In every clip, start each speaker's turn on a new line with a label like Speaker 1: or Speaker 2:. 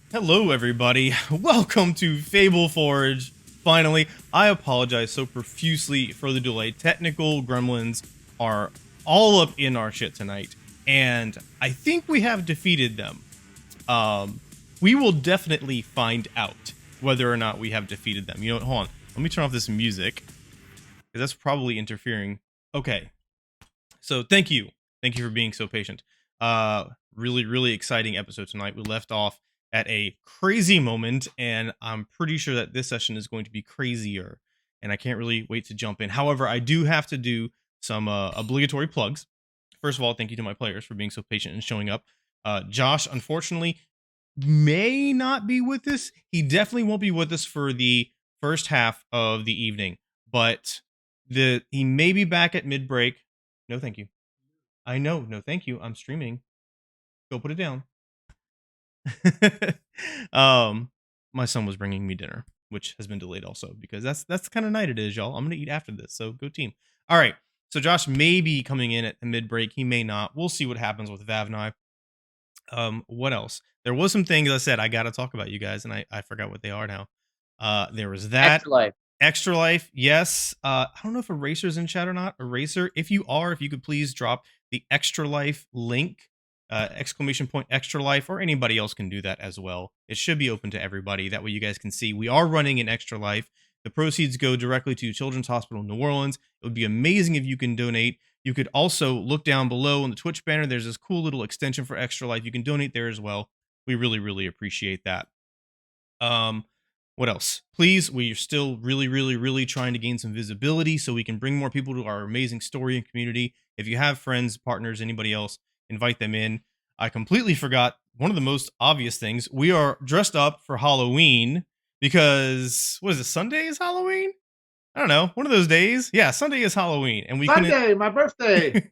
Speaker 1: Hello, everybody. Welcome to Fableforge. Finally, I apologize so profusely for the delay. Technical gremlins are all up in our shit tonight, and I think we have defeated them. Um, we will definitely find out whether or not we have defeated them. You know what? Hold on. Let me turn off this music because that's probably interfering. Okay. So thank you. Thank you for being so patient. Really exciting episode tonight. We left off at a crazy moment, and I'm pretty sure that this session is going to be crazier. And I can't really wait to jump in. However, I do have to do some obligatory plugs. First of all, thank you to my players for being so patient and showing up. Josh, unfortunately, may not be with us. He definitely won't be with us for the first half of the evening, but he may be back at mid break. No, thank you. I know. No, thank you. I'm streaming. Go put it down. um, my son was bringing me dinner, which has been delayed also because that's the kind of night it is, y'all. I'm gonna eat after this, so go team. All right. So Josh may be coming in at the mid break. He may not. We'll see what happens with Vav and I. What else? There was some things I said I gotta talk about, you guys, and I forgot what they are now. There was that.
Speaker 2: Extra life.
Speaker 1: Extra life, yes. I don't know if Eraser's in chat or not. Eraser, if you are, if you could please drop the extra life link, exclamation point extra life, or anybody else can do that as well. It should be open to everybody. That way you guys can see we are running an extra life. The proceeds go directly to Children's Hospital New Orleans. It would be amazing if you can donate. You could also look down below on the Twitch banner. There's this cool little extension for extra life. You can donate there as well. We really appreciate that. What else? Please, we are still really trying to gain some visibility so we can bring more people to our amazing story and community. If you have friends, partners, anybody else, invite them in. I completely forgot one of the most obvious things. We are dressed up for Halloween because what is it? Sunday is Halloween? I don't know. One of those days. Yeah, Sunday is Halloween, and we couldn't.
Speaker 2: Sunday, my birthday.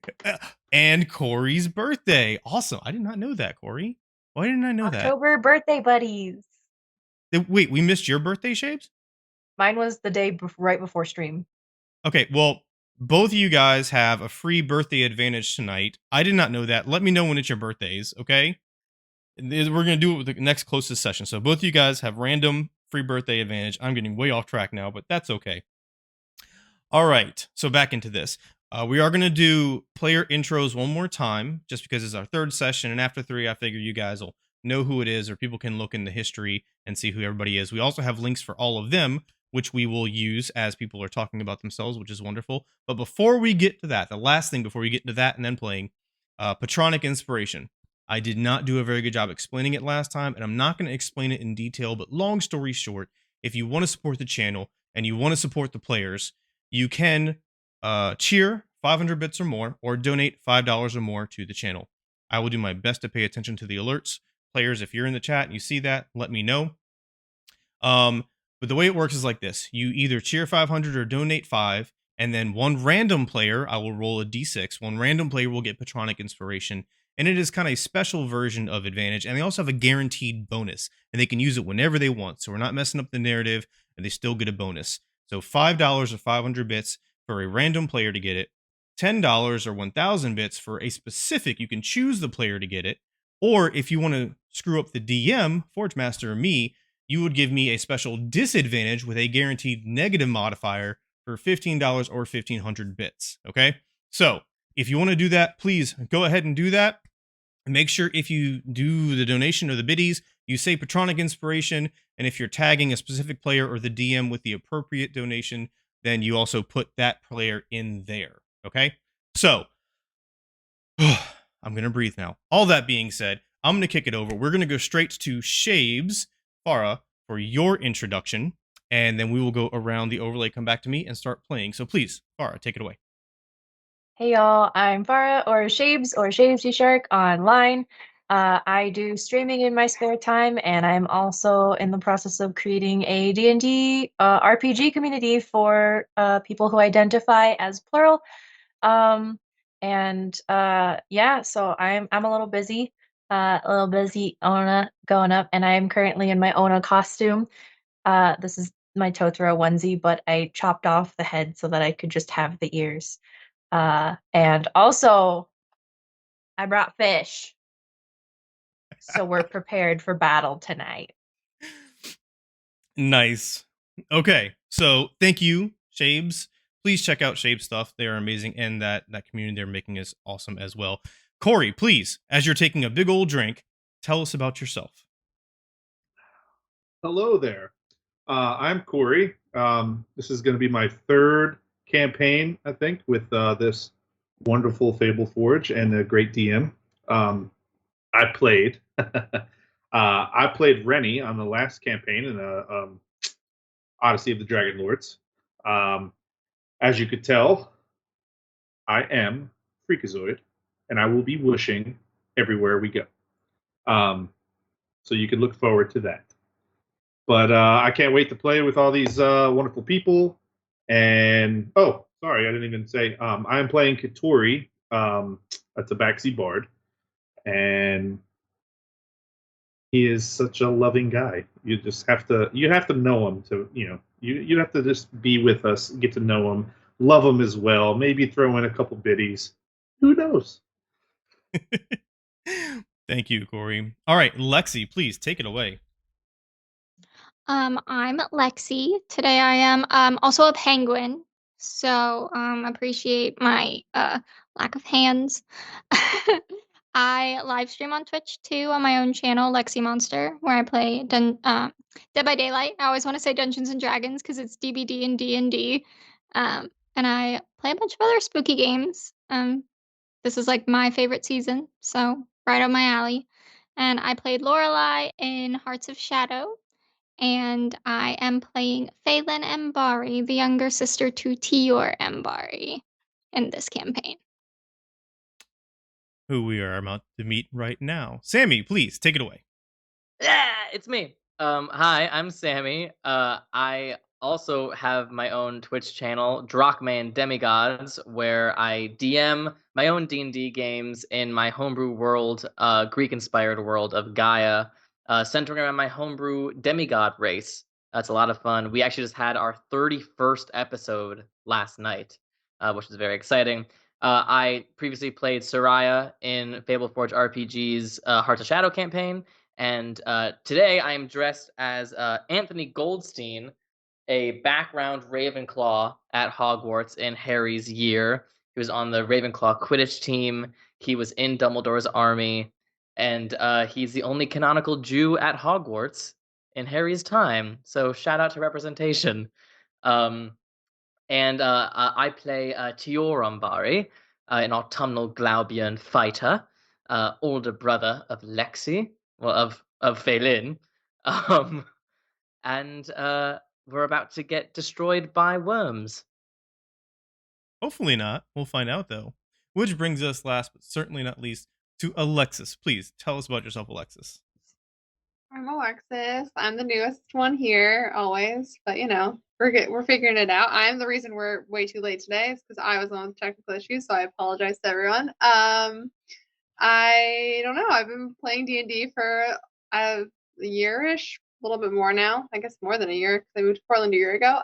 Speaker 1: And Corey's birthday. Awesome. I did not know that, Corey. Why didn't I know that?
Speaker 3: October birthday buddies.
Speaker 1: Wait, we missed your birthday, Shapes?
Speaker 3: Mine was the day right before stream.
Speaker 1: Okay, well, both of you guys have a free birthday advantage tonight. I did not know that. Let me know when it's your birthdays, okay? We're going to do it with the next closest session. So both of you guys have random free birthday advantage. I'm getting way off track now, but that's okay. All right, so back into this. We are going to do player intros one more time, just because it's our third session. And after 3, I figure you guys will know who it is, or people can look in the history and see who everybody is. We also have links for all of them, which we will use as people are talking about themselves, which is wonderful. But before we get to that, the last thing before we get into that and then playing, Patronic Inspiration. I did not do a very good job explaining it last time, and I'm not going to explain it in detail, but long story short, if you want to support the channel and you want to support the players, you can cheer 500 bits or more, or donate $5 or more to the channel. I will do my best to pay attention to the alerts. Players, if you're in the chat and you see that, let me know. But the way it works is like this. You either cheer 500 or donate 5, and then one random player, I will roll a d6. One random player will get Patronic Inspiration, and it is kind of a special version of Advantage, and they also have a guaranteed bonus, and they can use it whenever they want, so we're not messing up the narrative, and they still get a bonus. So $5 or 500 bits for a random player to get it, $10 or 1,000 bits for a specific, you can choose the player to get it, or if you want to screw up the DM, Forge Master, or me, you would give me a special disadvantage with a guaranteed negative modifier for $15 or 1,500 bits. Okay? So, if you want to do that, please go ahead and do that. Make sure if you do the donation or the biddies, you say Patronic Inspiration, and if you're tagging a specific player or the DM with the appropriate donation, then you also put that player in there. Okay? So, I'm going to breathe now. All that being said, I'm going to kick it over. We're going to go straight to Shaves, Farah, for your introduction, and then we will go around the overlay, come back to me, and start playing. So please, Farah, take it away.
Speaker 3: Hey y'all, I'm Farah or Shaves Shark online. I do streaming in my spare time, and I'm also in the process of creating a D&D RPG community for people who identify as plural. Yeah, so I'm a little busy, Ona going up, and I am currently in my Ona costume. This is my Totoro onesie, but I chopped off the head so that I could just have the ears. And also, I brought fish. so we're prepared for battle tonight.
Speaker 1: Nice. Okay, so thank you, Shabes. Please check out Shabe's stuff. They are amazing, and that community they're making is awesome as well. Corey, please, as you're taking a big old drink, tell us about yourself.
Speaker 2: Hello there. I'm Corey. This is going to be my third campaign, I think, with this wonderful Fableforge and a great DM. I played. I played Rennie on the last campaign in Odyssey of the Dragon Lords. Um, as you could tell, I am Freakazoid, and I will be whooshing everywhere we go. So you can look forward to that. But I can't wait to play with all these wonderful people. And oh, sorry, I didn't even say I'm playing Katori. That's a backseat bard, and he is such a loving guy. You have to know him to you have to just be with us, get to know him, love him as well. Maybe throw in a couple biddies. Who knows?
Speaker 1: Thank you, Corey. All right, Lexi, please take it away.
Speaker 4: I'm Lexi. Today I am also a penguin, so appreciate my lack of hands. I live stream on Twitch too on my own channel, Lexi Monster, where I play Dead by Daylight. I always want to say Dungeons and Dragons because it's DBD and D&D. And I play a bunch of other spooky games. This is like my favorite season, so right up my alley. And I played Lorelei in Hearts of Shadow, and I am playing Phelan Mbari, the younger sister to Tior Mbari, in this campaign.
Speaker 1: Who we are about to meet right now. Sammy, please take it away.
Speaker 5: Yeah, it's me. Hi, I'm Sammy. I also have my own Twitch channel, Drachman Demigods, where I DM my own D&D games in my homebrew world, Greek-inspired world of Gaia, centering around my homebrew demigod race. That's a lot of fun. We actually just had our 31st episode last night, which is very exciting. I previously played Soraya in Fableforge RPG's Hearts of Shadow campaign, and today I am dressed as Anthony Goldstein, a background Ravenclaw at Hogwarts in Harry's year. He was on the Ravenclaw Quidditch team. He was in Dumbledore's army, and he's the only canonical Jew at Hogwarts in Harry's time. So shout out to representation. And I play Tior Umbari, an autumnal Glaubian fighter, older brother of Lexi, well, of Phelan. And we're about to get destroyed by worms.
Speaker 1: Hopefully not. We'll find out, though. Which brings us, last but certainly not least, to Alexis. Please tell us about yourself, Alexis.
Speaker 6: I'm Alexis. I'm the newest one here, always, but we're figuring it out. I am the reason we're way too late today. It's because I was on technical issues, so I apologize to everyone. I don't know. I've been playing D&D for a year-ish, a little bit more now. I guess more than a year because I moved to Portland a year ago.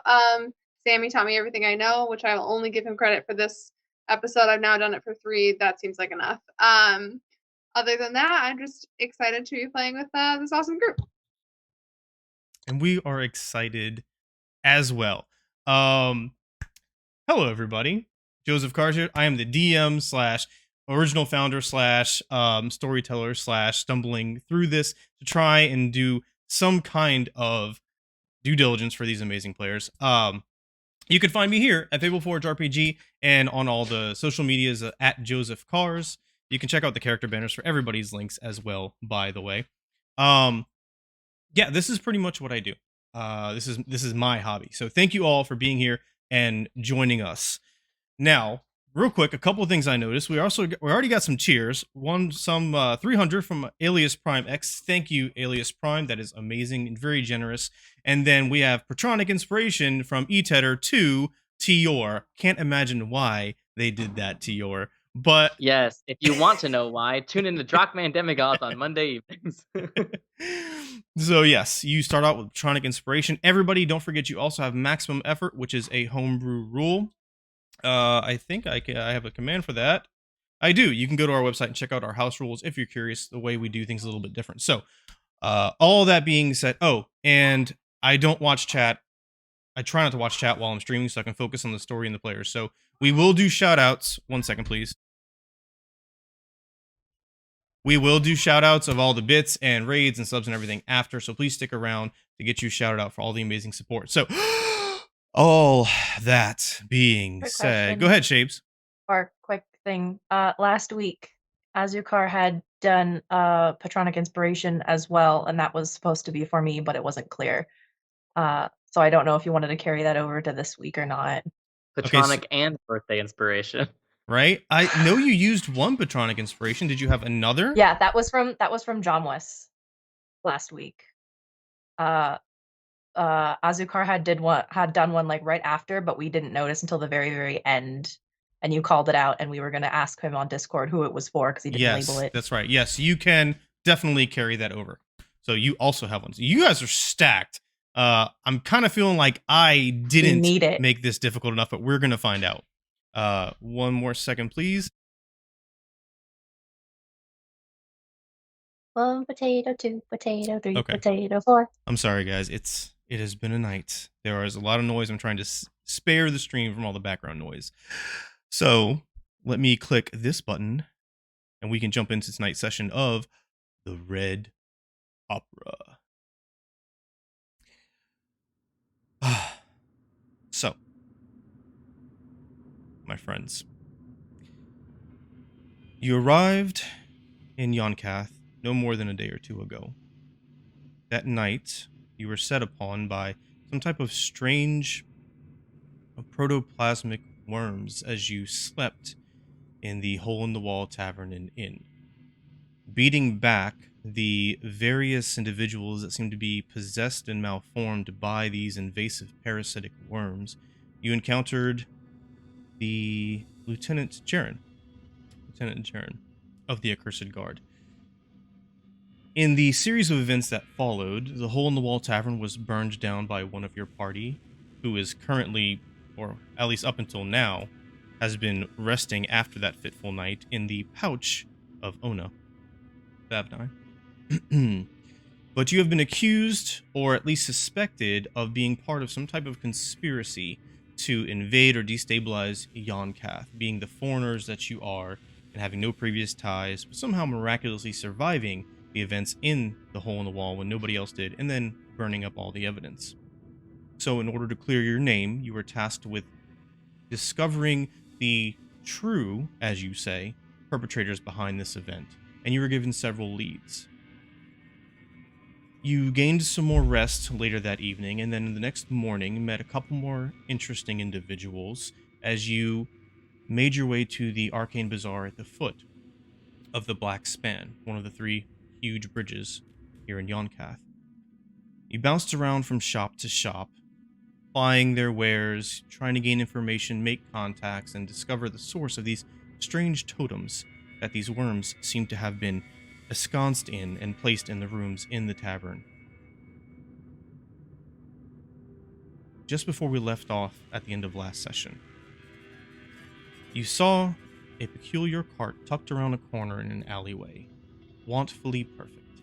Speaker 6: Sammy taught me everything I know, which I will only give him credit for this episode. I've now done it for 3. That seems like enough. Other than that, I'm just excited to be playing with this awesome group.
Speaker 1: And we are excited as well. Hello, everybody. Joseph Carter. I am the DM / original founder / storyteller / stumbling through this to try and do some kind of due diligence for these amazing players. You can find me here at Fableforge RPG and on all the social medias at Joseph Cars. You can check out the character banners for everybody's links as well, by the way. Yeah, this is pretty much what I do. This is my hobby. So thank you all for being here and joining us. Now, real quick, a couple of things I noticed. We already got some cheers. 300 from Alias Prime X. Thank you, Alias Prime. That is amazing and very generous. And then we have Patronic Inspiration from Etetter to Tior. Can't imagine why they did that, Tior. But
Speaker 5: yes, if you want to know why, tune in to Drachman Demigods on Monday evenings.
Speaker 1: So yes, you start out with Patronic Inspiration. Everybody, don't forget you also have Maximum Effort, which is a homebrew rule. I think I have a command for that. I do. You can go to our website and check out our house rules if you're curious. The way we do things is a little bit different. So, all that being said, and I don't watch chat. I try not to watch chat while I'm streaming so I can focus on the story and the players. So we will do shout outs. 1 second, please. We will do shout outs of all the bits and raids and subs and everything after. So please stick around to get you shouted out for all the amazing support. So, all that being
Speaker 3: Quick
Speaker 1: said,
Speaker 3: question.
Speaker 1: go ahead, Shapes.
Speaker 3: Or quick thing. Last week, Azukar had done Patronic Inspiration as well, and that was supposed to be for me, but it wasn't clear. So I don't know if you wanted to carry that over to this week or not.
Speaker 5: Patronic and birthday inspiration.
Speaker 1: Right? I know you used one Patronic Inspiration. Did you have another?
Speaker 3: Yeah, that was from John West last week. Azukar had done one like right after, but we didn't notice until the very, very end. And you called it out, and we were going to ask him on Discord who it was for because he didn't label it.
Speaker 1: That's right. Yes, you can definitely carry that over. So you also have one. So you guys are stacked. I'm kind of feeling like I didn't
Speaker 3: need it.
Speaker 1: make this difficult enough, but we're going to find out. 1 more second, please.
Speaker 3: 1 potato, 2 potato, 3
Speaker 1: Okay.
Speaker 3: potato, 4.
Speaker 1: I'm sorry, guys. It has been a night. There is a lot of noise. I'm trying to spare the stream from all the background noise. So let me click this button, and we can jump into tonight's session of the Red Opera. So, my friends, you arrived in Yonkath no more than a day or two ago. That night, you were set upon by some type of strange protoplasmic worms as you slept in the hole-in-the-wall tavern and inn. Beating back the various individuals that seemed to be possessed and malformed by these invasive parasitic worms, you encountered the Lieutenant Jaren of the Accursed Guard. In the series of events that followed, the Hole-in-the-Wall Tavern was burned down by one of your party, who is currently, or at least up until now, has been resting after that fitful night in the pouch of Ona. Fab9. But you have been accused, or at least suspected, of being part of some type of conspiracy to invade or destabilize Yonkath, being the foreigners that you are, and having no previous ties, but somehow miraculously surviving the events in the hole in the wall when nobody else did, and then burning up all the evidence. So in order to clear your name, you were tasked with discovering the true, as you say, perpetrators behind this event, and you were given several leads. You gained some more rest later that evening, and then the next morning met a couple more interesting individuals as you made your way to the Arcane Bazaar at the foot of the Black Span, one of the 3 huge bridges here in Yonkath. You bounced around from shop to shop, plying their wares, trying to gain information, make contacts, and discover the source of these strange totems that these worms seem to have been ensconced in and placed in the rooms in the tavern. Just before we left off at the end of last session, you saw a peculiar cart tucked around a corner in an alleyway, wantfully perfect.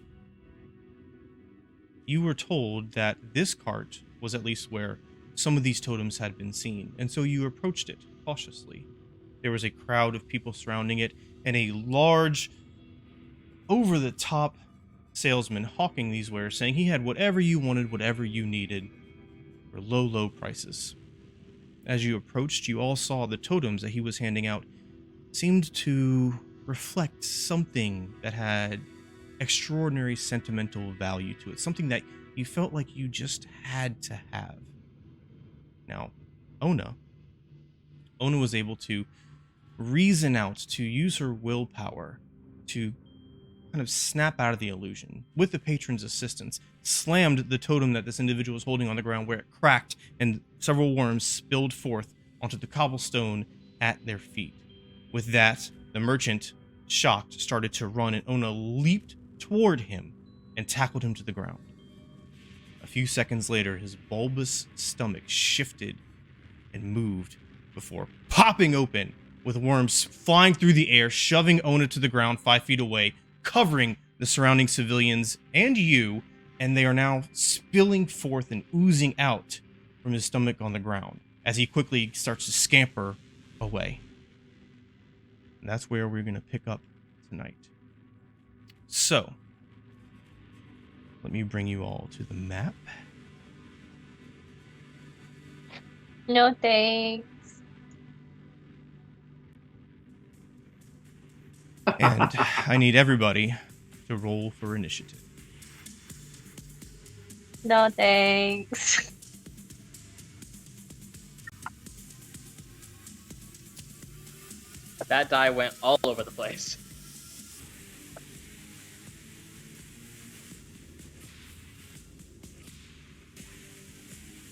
Speaker 1: You were told that this cart was at least where some of these totems had been seen, and so you approached it cautiously. There was a crowd of people surrounding it, and a large, over-the-top salesman hawking these wares, saying he had whatever you wanted, whatever you needed, for low, low prices. As you approached, you all saw the totems that he was handing out seemed to reflect something that had extraordinary sentimental value to it, something that you felt like you just had to have. Now, Ona was able to reason out, to use her willpower to kind of snap out of the illusion. With the patron's assistance, slammed the totem that this individual was holding on the ground, where it cracked and several worms spilled forth onto the cobblestone at their feet. With that, the merchant, shocked, started to run, and Ona leaped toward him and tackled him to the ground. A few seconds later, his bulbous stomach shifted and moved before popping open with worms flying through the air, shoving Ona to the ground 5 feet away, covering the surrounding civilians and you, and they are now spilling forth and oozing out from his stomach on the ground as he quickly starts to scamper away. And that's where we're going to pick up tonight. So, let me bring you all to the map.
Speaker 3: No thanks.
Speaker 1: And I need everybody to roll for initiative.
Speaker 3: No thanks.
Speaker 5: That die went all over the place.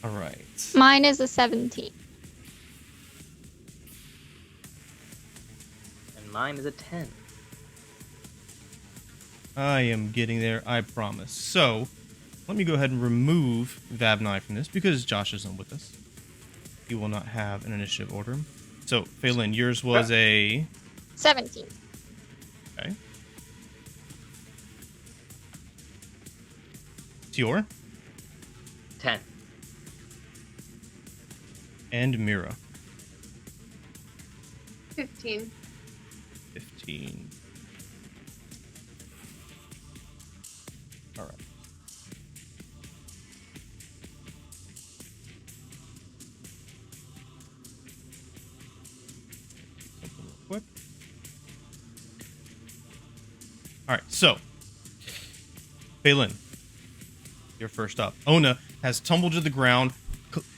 Speaker 1: All right.
Speaker 4: Mine is a 17.
Speaker 5: And mine is a 10.
Speaker 1: I am getting there, I promise. So, let me go ahead and remove Vabnai from this because Josh isn't with us. He will not have an initiative order. So, Phelan, yours was a...
Speaker 4: 17.
Speaker 1: Okay. Tior
Speaker 5: 10.
Speaker 1: and Mira.
Speaker 6: 15.
Speaker 1: 15. All right. Something real quick. All right, so Phelan, you're first up. Ona has tumbled to the ground,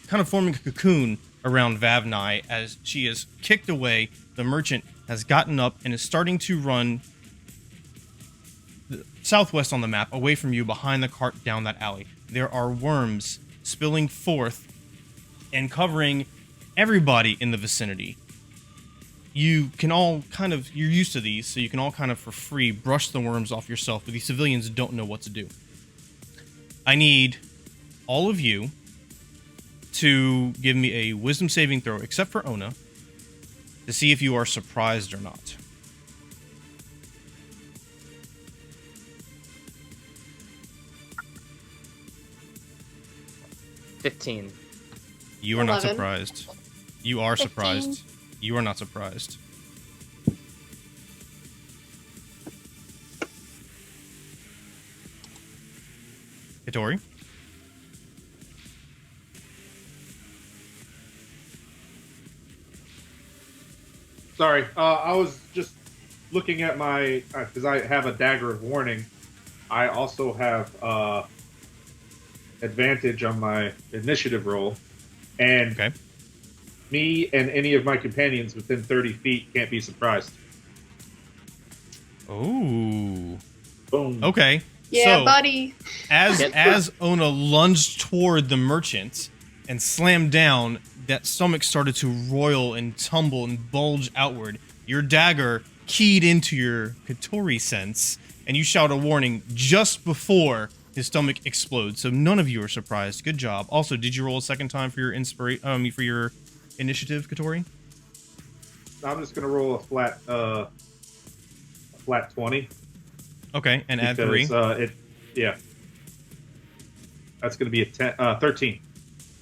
Speaker 1: kind of forming a cocoon around Vabnai as she is kicked away. The merchant has gotten up and is starting to run southwest on the map, away from you, behind the cart down that alley. There are worms spilling forth and covering everybody in the vicinity. You can all kind of, you're used to these, so you can all kind of for free brush the worms off yourself, but these civilians don't know what to do. I need all of you to give me a wisdom saving throw, except for Ona, to see if you are surprised or not.
Speaker 5: $15.
Speaker 1: You are not
Speaker 6: 11.
Speaker 1: surprised. You are
Speaker 4: 15.
Speaker 1: surprised. You are not surprised. Hitori?
Speaker 2: Sorry, I was just looking at my because I have a dagger of warning. I also have advantage on my initiative roll, and
Speaker 1: Okay.
Speaker 2: me and any of my companions within 30 feet can't be surprised.
Speaker 1: Oh.
Speaker 2: Boom.
Speaker 1: Okay.
Speaker 6: Yeah,
Speaker 1: so,
Speaker 6: buddy.
Speaker 1: As Ona lunged toward the merchant and slammed down, that stomach started to roil and tumble and bulge outward. Your dagger keyed into your Katori sense, and you shout a warning just before his stomach explodes. So none of you are surprised. Good job. Also, did you roll a second time for your for your initiative, Katori?
Speaker 2: I'm just gonna roll a flat 20.
Speaker 1: Okay, and add
Speaker 2: because,
Speaker 1: 3.
Speaker 2: Yeah. That's gonna be a 13.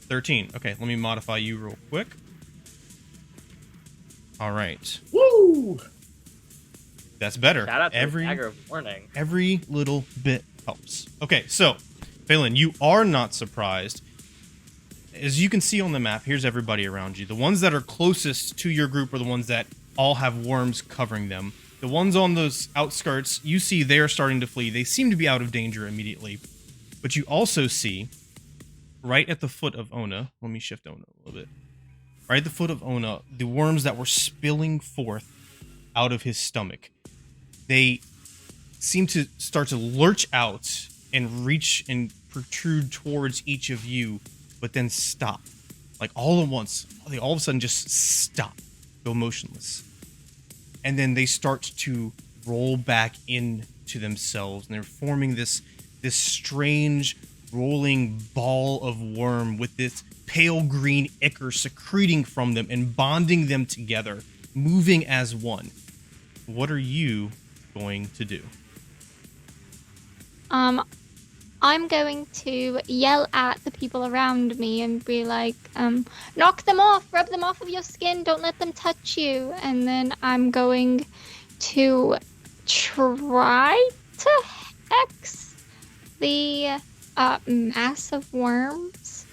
Speaker 1: 13. Okay, let me modify you real quick. All right.
Speaker 2: Woo!
Speaker 1: That's better.
Speaker 5: Shout out to the dagger of warning.
Speaker 1: Every little bit helps. Okay, so, Phelan, you are not surprised. As you can see on the map, here's everybody around you. The ones that are closest to your group are the ones that all have worms covering them. The ones on those outskirts, you see they're starting to flee. They seem to be out of danger immediately. But you also see, right at the foot of Ona, let me shift Ona a little bit. Right at the foot of Ona, the worms that were spilling forth out of his stomach. They seem to start to lurch out and reach and protrude towards each of you, but then stop. Like all at once, they all of a sudden just stop, go motionless. And then they start to roll back into themselves, and they're forming this strange rolling ball of worm with this pale green ichor secreting from them and bonding them together, moving as one. What are you going to do?
Speaker 4: I'm going to yell at the people around me and be like, knock them off, rub them off of your skin, don't let them touch you. And then I'm going to try to hex the mass of worms.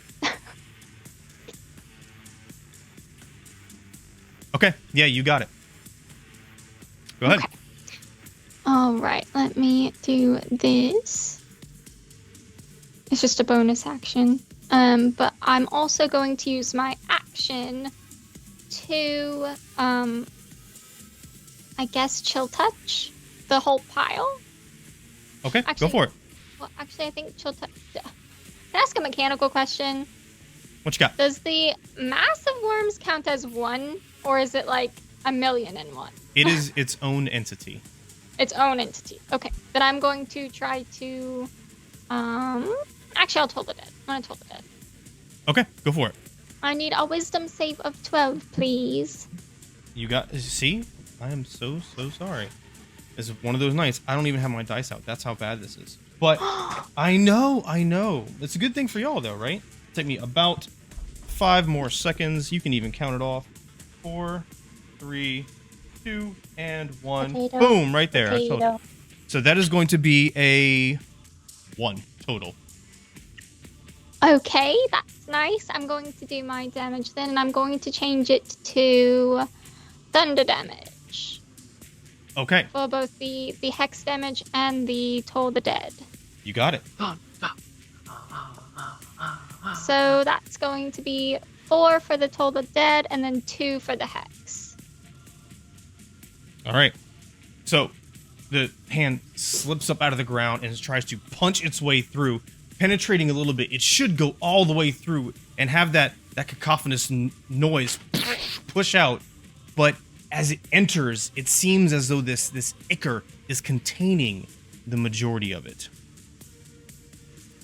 Speaker 1: Okay, yeah, you got it. Go ahead.
Speaker 4: Okay. All right, let me do this. It's just a bonus action. But I'm also going to use my action to, I guess, chill touch the whole pile.
Speaker 1: Okay,
Speaker 4: Actually,
Speaker 1: go for it.
Speaker 4: Well, actually, I think chill touch. Can I ask a mechanical question?
Speaker 1: What you got?
Speaker 4: Does the mass of worms count as one, or is it like 1,000,000 and one?
Speaker 1: It is its own entity.
Speaker 4: Its own entity. Okay, then I'm going to try to, actually, I'll toll the dead. I'm gonna toll the dead.
Speaker 1: Okay, go for it.
Speaker 4: I need a wisdom save of 12, please.
Speaker 1: You got. See, I am so sorry. This is one of those nights. I don't even have my dice out. That's how bad this is. But I know. It's a good thing for y'all, though, right? Take me about 5 more seconds. You can even count it off. 4, 3, 2, and 1.
Speaker 3: Potato,
Speaker 1: Boom! Right there. I told you.
Speaker 3: Potato.
Speaker 1: So that is going to be a 1 total.
Speaker 4: Okay, that's nice. I'm going to do my damage then, and I'm going to change it to thunder damage
Speaker 1: Okay,
Speaker 4: for both the hex damage and the toll the dead.
Speaker 1: you got it.
Speaker 4: So that's going to be 4 for the toll the dead, and then 2 for the hex.
Speaker 1: All right. So the hand slips up out of the ground and tries to punch its way through, penetrating a little bit. It should go all the way through and have that cacophonous noise push out. But as it enters, it seems as though this ichor is containing the majority of it.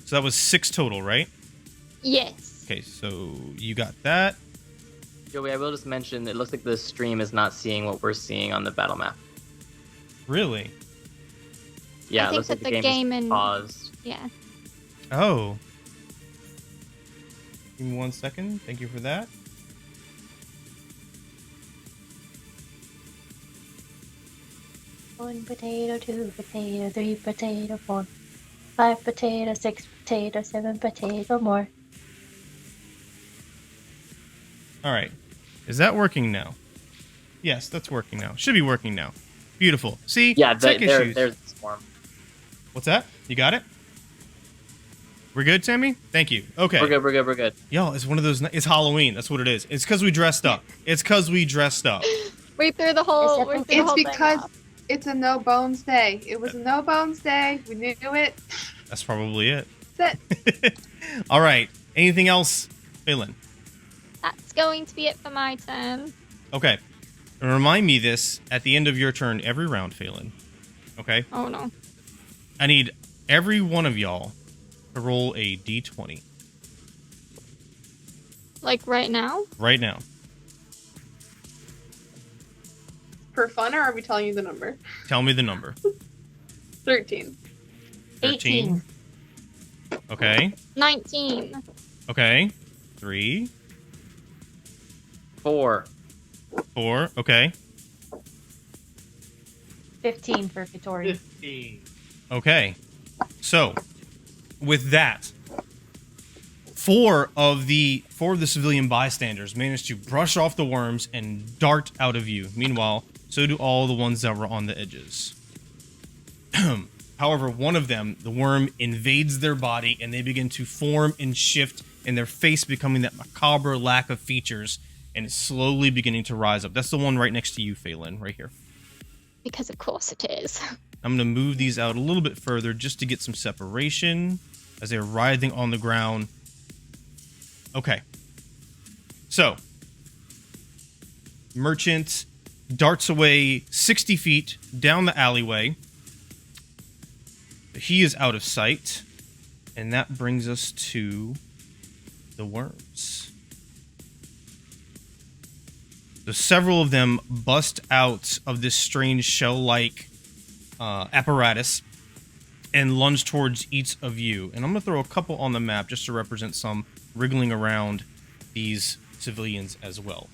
Speaker 1: So that was 6 total, right?
Speaker 4: Yes.
Speaker 1: Okay, so you got that.
Speaker 5: Joey, I will just mention it looks like the stream is not seeing what we're seeing on the battle map.
Speaker 1: Really?
Speaker 5: Yeah,
Speaker 4: I
Speaker 5: it
Speaker 4: think
Speaker 5: looks like
Speaker 4: that
Speaker 5: the game is
Speaker 4: and
Speaker 5: paused.
Speaker 4: yeah.
Speaker 1: Oh. Give me 1 second. Thank you for that.
Speaker 3: One potato, 2 potato, 3 potato, 4, 5 potato, 6 potato, 7 potato more.
Speaker 1: All right. Is that working now? Yes, that's working now. Should be working now. Beautiful. See?
Speaker 5: Yeah,
Speaker 1: tech issues.
Speaker 5: there's the swarm.
Speaker 1: What's that? You got it? We're good, Sammy? Thank you. Okay.
Speaker 5: We're good.
Speaker 1: Y'all, it's one of those... It's Halloween. That's what it is. It's because we dressed up.
Speaker 4: We threw the whole. We threw the
Speaker 6: It's
Speaker 4: whole thing
Speaker 6: because
Speaker 4: off.
Speaker 6: it's a no bones day. It was a no bones day. We knew it.
Speaker 1: That's probably it.
Speaker 6: That's it.
Speaker 1: All right. Anything else, Phelan?
Speaker 4: That's going to be it for my turn.
Speaker 1: Okay. And remind me this at the end of your turn every round, Phelan. Okay?
Speaker 4: Oh no.
Speaker 1: I need every one of y'all to roll a d20
Speaker 4: Like right now?
Speaker 1: right now.
Speaker 6: For fun, or are we telling you the number?
Speaker 1: Tell me the number.
Speaker 6: 13.
Speaker 1: 13. Okay.
Speaker 4: 19.
Speaker 1: Okay. 3.
Speaker 5: 4.
Speaker 1: 4. Okay.
Speaker 3: 15 for Vittori.
Speaker 2: 15.
Speaker 1: Okay. So, with that, four of the civilian bystanders managed to brush off the worms and dart out of view. Meanwhile, so do all the ones that were on the edges. However, one of them, the worm, invades their body and they begin to form and shift, and their face becoming that macabre lack of features, and it's slowly beginning to rise up. That's the one right next to you, Phelan, right here.
Speaker 4: Because of course it is.
Speaker 1: I'm going to move these out a little bit further just to get some separation as they're writhing on the ground. Okay. So, Merchant darts away 60 feet down the alleyway. He is out of sight. And that brings us to the worms. So several of them bust out of this strange shell-like apparatus and lunge towards each of you. And I'm going to throw a couple on the map just to represent some wriggling around these civilians as well.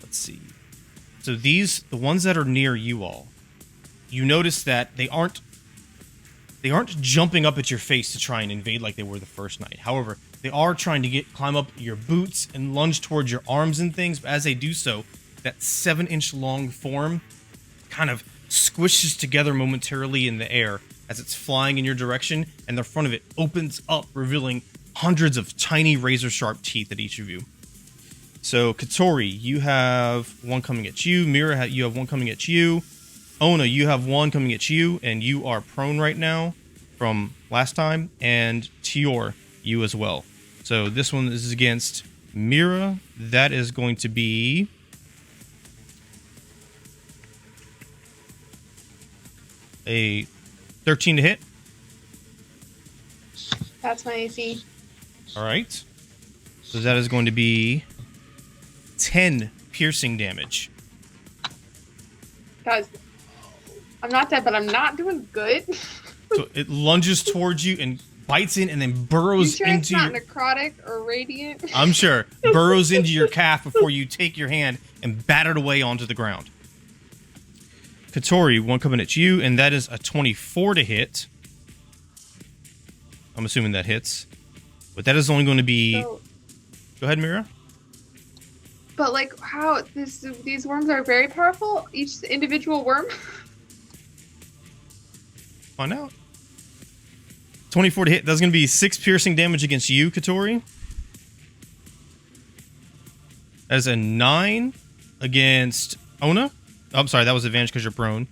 Speaker 1: Let's see. So these, the ones that are near you all, you notice that they aren't jumping up at your face to try and invade like they were the first night. However, they are trying to climb up your boots and lunge towards your arms and things. But as they do so, that 7-inch long form kind of squishes together momentarily in the air as it's flying in your direction, and the front of it opens up, revealing hundreds of tiny razor-sharp teeth at each of you. So, Katori, you have one coming at you. Mira, you have one coming at you. Ona, you have one coming at you, and you are prone right now from last time. And Tior, you as well. So this one is against Mira. That is going to be a 13 to hit.
Speaker 6: That's my AC.
Speaker 1: All right. So that is going to be 10 piercing damage.
Speaker 6: Guys, I'm not dead, but I'm not doing good.
Speaker 1: So it lunges towards you and bites in and then burrows
Speaker 6: you sure
Speaker 1: into
Speaker 6: it's not
Speaker 1: your...
Speaker 6: necrotic or radiant?
Speaker 1: I'm sure. Burrows into your calf before you take your hand and bat it away onto the ground. Katori, one coming at you, and that is a 24 to hit. I'm assuming that hits. But that is only going to be...
Speaker 6: So,
Speaker 1: go ahead, Mira.
Speaker 6: but like, how these worms are very powerful? Each individual worm?
Speaker 1: Find out. 24 to hit. That's going to be 6 piercing damage against you, Katori. As a 9 against Ona. Oh, I'm sorry, that was advantage because you're prone.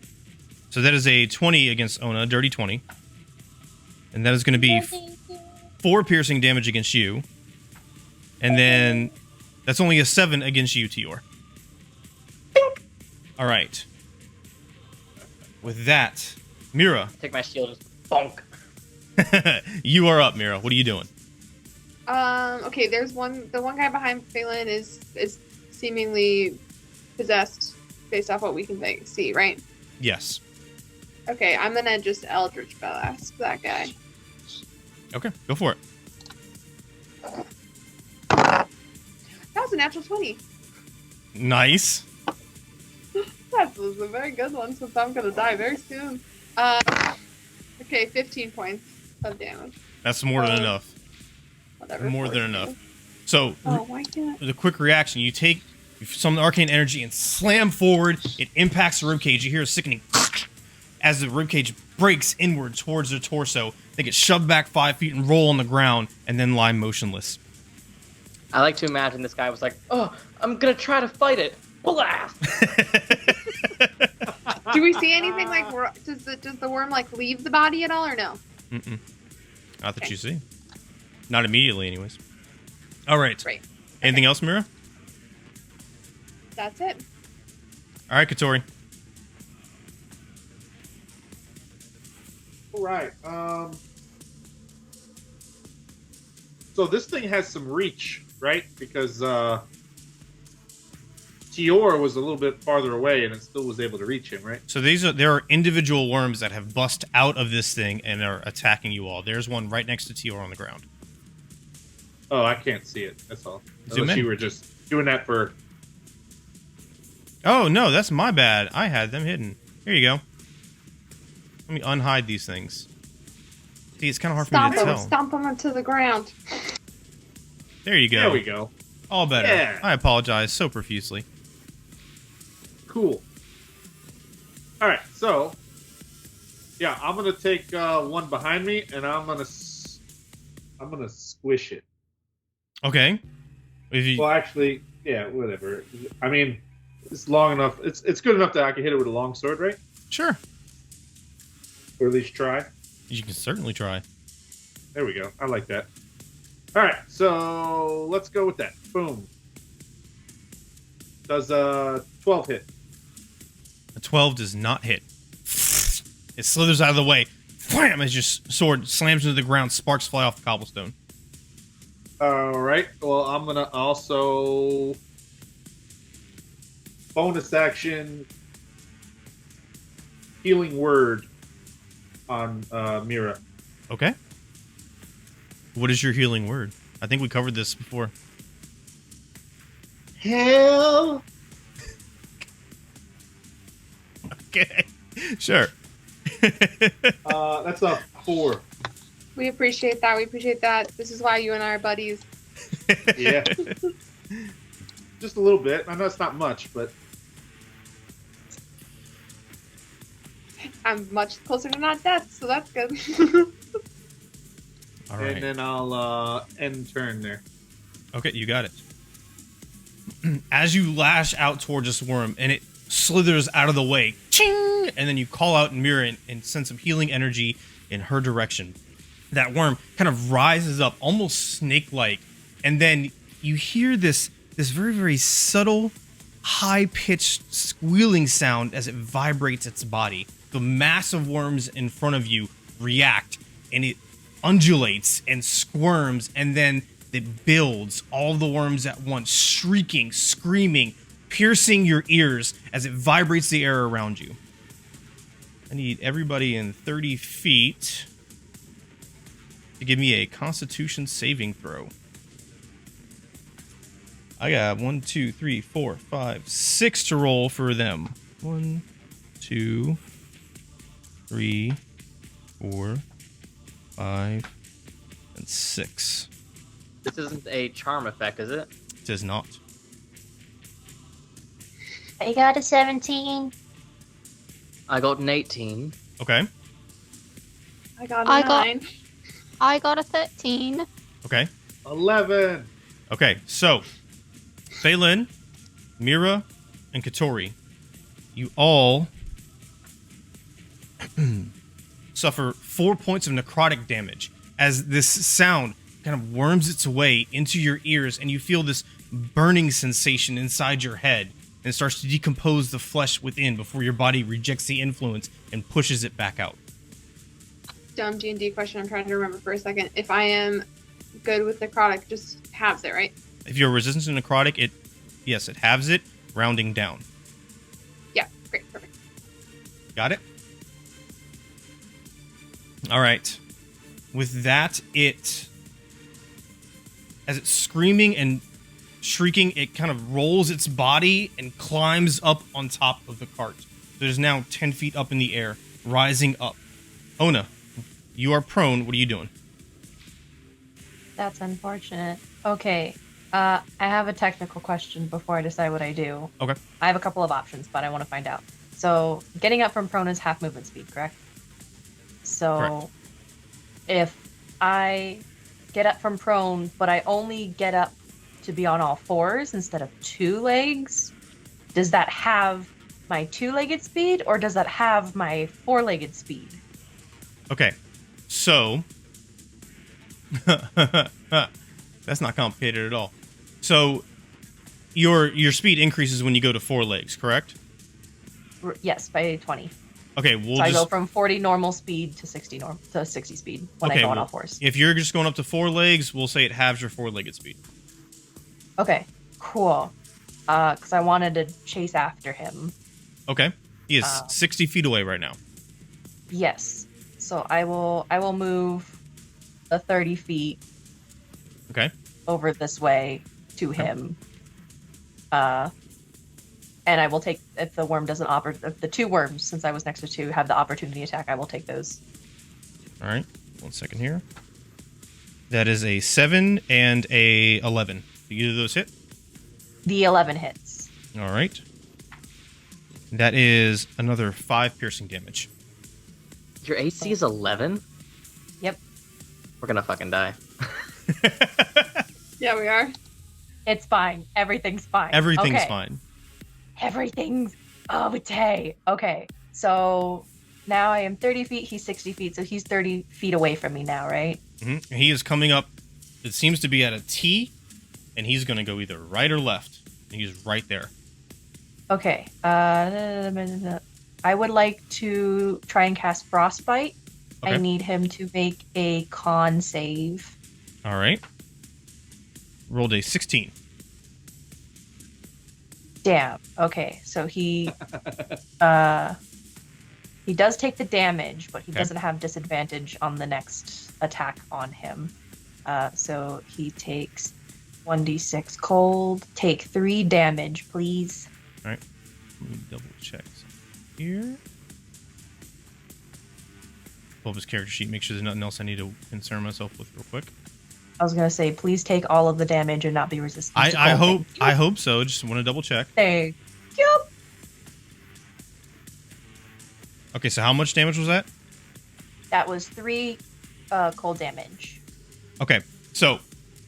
Speaker 1: So that is a 20 against Ona, dirty 20. And that is going to be 4 piercing damage against you. And then that's only a 7 against you, Tior. All right. With that, Mira.
Speaker 5: Take my shield, just bonk.
Speaker 1: You are up, Mira. What are you doing?
Speaker 6: Okay, there's one. The one guy behind Phelan is seemingly possessed based off what we can see, right?
Speaker 1: Yes.
Speaker 6: Okay, I'm gonna just Eldritch Blast that guy.
Speaker 1: Okay, go for it.
Speaker 6: That was a natural 20.
Speaker 1: Nice.
Speaker 6: That was a very good one since I'm gonna die very soon. Okay, 15 points of damage.
Speaker 1: That's more than enough.
Speaker 6: Whatever.
Speaker 1: More than enough. So,
Speaker 6: Oh, why can't
Speaker 1: with a quick reaction, you take some arcane energy and slam forward. It impacts the ribcage. You hear a sickening as the ribcage breaks inward towards the torso. They get shoved back 5 feet and roll on the ground and then lie motionless.
Speaker 5: I like to imagine this guy was like, oh, I'm gonna try to fight it. Blast!
Speaker 6: Do we see anything like? Does the worm like leave the body at all or no?
Speaker 1: Mm-mm. Not that you see. Not immediately, anyways. All right.
Speaker 6: Right.
Speaker 1: Anything else, Mira?
Speaker 6: That's it.
Speaker 1: All right, Katori.
Speaker 2: All right. So this thing has some reach, right? Because Tior was a little bit farther away, and it still was able to reach him, right?
Speaker 1: So there are individual worms that have bust out of this thing and are attacking you all. There's one right next to Tior on the ground.
Speaker 2: Oh, I can't see it. That's all.
Speaker 1: Zoom
Speaker 2: Unless
Speaker 1: in.
Speaker 2: you were just doing that for...
Speaker 1: Oh, no, that's my bad. I had them hidden. Here you go. Let me unhide these things. See, it's kind of hard for me to tell.
Speaker 6: Stomp him into the ground.
Speaker 1: There you go.
Speaker 2: There we go.
Speaker 1: All better.
Speaker 2: Yeah.
Speaker 1: I apologize so profusely.
Speaker 2: Cool. All right, so yeah, I'm gonna take one behind me, and I'm gonna squish it.
Speaker 1: Okay. If you,
Speaker 2: Well, actually, yeah, whatever. I mean, it's long enough. It's good enough that I can hit it with a long sword, right?
Speaker 1: sure.
Speaker 2: Or at least try.
Speaker 1: You can certainly try.
Speaker 2: There we go. I like that. All right, so let's go with that. Boom. Does 12 hit?
Speaker 1: A 12 does not hit. It slithers out of the way. Wham! As your sword slams into the ground, sparks fly off the cobblestone.
Speaker 2: All right. Well, I'm gonna also bonus action healing word on Mira.
Speaker 1: Okay. What is your healing word? I think we covered this before.
Speaker 2: Hell.
Speaker 1: Okay. Sure.
Speaker 2: That's a 4.
Speaker 6: We appreciate that. We appreciate that. This is why you and I are buddies.
Speaker 2: Yeah. Just a little bit. I know it's not much, but
Speaker 6: I'm much closer to not death, so that's good.
Speaker 1: All right.
Speaker 2: and then I'll end turn there.
Speaker 1: Okay, you got it. As you lash out towards this worm and it slithers out of the way, ching, and then you call out Mira and send some healing energy in her direction. That worm kind of rises up, almost snake-like, and then you hear this very, very subtle, high-pitched squealing sound as it vibrates its body. The massive worms in front of you react, and it undulates and squirms, and then it builds, all the worms at once, shrieking, screaming, piercing your ears as it vibrates the air around you. I need everybody in 30 feet to give me a Constitution saving throw. I got 1, 2, 3, 4, 5, 6 to roll for them. 1, 2, 3, 4, 5, and 6.
Speaker 5: This isn't a charm effect, is it?
Speaker 1: It is not.
Speaker 4: I got a 17.
Speaker 5: I got an 18.
Speaker 1: Okay.
Speaker 6: I got
Speaker 4: I
Speaker 6: a
Speaker 4: got-
Speaker 6: 9.
Speaker 4: I got a 13.
Speaker 1: Okay.
Speaker 2: 11.
Speaker 1: Okay, so Phelan, Mira, and Katori, you all suffer 4 points of necrotic damage as this sound kind of worms its way into your ears and you feel this burning sensation inside your head and it starts to decompose the flesh within before your body rejects the influence and pushes it back out.
Speaker 6: Dumb D&D question. I'm trying to remember for a second. If I am good with necrotic, just halves it, right?
Speaker 1: If you're resistant to necrotic, it halves it, rounding down.
Speaker 6: Yeah, great, perfect.
Speaker 1: Got it? All right. With that, as it's screaming and shrieking, it kind of rolls its body and climbs up on top of the cart. So it is now 10 feet up in the air, rising up. Ona, you are prone. What are you doing?
Speaker 3: That's unfortunate. Okay. I have a technical question before I decide what I do.
Speaker 1: Okay.
Speaker 3: I have a couple of options, but I want to find out. So, getting up from prone is half movement speed, correct? So,
Speaker 1: Correct.
Speaker 3: if I get up from prone, but I only get up to be on all fours instead of 2 legs, does that have my 2-legged speed, or does that have my 4-legged speed?
Speaker 1: Okay. So, that's not complicated at all. So, your speed increases when you go to 4 legs, correct?
Speaker 3: Yes, by 20.
Speaker 1: Okay, we'll
Speaker 3: So I
Speaker 1: just
Speaker 3: go from 40 normal speed to 60 speed when I go on all fours.
Speaker 1: If you're just going up to 4 legs, we'll say it halves your 4-legged speed.
Speaker 3: Okay, cool. Because I wanted to chase after him.
Speaker 1: Okay. He is 60 feet away right now.
Speaker 3: Yes. So I will move the 30 feet
Speaker 1: Okay.
Speaker 3: over this way to him. And I will take, if the worm doesn't if the 2 worms, since I was next to 2, have the opportunity attack, I will take those.
Speaker 1: All right. 1 second here. That is a 7 and a 11. Do either of those hit?
Speaker 3: The 11 hits.
Speaker 1: All right. That is another 5 piercing damage.
Speaker 5: Your AC is 11?
Speaker 3: Yep.
Speaker 5: We're gonna fucking die.
Speaker 6: Yeah, we are.
Speaker 3: It's fine. Everything's fine.
Speaker 1: Everything's
Speaker 3: Okay.
Speaker 1: fine.
Speaker 3: Everything's okay. Okay. So now I am 30 feet. He's 60 feet. So he's 30 feet away from me now, right?
Speaker 1: Mm-hmm. He is coming up. It seems to be at a T, and he's going to go either right or left. And he's right there.
Speaker 3: Okay. I would like to try and cast Frostbite.
Speaker 1: Okay.
Speaker 3: I need him to make a con save.
Speaker 1: All right. rolled a 16.
Speaker 3: Damn. Okay, so he does take the damage, but he
Speaker 1: Okay.
Speaker 3: doesn't have disadvantage on the next attack on him. So he takes 1d6 cold. Take 3 damage, please.
Speaker 1: All right. Let me double check here. Pull up his character sheet. Make sure there's nothing else I need to concern myself with real quick.
Speaker 3: I was gonna say, please take all of the damage and not be resistant. to
Speaker 1: I
Speaker 3: cold.
Speaker 1: hope so. Just want to double check.
Speaker 3: Thank you.
Speaker 1: Okay, so how much damage was that?
Speaker 3: That was 3 cold damage.
Speaker 1: Okay, so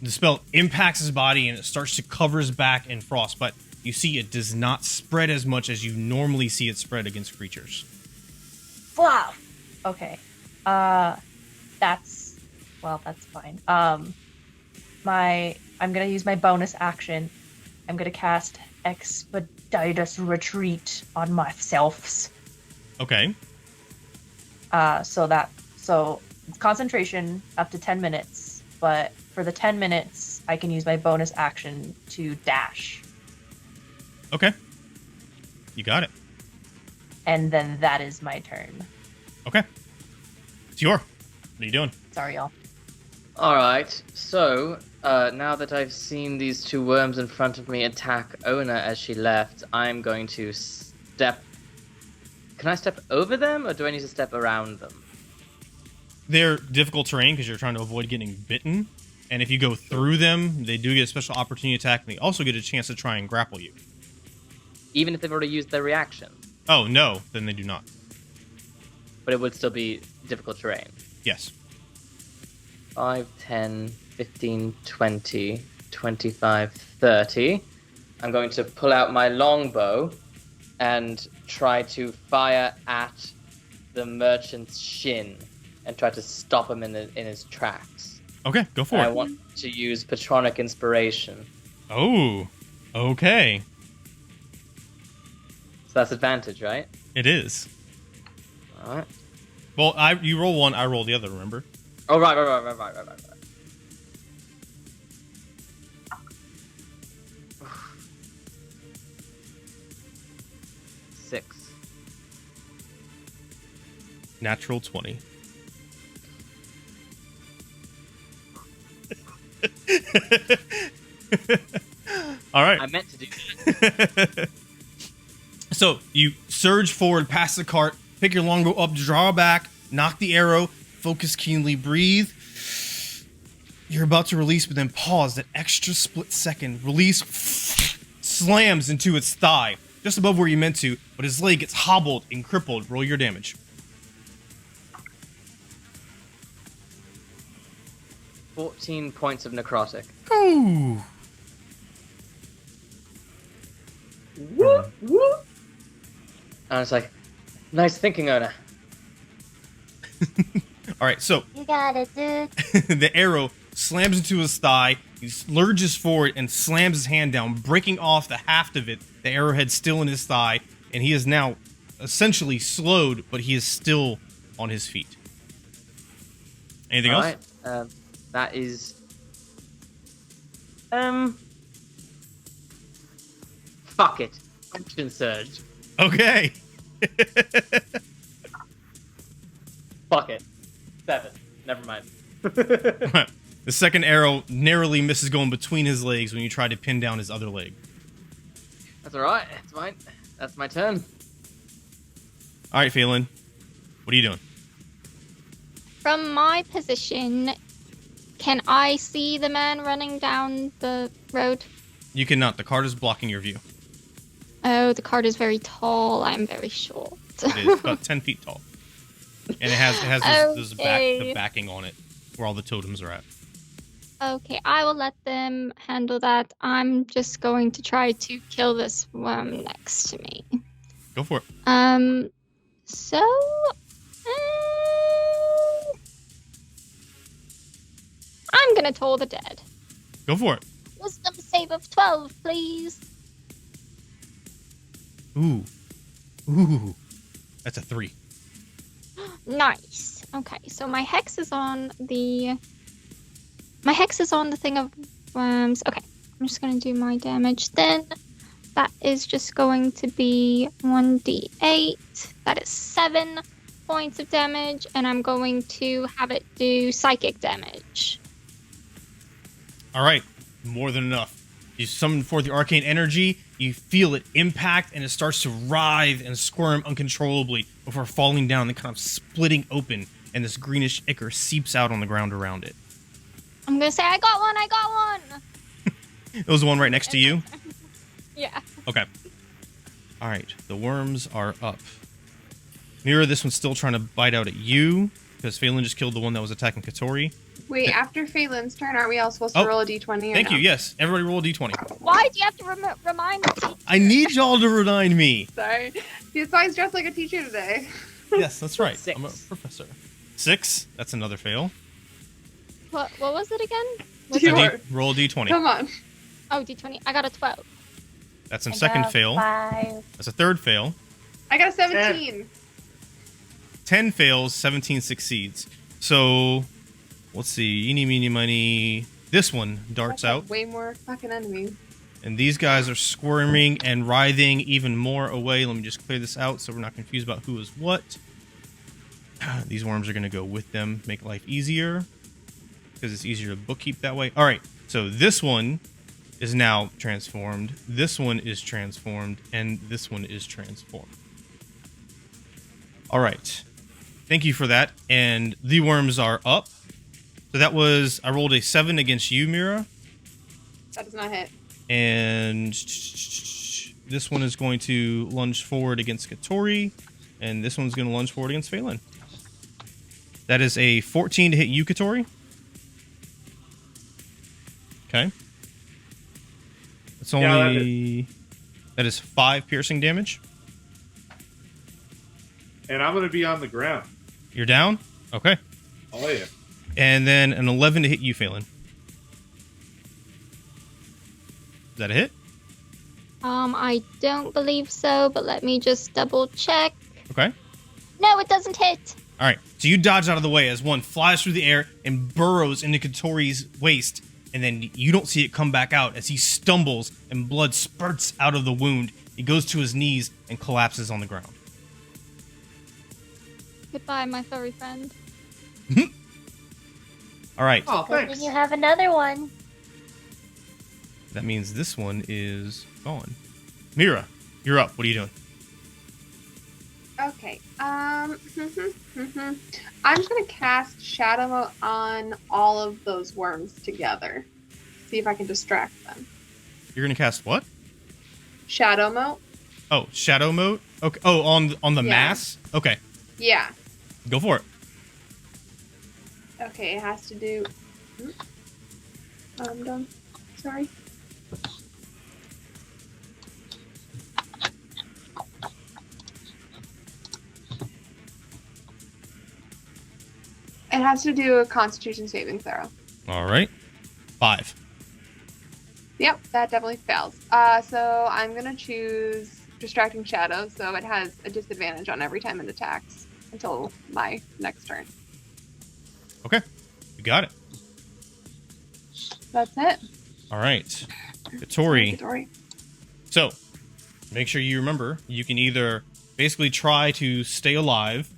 Speaker 1: the spell impacts his body and it starts to cover his back in frost, but you see it does not spread as much as you normally see it spread against creatures.
Speaker 3: Fluff. Okay. That's fine. I'm gonna use my bonus action. I'm gonna cast Expeditious Retreat on myself.
Speaker 1: Okay.
Speaker 3: So it's concentration up to 10 minutes, but for the 10 minutes, I can use my bonus action to dash.
Speaker 1: Okay. You got it.
Speaker 3: And then that is my turn.
Speaker 1: Okay. It's your. What are you doing?
Speaker 3: Sorry, y'all.
Speaker 5: Alright, so now that I've seen these 2 worms in front of me attack Ona as she left, I'm going to step... Can I step over them, or do I need to step around them?
Speaker 1: They're difficult terrain because you're trying to avoid getting bitten. And if you go through them, they do get a special opportunity attack, and they also get a chance to try and grapple you.
Speaker 5: Even if they've already used their reaction?
Speaker 1: Oh, no, then they do not.
Speaker 5: But it would still be difficult terrain.
Speaker 1: Yes.
Speaker 5: 5, 10, 15, 20, 25, 30. I'm going to pull out my longbow and try to fire at the merchant's shin and try to stop him in his tracks.
Speaker 1: Okay, go for
Speaker 5: I
Speaker 1: it.
Speaker 5: want to use Patronic Inspiration.
Speaker 1: Oh, okay.
Speaker 5: So that's advantage, right?
Speaker 1: It is.
Speaker 5: Alright.
Speaker 1: Well, you roll one, I roll the other, remember?
Speaker 5: Oh, right. 6.
Speaker 1: Natural 20. All right.
Speaker 5: I meant to do that.
Speaker 1: So you surge forward past the cart, pick your longbow up, draw back, knock the arrow, focus keenly, breathe. You're about to release, but then pause. That extra split second. Release, slams into its thigh, just above where you meant to, but his leg gets hobbled and crippled. Roll your damage.
Speaker 5: 14 points of necrotic.
Speaker 1: Ooh.
Speaker 2: Whoop, whoop.
Speaker 5: And it's like, nice thinking, Ona.
Speaker 1: All right, so
Speaker 4: You got it, dude.
Speaker 1: the arrow slams into his thigh. He lurges forward and slams his hand down, breaking off the haft of it. The arrowhead still in his thigh, and he is now essentially slowed, but he is still on his feet. Anything else?
Speaker 5: Alright, that is... Fuck it. Action Surge.
Speaker 1: Okay.
Speaker 5: Fuck it. 7. Never mind.
Speaker 1: The second arrow narrowly misses going between his legs when you try to pin down his other leg.
Speaker 5: That's alright. It's fine. That's my turn.
Speaker 1: All right, Phelan. What are you doing?
Speaker 4: From my position, can I see the man running down the road?
Speaker 1: You cannot. The cart is blocking your view.
Speaker 4: Oh, the cart is very tall. I'm very short.
Speaker 1: It is about 10 feet tall. And it has the
Speaker 4: Okay.
Speaker 1: backing on it where all the totems are at.
Speaker 4: Okay, I will let them handle that. I'm just going to try to kill this worm next to me.
Speaker 1: Go for it.
Speaker 4: So, I'm gonna toll the dead.
Speaker 1: Go for it.
Speaker 4: Wisdom save of 12, please.
Speaker 1: Ooh. Ooh. That's a 3.
Speaker 4: Nice. Okay, so my hex is on the thing of worms. Okay, I'm just going to do my damage then. That is just going to be 1d8. That is 7 points of damage, and I'm going to have it do psychic damage.
Speaker 1: All right, more than enough. You summon forth the arcane energy, you feel it impact, and it starts to writhe and squirm uncontrollably before falling down and kind of splitting open, and this greenish ichor seeps out on the ground around it.
Speaker 4: I'm going to say, I got one!
Speaker 1: It was the one right next to you?
Speaker 4: Yeah.
Speaker 1: Okay. All right, the worms are up. Mira, this one's still trying to bite out at you, because Phelan just killed the one that was attacking Katori.
Speaker 6: Wait, after Phelan's turn, aren't we all supposed to roll a d20?
Speaker 1: Thank you, yes. Everybody roll a d20.
Speaker 4: Why do you have to remind me?
Speaker 1: I need y'all to remind me.
Speaker 6: Sorry. That's why he's dressed like a teacher today.
Speaker 1: Yes, that's right.
Speaker 5: 6.
Speaker 1: I'm a professor. 6? That's another fail.
Speaker 4: What was it again?
Speaker 1: Roll a d20.
Speaker 6: Come on.
Speaker 4: Oh, d20. I got a 12.
Speaker 1: That's a second fail.
Speaker 3: 5.
Speaker 1: That's a third fail.
Speaker 6: I got a 17.
Speaker 1: 10 fails, 17 succeeds. So, let's see. Eeny, meeny, miny. This one darts out.
Speaker 6: Way more fucking enemies.
Speaker 1: And these guys are squirming and writhing even more away. Let me just clear this out so we're not confused about who is what. These worms are going to go with them, make life easier. Because it's easier to bookkeep that way. Alright, so this one is now transformed. This one is transformed. And this one is transformed. Alright. Thank you for that. And the worms are up. So that was... I rolled a 7 against you, Mira.
Speaker 6: That does not hit.
Speaker 1: And this one is going to lunge forward against Katori. And this one's going to lunge forward against Phelan. That is a 14 to hit you, Katori. Okay. It's only... that is 5 piercing damage.
Speaker 2: And I'm going to be on the ground.
Speaker 1: You're down? Okay.
Speaker 2: Oh, yeah.
Speaker 1: And then an 11 to hit you, Phelan. Is that a hit?
Speaker 4: I don't believe so, but let me just double check.
Speaker 1: Okay.
Speaker 4: No, it doesn't hit.
Speaker 1: All right. So you dodge out of the way as one flies through the air and burrows into Katori's waist. And then you don't see it come back out as he stumbles and blood spurts out of the wound. He goes to his knees and collapses on the ground.
Speaker 4: Goodbye, my furry friend.
Speaker 1: All right.
Speaker 2: Oh,
Speaker 3: Then
Speaker 2: thanks.
Speaker 3: you have another one.
Speaker 1: That means this one is gone. Mira, you're up. What are you doing?
Speaker 6: Okay. I'm just gonna cast Shadow Mode on all of those worms together. See if I can distract them.
Speaker 1: You're going to cast what?
Speaker 6: Shadow Mode?
Speaker 1: Oh, shadow mode? Okay. Oh, on the
Speaker 6: Yeah.
Speaker 1: mass? Okay.
Speaker 6: Yeah.
Speaker 1: Go for it.
Speaker 6: Okay, it has to do. I'm done. Sorry. It has to do a Constitution saving throw.
Speaker 1: All right. 5.
Speaker 6: Yep, that definitely fails. So I'm gonna choose Distracting Shadow, so it has a disadvantage on every time it attacks until my next turn.
Speaker 1: Okay. You got it.
Speaker 6: That's it.
Speaker 1: All right. Katori.
Speaker 6: Katori.
Speaker 1: So, make sure you remember, you can either basically try to stay alive,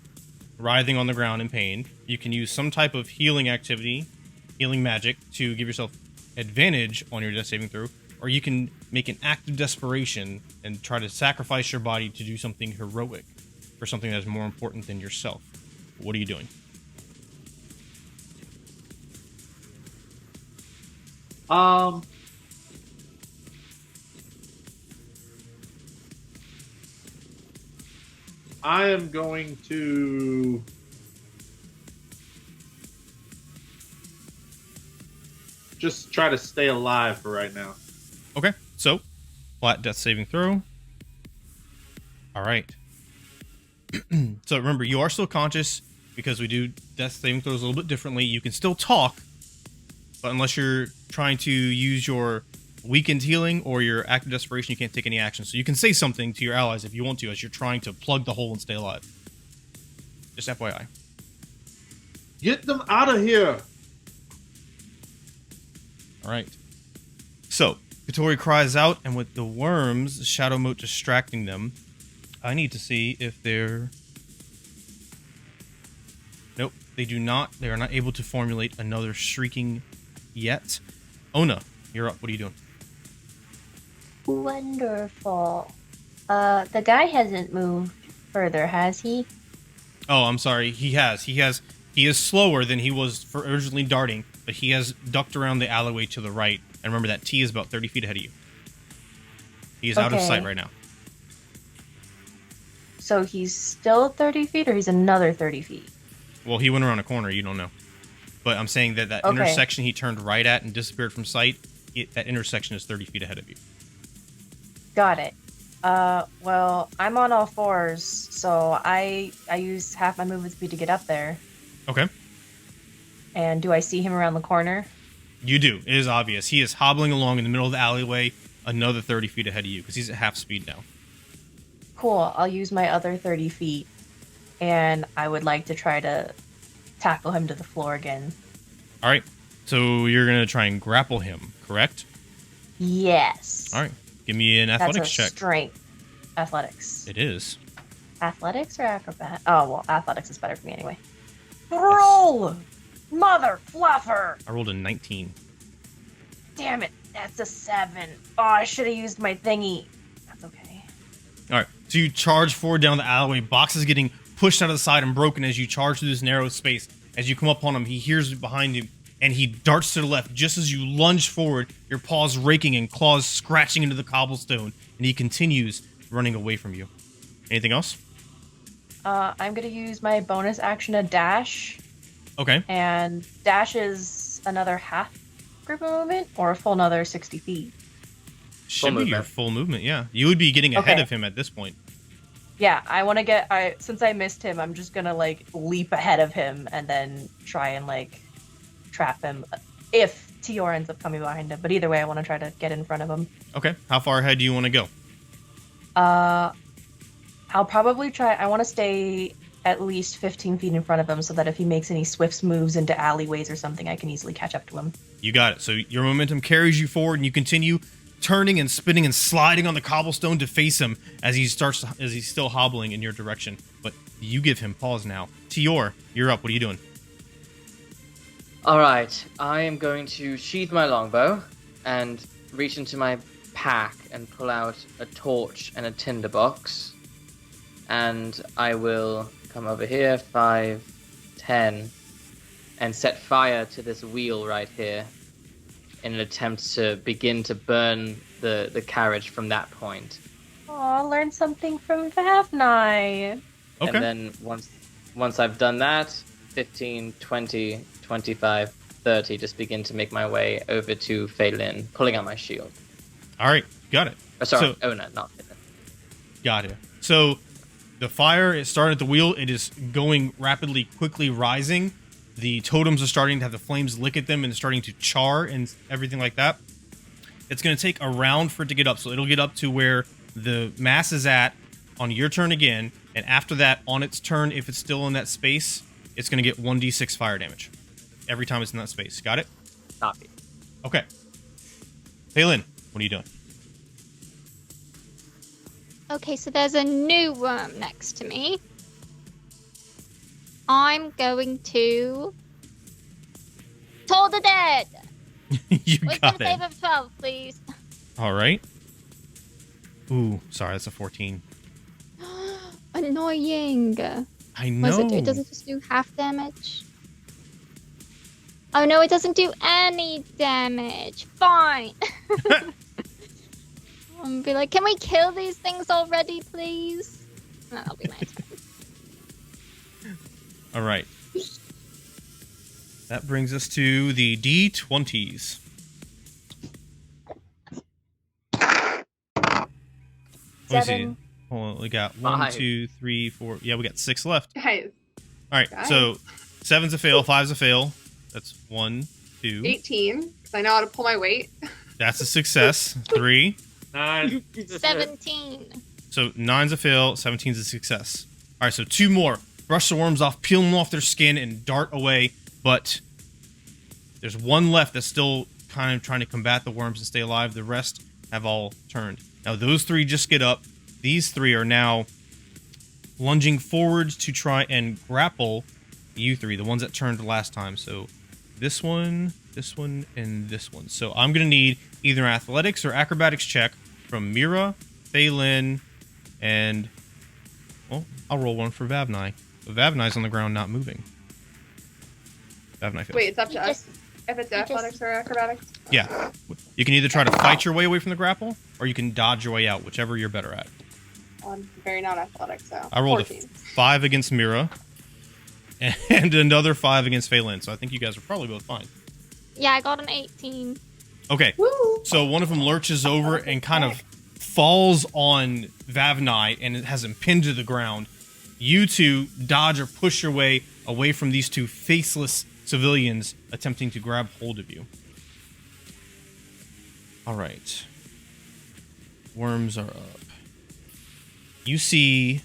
Speaker 1: writhing on the ground in pain. You can use some type of healing activity, healing magic, to give yourself advantage on your death saving throw. Or you can make an act of desperation and try to sacrifice your body to do something heroic for something that is more important than yourself. What are you doing?
Speaker 2: I am going to just try to stay alive for right now.
Speaker 1: Okay, so flat death saving throw. All right. So remember, you are still conscious because we do death saving throws a little bit differently. You can still talk, but unless you're trying to use your weakened healing or your active desperation, you can't take any action. So you can say something to your allies if you want to as you're trying to plug the hole and stay alive. Just FYI.
Speaker 2: Get them out of here.
Speaker 1: All right. Tori cries out, and with the worms, Shadow Moat distracting them, I need to see if they're... Nope, they do not. They are not able to formulate another shrieking yet. Ona, you're up. What are you doing?
Speaker 3: Wonderful. The guy hasn't moved further, has he?
Speaker 1: Oh, I'm sorry. He has. He is slower than he was for originally darting, but he has ducked around the alleyway to the right. And remember that T is about 30 feet ahead of you. He is out of sight right now.
Speaker 3: So he's still 30 feet, or he's another 30 feet?
Speaker 1: Well, he went around a corner. You don't know. But I'm saying that that intersection he turned right at and disappeared from sight, that intersection is 30 feet ahead of you.
Speaker 3: Got it. Well, I'm on all fours, so I use half my movement speed to get up there.
Speaker 1: Okay.
Speaker 3: And do I see him around the corner?
Speaker 1: You do. It is obvious. He is hobbling along in the middle of the alleyway, another 30 feet ahead of you, because he's at half speed now.
Speaker 3: Cool. I'll use my other 30 feet, and I would like to try to tackle him to the floor again.
Speaker 1: All right. So you're going to try and grapple him, correct?
Speaker 3: Yes.
Speaker 1: All right. Give me an athletics check.
Speaker 3: Strength. Athletics.
Speaker 1: It is.
Speaker 3: Athletics or acrobat? Oh, well, athletics is better for me anyway. Roll! Mother fluffer!
Speaker 1: I rolled a 19.
Speaker 3: Damn it, that's a 7. Oh, I should have used my thingy. That's okay.
Speaker 1: All right. So you charge forward down the alleyway. Boxes getting pushed out of the side and broken as you charge through this narrow space. As you come up on him, he hears behind you, and he darts to the left. Just as you lunge forward, your paws raking and claws scratching into the cobblestone, and he continues running away from you. Anything else?
Speaker 3: I'm gonna use my bonus action to dash.
Speaker 1: Okay.
Speaker 3: And dash is another half group of movement, or a full another 60 feet?
Speaker 1: Should be your full movement, yeah. You would be getting ahead of him at this point.
Speaker 3: Yeah, I want to get... since I missed him, I'm just gonna, like, leap ahead of him and then try and, like, trap him if Tior ends up coming behind him. But either way, I want to try to get in front of him.
Speaker 1: Okay. How far ahead do you want to go?
Speaker 3: I'll probably try... I want to stay at least 15 feet in front of him so that if he makes any swift moves into alleyways or something, I can easily catch up to him.
Speaker 1: You got it. So your momentum carries you forward, and you continue turning and spinning and sliding on the cobblestone to face him as he's still hobbling in your direction. But you give him pause now. Tior, you're up. What are you doing?
Speaker 5: All right, I am going to sheath my longbow and reach into my pack and pull out a torch and a tinderbox. And I will come over here, 5, 10, and set fire to this wheel right here in an attempt to begin to burn the carriage from that point.
Speaker 3: Aw, learn something from Vavnai.
Speaker 1: Okay.
Speaker 5: And then once I've done that, 15, 20, 25, 30, just begin to make my way over to Phelan, pulling out my shield.
Speaker 1: All right, got it.
Speaker 5: Oh, sorry, Ona, not Phelan.
Speaker 1: Got it. So the fire is starting at the wheel. It is going rapidly, quickly rising. The totems are starting to have the flames lick at them and starting to char and everything like that. It's going to take a round for it to get up. So it'll get up to where the mass is at on your turn again. And after that, on its turn, if it's still in that space, it's going to get 1d6 fire damage every time it's in that space. Got it?
Speaker 5: Copy.
Speaker 1: Okay. Phelan, what are you doing?
Speaker 4: Okay, so there's a new worm next to me. I'm going to... Toll the Dead!
Speaker 1: You
Speaker 4: Wisdom
Speaker 1: got it.
Speaker 4: save of 12, please.
Speaker 1: All right. Ooh, sorry, that's a 14.
Speaker 4: Annoying.
Speaker 1: I know.
Speaker 4: What does it do? Does it just do half damage? Oh no, it doesn't do any damage. Fine. I'll be like, can we kill these things already, please? No, that'll be my turn.
Speaker 1: All right. That brings us to the D20s. Let me see.
Speaker 3: 7.
Speaker 1: Hold on, we got 1,
Speaker 5: 5.
Speaker 1: 2, 3, 4. Yeah, we got 6 left.
Speaker 6: Guys,
Speaker 1: All right, so 7's a fail, 5's a fail. That's 1, 2.
Speaker 6: 18, because I know how to pull my weight.
Speaker 1: That's a success. 3.
Speaker 2: 9.
Speaker 4: 17.
Speaker 1: So 9's a fail, 17's a success. All right, so 2 more. Brush the worms off, peel them off their skin, and dart away. But there's 1 left that's still kind of trying to combat the worms and stay alive. The rest have all turned. Now those 3 just get up. These 3 are now lunging forward to try and grapple you 3, the ones that turned last time. So this one, and this one. So I'm going to need either an athletics or acrobatics check from Mira, Phelan, and, well, I'll roll one for Vavnai. But Vavnai's on the ground not moving. Vavnai fails.
Speaker 6: Wait, it's up to us if it's athletics or acrobatics?
Speaker 1: Yeah. You can either try to fight your way away from the grapple, or you can dodge your way out, whichever you're better at.
Speaker 6: I'm very not athletic, so
Speaker 1: I rolled
Speaker 6: 14.
Speaker 1: a 5 against Mira, and another 5 against Phelan, so I think you guys are probably both fine.
Speaker 4: Yeah, I got an 18.
Speaker 1: Okay,
Speaker 6: Woo!
Speaker 1: so one of them lurches over and kind of falls on Vavnai, and it has him pinned to the ground. You 2 dodge or push your way away from these 2 faceless civilians attempting to grab hold of you. All right. Worms are up. You see...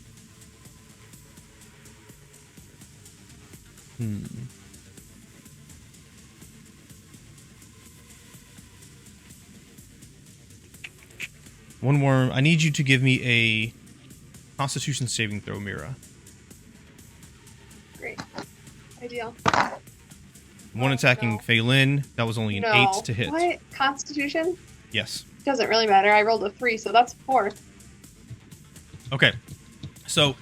Speaker 1: One worm. I need you to give me a Constitution saving throw, Mira.
Speaker 6: Great. Ideal.
Speaker 1: One attacking
Speaker 6: no.
Speaker 1: Phelan. That was only an 8 to hit.
Speaker 6: What? Constitution?
Speaker 1: Yes.
Speaker 6: Doesn't really matter. I rolled a 3, so that's 4.
Speaker 1: Okay. So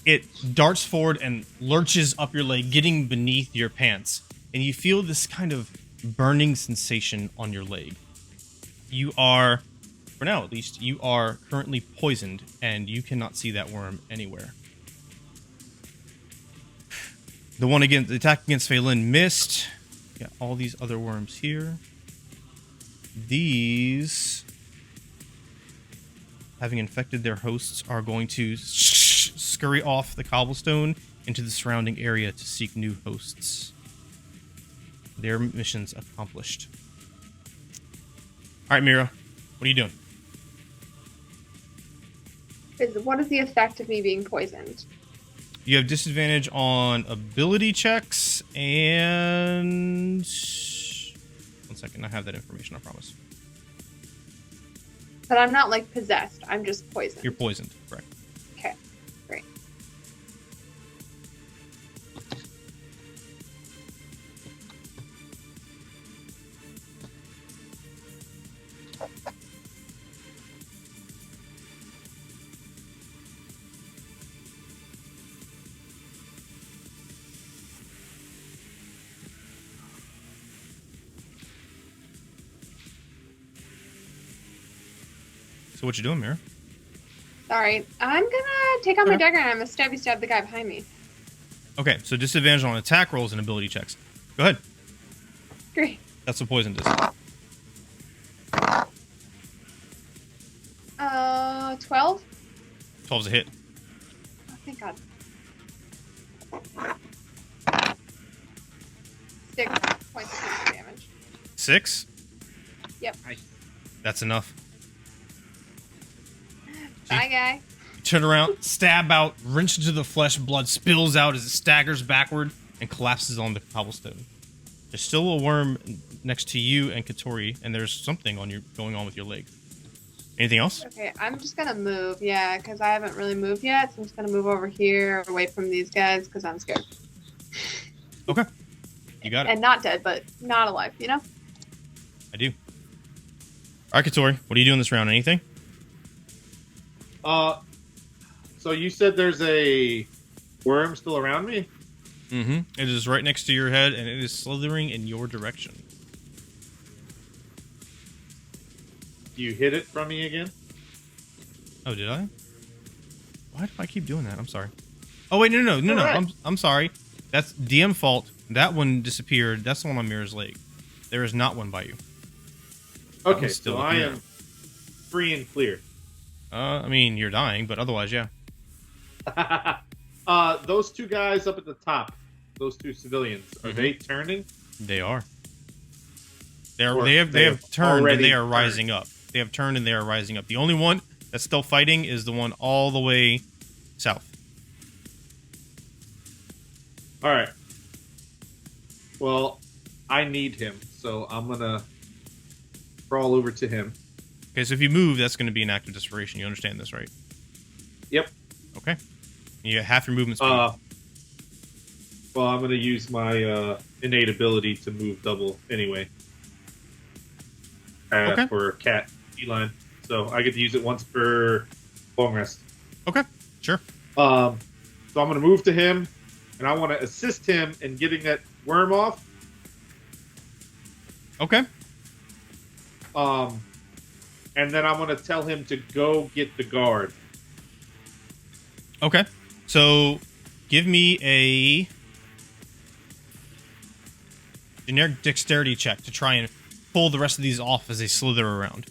Speaker 1: it darts forward and lurches up your leg, getting beneath your pants. And you feel this kind of burning sensation on your leg. You are, for now at least, you are currently poisoned, and you cannot see that worm anywhere. The attack against Phelan missed. Got all these other worms here. These, having infected their hosts, are going to scurry off the cobblestone into the surrounding area to seek new hosts. Their mission's accomplished. All right, Mira, what are you doing?
Speaker 6: What is the effect of me being poisoned?
Speaker 1: You have disadvantage on ability checks and... One second, I have that information, I promise.
Speaker 6: But I'm not, like, possessed. I'm just poisoned.
Speaker 1: You're poisoned, correct.
Speaker 6: Okay, great.
Speaker 1: So what you doing, Mira?
Speaker 6: Alright, I'm gonna take out my dagger and I'm gonna stab the guy behind me.
Speaker 1: Okay, so disadvantage on attack rolls and ability checks. Go ahead.
Speaker 6: Great.
Speaker 1: That's what poison is.
Speaker 6: 12?
Speaker 1: 12's a hit.
Speaker 6: Oh, thank God. 6 points of damage.
Speaker 1: 6?
Speaker 6: Yep.
Speaker 1: That's enough.
Speaker 6: Bye, guy.
Speaker 1: You turn around, stab out, wrench into the flesh, blood spills out as it staggers backward and collapses on the cobblestone. There's still a worm next to you and Katori, and there's something going on with your leg. Anything else?
Speaker 6: Okay, I'm just gonna move, yeah, because I haven't really moved yet, so I'm just gonna move over here, away from these guys, because I'm scared.
Speaker 1: Okay. You got it.
Speaker 6: And not dead, but not alive, you know?
Speaker 1: I do. All right, Katori, what are you doing this round? Anything?
Speaker 2: So you said there's a worm still around me?
Speaker 1: Mm-hmm. It is right next to your head, and it is slithering in your direction.
Speaker 2: You hit it from me again?
Speaker 1: Oh, did I? Why do I keep doing that? I'm sorry. Oh, wait, no.
Speaker 2: Right.
Speaker 1: I'm sorry. That's DM fault. That one disappeared. That's the one on Mira's leg. There is not one by you. That
Speaker 2: Okay,
Speaker 1: one's still
Speaker 2: so
Speaker 1: up
Speaker 2: I
Speaker 1: in
Speaker 2: am free and clear.
Speaker 1: I mean, you're dying, but otherwise, yeah.
Speaker 2: Those 2 guys up at the top, those 2 civilians, are they turning?
Speaker 1: They are.
Speaker 2: Or
Speaker 1: They have turned and they are
Speaker 2: already
Speaker 1: rising up. They have turned and they are rising up. The only one that's still fighting is the one all the way south.
Speaker 2: All right. Well, I need him, so I'm gonna crawl over to him.
Speaker 1: Okay, so if you move, that's going to be an act of desperation. You understand this, right?
Speaker 2: Yep.
Speaker 1: Okay. You get half your movement speed.
Speaker 2: Well, I'm going to use my innate ability to move double anyway.
Speaker 1: Okay.
Speaker 2: For cat, feline. So I get to use it once per long rest.
Speaker 1: Okay, sure.
Speaker 2: So I'm going to move to him, and I want to assist him in getting that worm off.
Speaker 1: Okay.
Speaker 2: And then I'm going to tell him to go get the guard.
Speaker 1: Okay. So give me a generic dexterity check to try and pull the rest of these off as they slither around.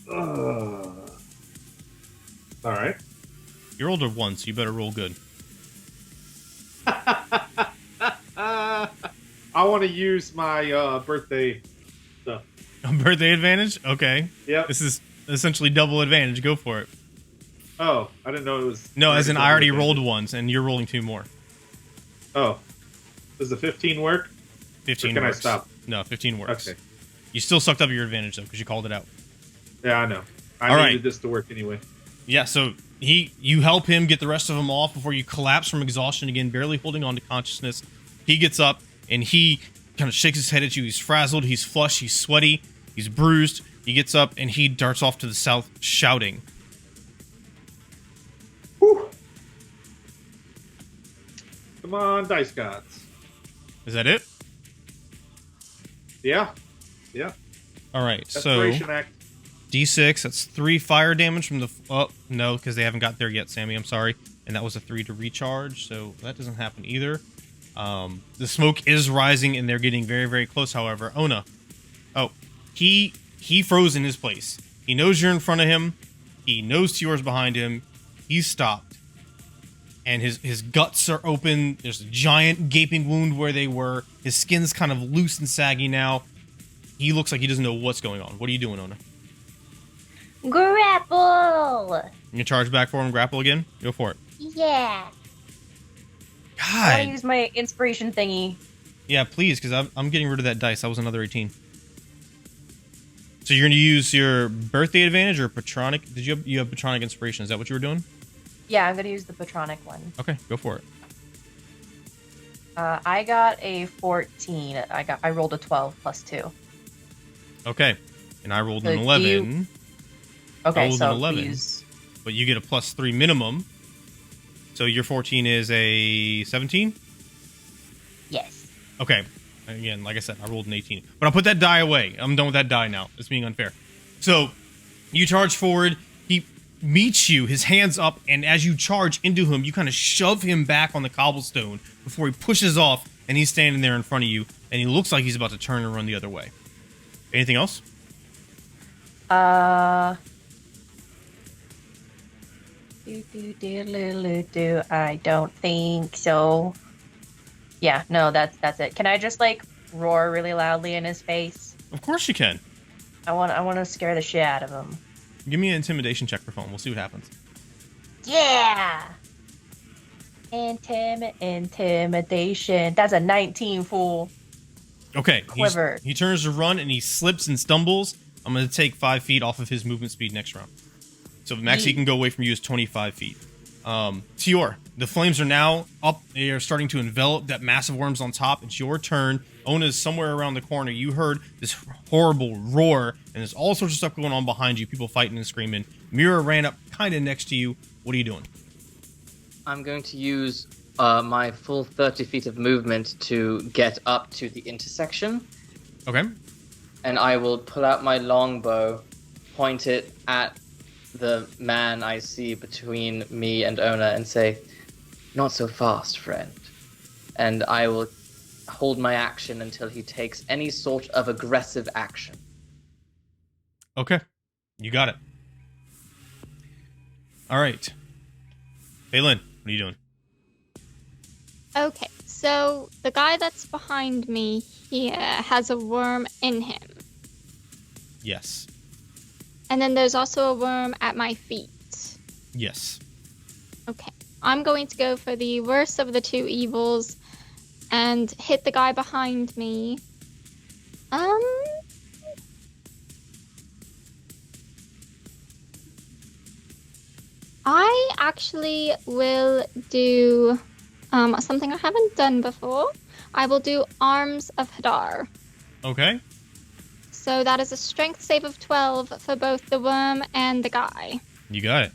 Speaker 2: All right.
Speaker 1: You rolled a 1, so you better roll good.
Speaker 2: I want to use my birthday stuff.
Speaker 1: A birthday advantage? Okay.
Speaker 2: Yep.
Speaker 1: This is essentially double advantage. Go for it.
Speaker 2: Oh, I didn't know it was...
Speaker 1: No, as in I already
Speaker 2: double
Speaker 1: rolled
Speaker 2: advantage.
Speaker 1: ones, and you're rolling 2 more.
Speaker 2: Oh. Does the 15 work?
Speaker 1: 15
Speaker 2: Or can
Speaker 1: works.
Speaker 2: I stop?
Speaker 1: No, 15 works.
Speaker 2: Okay.
Speaker 1: You still sucked up your advantage, though, because you called it out.
Speaker 2: Yeah, I know. I
Speaker 1: All
Speaker 2: needed
Speaker 1: right.
Speaker 2: this to work anyway.
Speaker 1: Yeah, so you help him get the rest of them off before you collapse from exhaustion again, barely holding on to consciousness. He gets up, and he kind of shakes his head at you. He's frazzled, he's flushed, he's sweaty, he's bruised. He gets up, and he darts off to the south, shouting.
Speaker 2: Whew. Come on, dice gods.
Speaker 1: Is that it?
Speaker 2: Yeah. Yeah.
Speaker 1: All right, so
Speaker 2: Desperation act.
Speaker 1: D6, that's 3 fire damage from the... Oh, no, because they haven't got there yet, Sammy. I'm sorry. And that was a 3 to recharge, so that doesn't happen either. The smoke is rising, and they're getting very, very close, however. Ona. Oh, he froze in his place. He knows you're in front of him. He knows Tior's behind him. He's stopped. And his guts are open. There's a giant gaping wound where they were. His skin's kind of loose and saggy now. He looks like he doesn't know what's going on. What are you doing, Ona?
Speaker 3: Grapple!
Speaker 1: You gonna charge back for him, grapple again? Go for it.
Speaker 3: Yeah. I want to
Speaker 1: God.
Speaker 3: use my inspiration thingy.
Speaker 1: Yeah, please, because I'm getting rid of that dice. That was another 18. So you're gonna use your birthday advantage or patronic? Did you have patronic inspiration? Is that what you were doing?
Speaker 3: Yeah, I'm going to use the Patronic one.
Speaker 1: Okay, go for it.
Speaker 3: I got a 14. I rolled a 12 plus 2.
Speaker 1: Okay, and I rolled
Speaker 3: So
Speaker 1: an
Speaker 3: do
Speaker 1: 11.
Speaker 3: Okay,
Speaker 1: rolled
Speaker 3: so
Speaker 1: an 11.
Speaker 3: use...
Speaker 1: But you get a +3 minimum. So your 14 is a 17?
Speaker 3: Yes.
Speaker 1: Okay. Again, like I said, I rolled an 18. But I'll put that die away. I'm done with that die now. It's being unfair. So you charge forward. He meets you, his hands up, and as you charge into him, you kind of shove him back on the cobblestone before he pushes off, and he's standing there in front of you, and he looks like he's about to turn and run the other way. Anything else?
Speaker 3: I don't think so. Yeah, no, that's it. Can I just like roar really loudly in his face?
Speaker 1: Of course you can.
Speaker 3: I want to scare the shit out of him.
Speaker 1: Give me an intimidation check for fun. We'll see what happens.
Speaker 3: Yeah. Intimidation. That's a 19, fool.
Speaker 1: Okay.
Speaker 3: Quiver.
Speaker 1: He turns to run, and he slips and stumbles. I'm going to take 5 feet off of his movement speed next round. So the max he can go away from you is 25 feet. Tior, the flames are now up. They are starting to envelop that massive worms on top. It's your turn. Ona is somewhere around the corner. You heard this horrible roar, and there's all sorts of stuff going on behind you. People fighting and screaming. Mira ran up kind of next to you. What are you doing?
Speaker 5: I'm going to use my full 30 feet of movement to get up to the intersection.
Speaker 1: Okay.
Speaker 5: And I will pull out my longbow, point it at the man I see between me and Ona, and say, "Not so fast, friend." And I will hold my action until he takes any sort of aggressive action.
Speaker 1: Okay. You got it. All right. Phelan, what are you doing?
Speaker 4: Okay, so the guy that's behind me here has a worm in him.
Speaker 1: Yes.
Speaker 4: And then there's also a worm at my feet.
Speaker 1: Yes.
Speaker 4: Okay, I'm going to go for the worst of the two evils and hit the guy behind me. actually will do something I haven't done before. I will do Arms of Hadar.
Speaker 1: Okay.
Speaker 4: So that is a strength save of 12 for both the worm and the guy.
Speaker 1: You got it.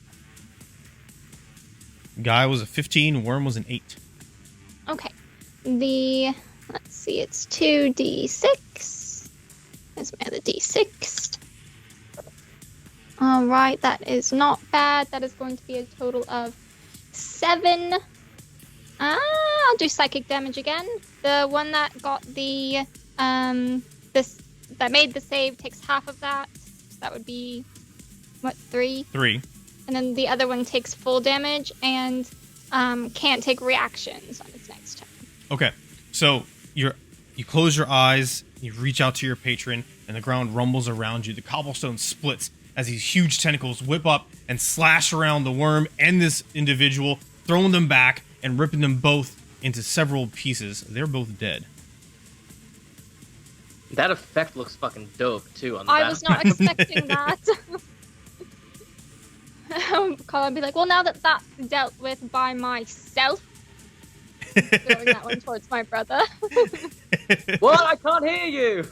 Speaker 1: Guy was a 15, worm was an 8.
Speaker 4: Okay. Let's see, it's 2d6. There's my other d6. Alright, that is not bad. That is going to be a total of 7. I'll do psychic damage again. The one that got the that made the save takes half of that. So that would be what, 3?
Speaker 1: 3.
Speaker 4: And then the other one takes full damage and can't take reactions on its next turn.
Speaker 1: Okay. So you close your eyes, you reach out to your patron, and the ground rumbles around you. The cobblestone splits as these huge tentacles whip up and slash around the worm and this individual, throwing them back and ripping them both into several pieces. They're both dead.
Speaker 5: That effect looks fucking dope, too, on the
Speaker 4: I was not expecting that. Colin be like, well, now that that's dealt with by myself, throwing that one towards my brother.
Speaker 5: What? I can't hear you!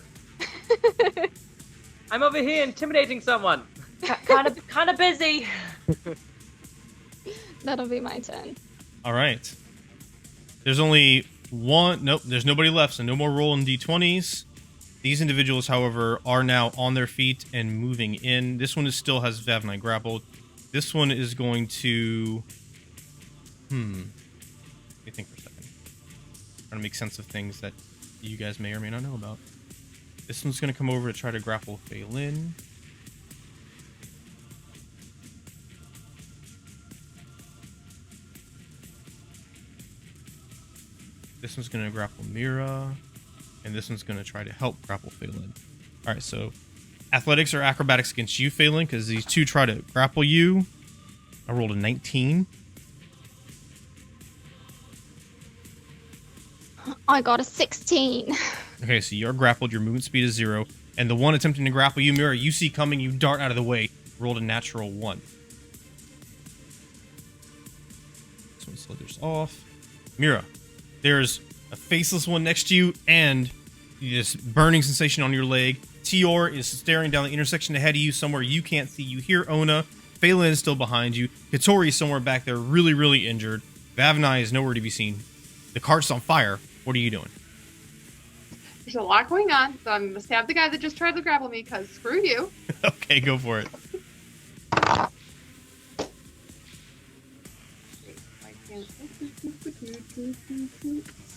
Speaker 5: I'm over here intimidating someone.
Speaker 3: Kind of busy.
Speaker 4: That'll be my turn.
Speaker 1: All right. There's only one. Nope, there's nobody left, so no more rolling d20s. These individuals, however, are now on their feet and moving in. This one still has Vav9 grappled. This one is going to... Let me think for a second. Trying to make sense of things that you guys may or may not know about. This one's going to come over to try to grapple Phelan. This one's going to grapple Mira. And this one's going to try to help grapple Phelan. Alright, so athletics or acrobatics against you, Phelan, because these two try to grapple you. I rolled a 19.
Speaker 4: I got a 16.
Speaker 1: Okay, so you're grappled, your movement speed is 0. And the one attempting to grapple you, Mira, you see coming, you dart out of the way. Rolled a natural 1. This one slithers off. Mira, there's a faceless one next to you, and this burning sensation on your leg. Tior is staring down the intersection ahead of you, somewhere you can't see. You hear Ona. Phelan is still behind you. Katori is somewhere back there, really, really injured. Vav9 is nowhere to be seen. The cart's on fire. What are you doing?
Speaker 6: There's a lot going on, so I'm going to stab the guy that just tried to grapple me, because screw you.
Speaker 1: Okay, go for it.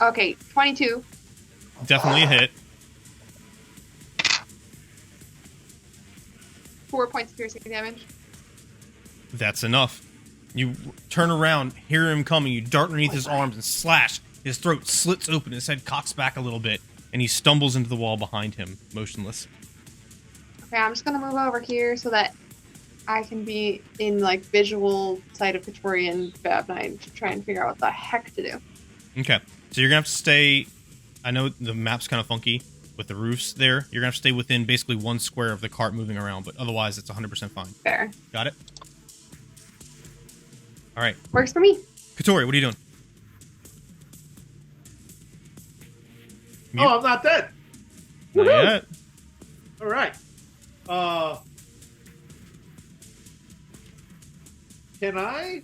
Speaker 6: Okay, 22.
Speaker 1: Definitely a hit.
Speaker 6: 4 points of piercing damage.
Speaker 1: That's enough. You turn around, hear him coming, you dart underneath his arms and slash. His throat slits open, his head cocks back a little bit, and he stumbles into the wall behind him, motionless.
Speaker 6: Okay, I'm just gonna move over here so that I can be in, like, visual sight of Katori and Vav9 to try and figure out what the heck to do.
Speaker 1: Okay, so you're gonna have to stay... I know the map's kind of funky with the roofs there. You're gonna have to stay within basically 1 square of the cart moving around, but otherwise it's 100% fine.
Speaker 6: Fair.
Speaker 1: Got it? Alright.
Speaker 6: Works for me.
Speaker 1: Katori, what are you doing?
Speaker 2: Oh, I'm not dead.
Speaker 1: Not yet.
Speaker 2: All right. Can I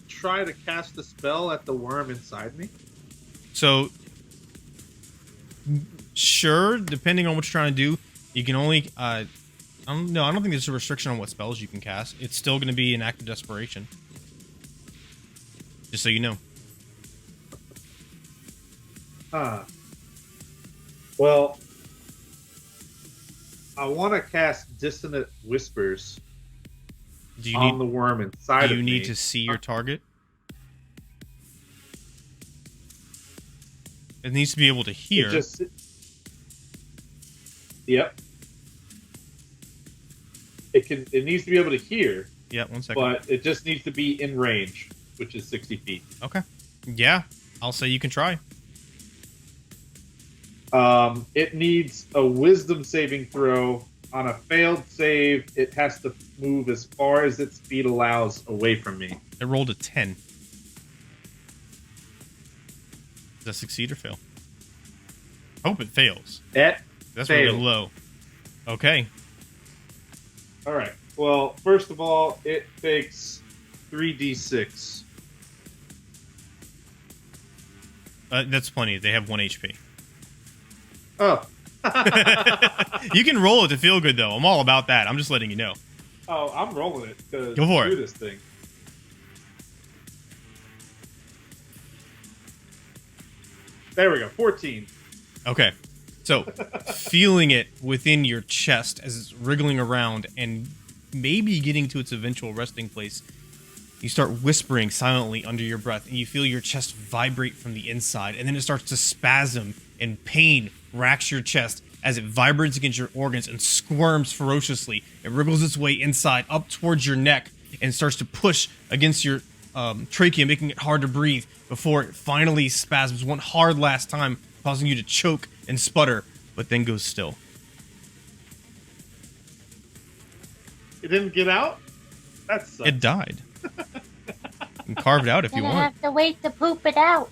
Speaker 2: try to cast a spell at the worm inside me?
Speaker 1: So, sure, depending on what you're trying to do, you can only... I don't think there's a restriction on what spells you can cast. It's still going to be an act of desperation. Just so you know.
Speaker 2: Well, I want to cast Dissonant Whispers on the worm inside of me.
Speaker 1: Do you need to see your target? It needs to be able to hear.
Speaker 2: Yep. It needs to be able to hear.
Speaker 1: Yeah, 1 second.
Speaker 2: But it just needs to be in range, which is 60 feet.
Speaker 1: Okay. Yeah, I'll say you can try.
Speaker 2: It needs a wisdom saving throw on a failed save, it has to move as far as its speed allows away from me.
Speaker 1: It rolled a 10. Does that succeed or fail? Hope it fails.
Speaker 2: It
Speaker 1: That's
Speaker 2: failed.
Speaker 1: really low. Okay.
Speaker 2: All right. Well, first of all, it takes 3d6.
Speaker 1: That's plenty. They have 1 HP.
Speaker 2: Oh.
Speaker 1: You can roll it to feel good, though. I'm all about that. I'm just letting you know.
Speaker 2: Oh, I'm rolling it to
Speaker 1: Go for
Speaker 2: do
Speaker 1: it.
Speaker 2: this thing. There we go. 14.
Speaker 1: Okay. So, feeling it within your chest as it's wriggling around and maybe getting to its eventual resting place, you start whispering silently under your breath, and you feel your chest vibrate from the inside, and then it starts to spasm, and pain racks your chest as it vibrates against your organs and squirms ferociously. It wriggles its way inside, up towards your neck, and starts to push against your trachea, making it hard to breathe before it finally spasms one hard last time, causing you to choke and sputter, but then goes still.
Speaker 2: It didn't get out? That sucks.
Speaker 1: It died. You can carve it out if you
Speaker 3: Gonna
Speaker 1: want.
Speaker 3: have to wait to poop it out.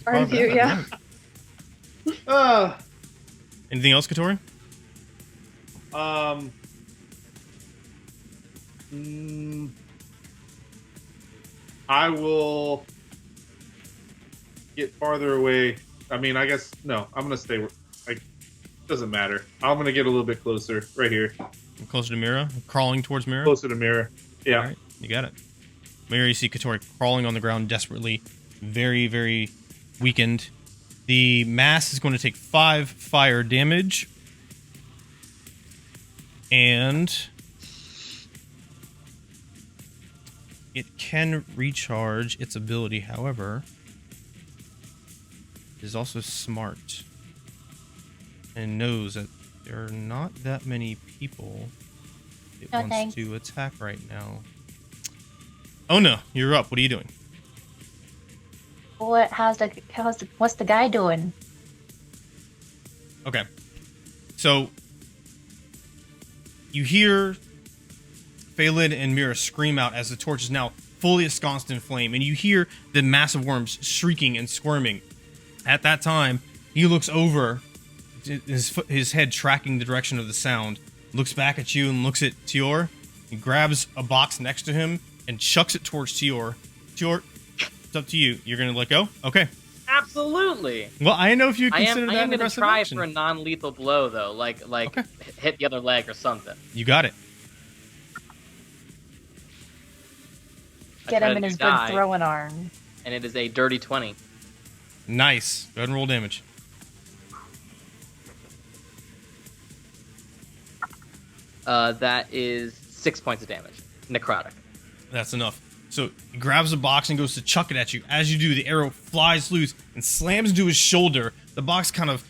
Speaker 6: Or
Speaker 1: Carve it
Speaker 6: you,
Speaker 1: out if you
Speaker 6: yeah.
Speaker 1: want. Anything else, Katori?
Speaker 2: I will get farther away. I mean, I guess, no, I'm going to stay. Doesn't matter. I'm going to get a little bit closer. Right here.
Speaker 1: Closer to Mira? Crawling towards Mira?
Speaker 2: Closer to Mira. Yeah.
Speaker 1: All right, you got it. Mira, you see Katori crawling on the ground desperately. Very, very weakened. The mass is going to take 5 fire damage. And it can recharge its ability, however. It is also smart. And knows that there are not that many people it
Speaker 3: No,
Speaker 1: wants
Speaker 3: thanks.
Speaker 1: to attack right now. Oh no, you're up. What are you doing?
Speaker 3: What's the guy doing?
Speaker 1: Okay. So you hear Phelan and Mira scream out as the torch is now fully ensconced in flame, and you hear the massive worms shrieking and squirming. At that time, he looks over, his head tracking the direction of the sound, looks back at you and looks at Tior. He grabs a box next to him and chucks it towards Tior. Tior, it's up to you. You're going to let go? Okay.
Speaker 5: Absolutely.
Speaker 1: Well, I know if you
Speaker 5: I
Speaker 1: consider
Speaker 5: am
Speaker 1: that an
Speaker 5: going to
Speaker 1: aggressive
Speaker 5: try
Speaker 1: action.
Speaker 5: for a non-lethal blow though, like
Speaker 1: Okay.
Speaker 5: hit the other leg or something.
Speaker 1: You got it.
Speaker 3: Get
Speaker 5: I
Speaker 3: him
Speaker 5: tried
Speaker 3: in
Speaker 5: to
Speaker 3: his
Speaker 5: die,
Speaker 3: good throwing arm.
Speaker 5: and it is a dirty 20.
Speaker 1: Nice. Go ahead and roll damage.
Speaker 5: That is 6 points of damage. Necrotic.
Speaker 1: That's enough. So he grabs a box and goes to chuck it at you. As you do, the arrow flies loose and slams into his shoulder. The box kind of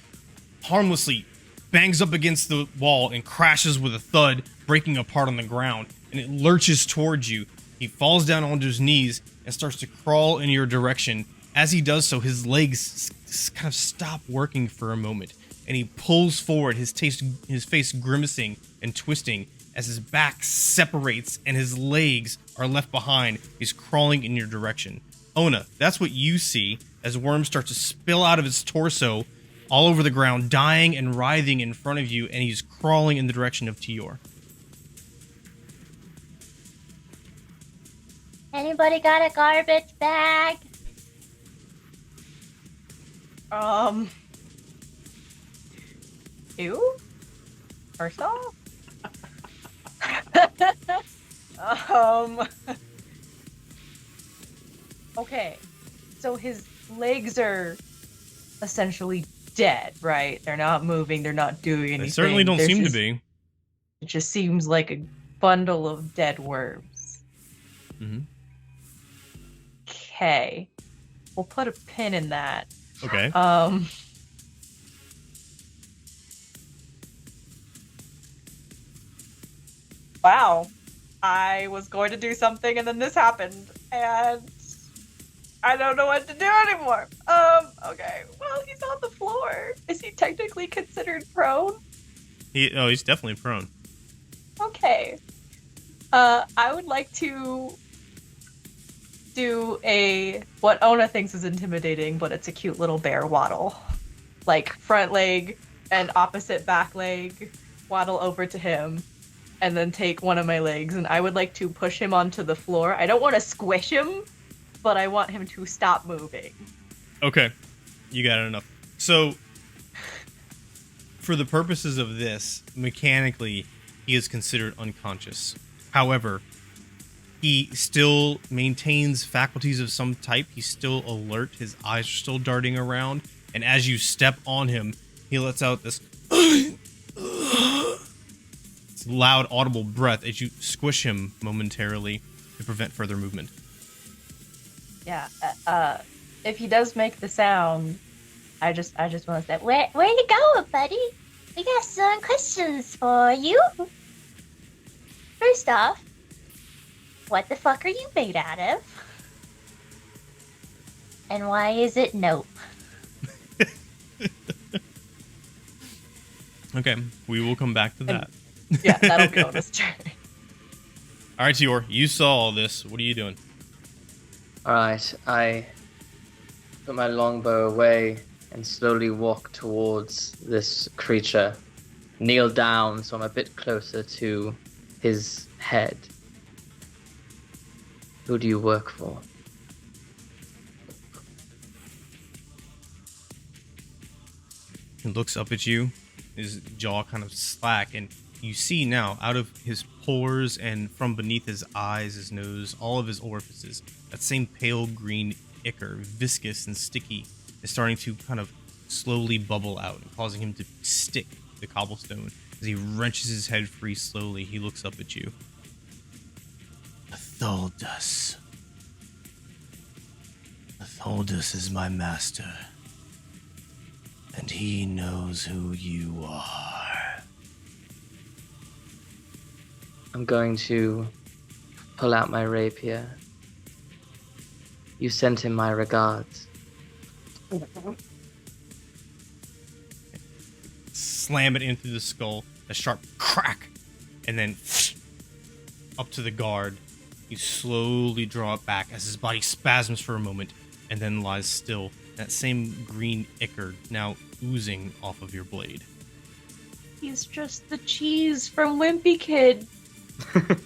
Speaker 1: harmlessly bangs up against the wall and crashes with a thud, breaking apart on the ground. And it lurches towards you. He falls down onto his knees and starts to crawl in your direction. As he does so, his legs kind of stop working for a moment. And he pulls forward, his face grimacing and twisting as his back separates and his legs are left behind. He's crawling in your direction. Ona, that's what you see as worms start to spill out of his torso all over the ground, dying and writhing in front of you, and he's crawling in the direction of Tior.
Speaker 3: Anybody got a garbage bag? Ew? First off? Okay. So his legs are essentially dead, right? They're not moving, they're not doing anything.
Speaker 1: They certainly don't
Speaker 3: There's
Speaker 1: seem to
Speaker 3: just-
Speaker 1: be.
Speaker 3: It just seems like a bundle of dead worms.
Speaker 1: Mm-hmm.
Speaker 3: Okay. We'll put a pin in that.
Speaker 1: Okay.
Speaker 3: Wow. I was going to do something and then this happened. And I don't know what to do anymore. Okay. Well, he's on the floor. Is he technically considered prone?
Speaker 1: He's definitely prone.
Speaker 3: Okay. I would like to do what Ona thinks is intimidating, but it's a cute little bear waddle. Like front leg and opposite back leg, waddle over to him, and then take one of my legs, and I would like to push him onto the floor. I don't want to squish him, but I want him to stop moving.
Speaker 1: Okay. You got it enough. So, for the purposes of this, mechanically, he is considered unconscious. However, he still maintains faculties of some type. He's still alert. His eyes are still darting around. And as you step on him, he lets out this loud, audible breath as you squish him momentarily to prevent further movement.
Speaker 3: Yeah. If he does make the sound, I just want to say, where you going, buddy? We got some questions for you. First off, what the fuck are you made out of? And why is it nope?
Speaker 1: Okay, we will come back to that.
Speaker 3: Yeah, that'll be on this turn.
Speaker 1: All right, Tior, you saw all this. What are you doing?
Speaker 5: Alright, I put my longbow away and slowly walk towards this creature. Kneel down so I'm a bit closer to his head. Who do you work for?
Speaker 1: He looks up at you, his jaw kind of slack, and you see now, out of his pores and from beneath his eyes, his nose, all of his orifices, that same pale green ichor, viscous and sticky, is starting to kind of slowly bubble out, causing him to stick to the cobblestone. As he wrenches his head free slowly, he looks up at you. Atholdus. Atholdus is my master. And he knows who you are.
Speaker 5: I'm going to pull out my rapier. You sent him my regards.
Speaker 1: Slam it into the skull, a sharp crack, and then up to the guard. You slowly draw it back as his body spasms for a moment and then lies still. That same green ichor now oozing off of your blade.
Speaker 3: He's just the cheese from Wimpy Kid.
Speaker 5: I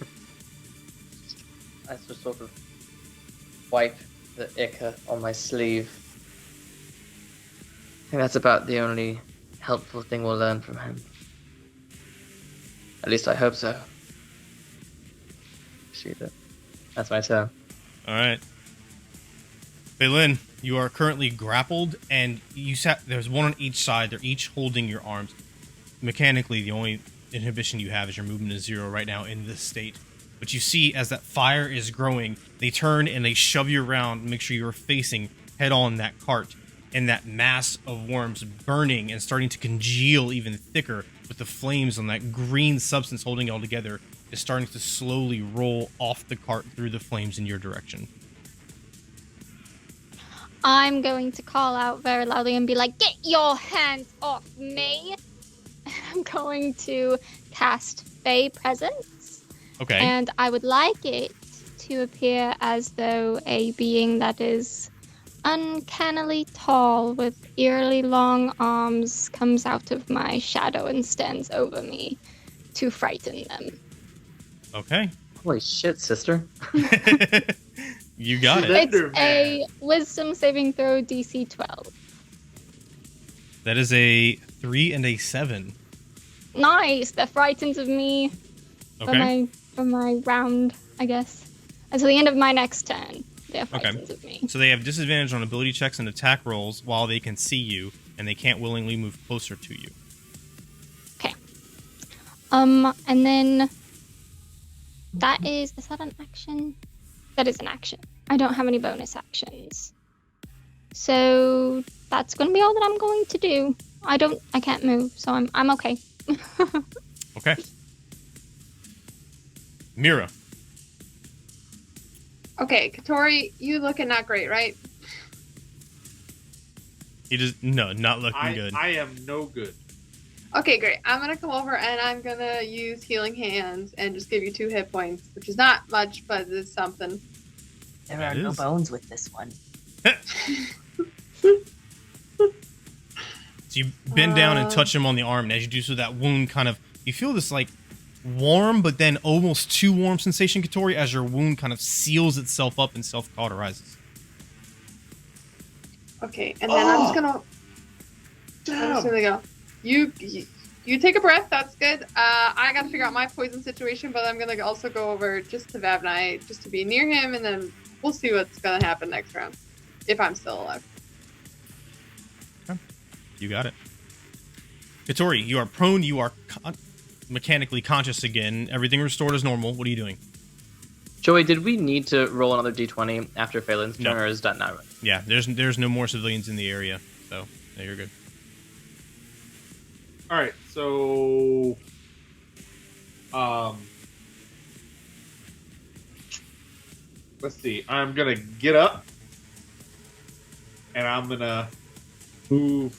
Speaker 5: just sort of wipe the ichor on my sleeve. I think that's about the only helpful thing we'll learn from him. At least I hope so. Shoot it. That's my turn.
Speaker 1: Alright. Baylin, you are currently grappled, and there's one on each side. They're each holding your arms. Mechanically, the only inhibition you have is your movement is 0 right now in this state. But you see, as that fire is growing, they turn and they shove you around, make sure you're facing head on that cart, and that mass of worms burning and starting to congeal even thicker with the flames on that green substance holding it all together is starting to slowly roll off the cart through the flames in your direction.
Speaker 4: I'm going to call out very loudly and be like, "Get your hands off me!" I'm going to cast Fey Presence.
Speaker 1: Okay.
Speaker 4: And I would like it to appear as though a being that is uncannily tall with eerily long arms comes out of my shadow and stands over me to frighten them.
Speaker 1: Okay.
Speaker 5: Holy shit, sister.
Speaker 1: You got it.
Speaker 4: It's a wisdom saving throw DC 12.
Speaker 1: That is a 3 and a 7.
Speaker 4: Nice! They're frightened of me
Speaker 1: Okay.
Speaker 4: for my round, I guess. Until the end of my next turn, they're frightened of me.
Speaker 1: So they have disadvantage on ability checks and attack rolls while they can see you, and they can't willingly move closer to you.
Speaker 4: Okay. And then is that an action? That is an action. I don't have any bonus actions. So that's gonna be all that I'm going to do. I can't move, so I'm okay.
Speaker 1: Okay. Mira.
Speaker 6: Okay, Katori, you looking not great, right?
Speaker 1: He does not looking good.
Speaker 2: I am no good.
Speaker 6: Okay, great. I'm gonna come over and I'm gonna use Healing Hands and just give you 2 hit points, which is not much, but it's something.
Speaker 3: There
Speaker 1: That
Speaker 3: are no
Speaker 1: is.
Speaker 3: bones with this one.
Speaker 1: So you bend down and touch him on the arm, and as you do so, that wound kind of, you feel this like warm, but then almost too warm sensation, Katori, as your wound kind of seals itself up and self-cauterizes.
Speaker 6: Okay, and then I'm just gonna go. You take a breath. That's good. I got to figure out my poison situation, but I'm gonna also go over just to Vavnai, just to be near him, and then we'll see what's gonna happen next round, if I'm still alive.
Speaker 1: You got it. Katori, you are prone. You are mechanically conscious again. Everything restored as normal. What are you doing?
Speaker 5: Joey, did we need to roll another d20 after Phelan's turn, or is that not right?
Speaker 1: Yeah, there's no more civilians in the area, so yeah, you're good.
Speaker 2: All right, so let's see. I'm gonna get up, and I'm gonna move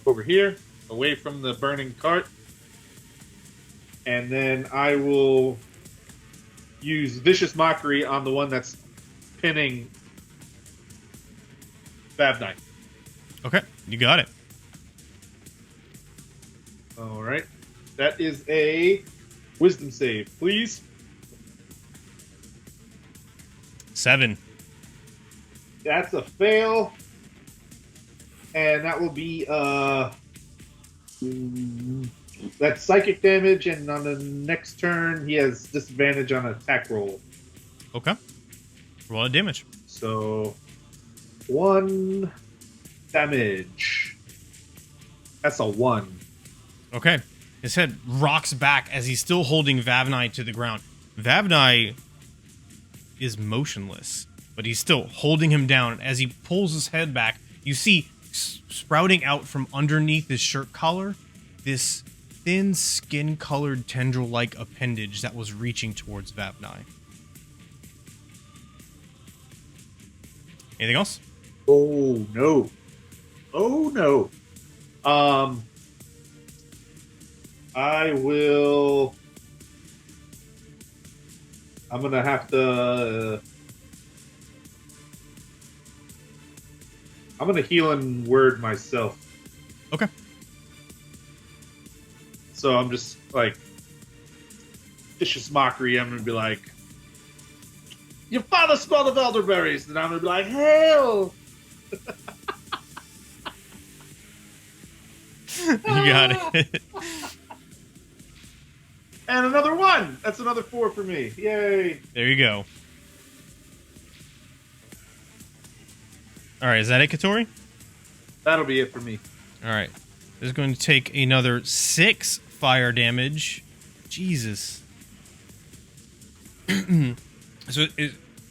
Speaker 2: over here, away from the burning cart, and then I will use Vicious Mockery on the one that's pinning Vavnai.
Speaker 1: Okay, you got it.
Speaker 2: All right. That is a wisdom save, please.
Speaker 1: 7.
Speaker 2: That's a fail. And that will be that's psychic damage, and on the next turn he has disadvantage on an attack roll.
Speaker 1: Okay. Roll a damage.
Speaker 2: So 1 damage. That's a 1.
Speaker 1: Okay. His head rocks back as he's still holding Vavnai to the ground. Vavnai is motionless, but he's still holding him down. As he pulls his head back, you see sprouting out from underneath his shirt collar this thin skin-colored tendril-like appendage that was reaching towards Vavnai. Anything else?
Speaker 2: Oh no. Oh no. I will. I'm gonna have to. I'm gonna heal and word myself.
Speaker 1: Okay.
Speaker 2: So I'm just like vicious mockery. I'm gonna be like, "Your father smelled of elderberries," and I'm gonna be like, "Hail!"
Speaker 1: You got it.
Speaker 2: And another 1. That's another 4 for me. Yay!
Speaker 1: There you go. All right, is that it, Katori?
Speaker 2: That'll be it for me.
Speaker 1: All right. This is going to take another 6 fire damage. Jesus. So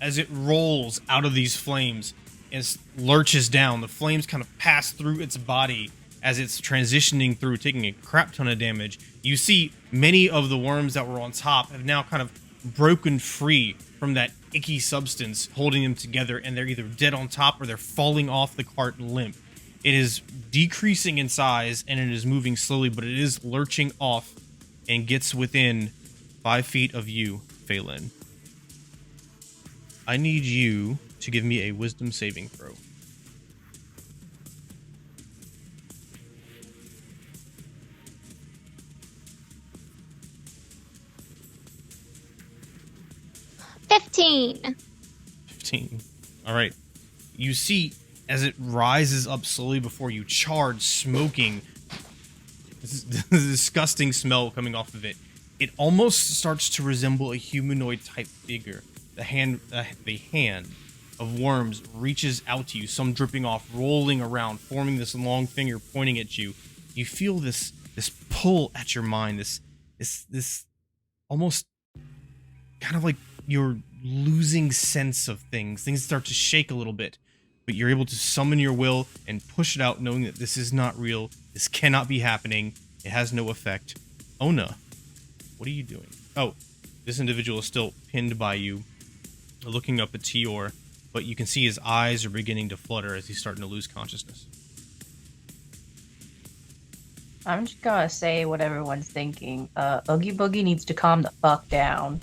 Speaker 1: as it rolls out of these flames and lurches down, the flames kind of pass through its body as it's transitioning through, taking a crap ton of damage. You see many of the worms that were on top have now kind of broken free from that icky substance holding them together, and they're either dead on top or they're falling off the cart limp. It is decreasing in size and it is moving slowly, but it is lurching off and gets within 5 feet of you, Phelan. I need you to give me a wisdom saving throw.
Speaker 4: $15.
Speaker 1: 15. All right. You see, as it rises up slowly before you, charred, smoking, this disgusting smell coming off of it. It almost starts to resemble a humanoid type figure. The hand of worms reaches out to you, some dripping off, rolling around, forming this long finger pointing at you. You feel this pull at your mind, this almost kind of like you're losing sense of things. Things start to shake a little bit, but you're able to summon your will and push it out, knowing that this is not real. This cannot be happening. It has no effect. Ona, what are you doing? Oh, this individual is still pinned by you, looking up at Tior, but you can see his eyes are beginning to flutter as he's starting to lose consciousness.
Speaker 3: I'm just gonna say what everyone's thinking. Oogie Boogie needs to calm the fuck down.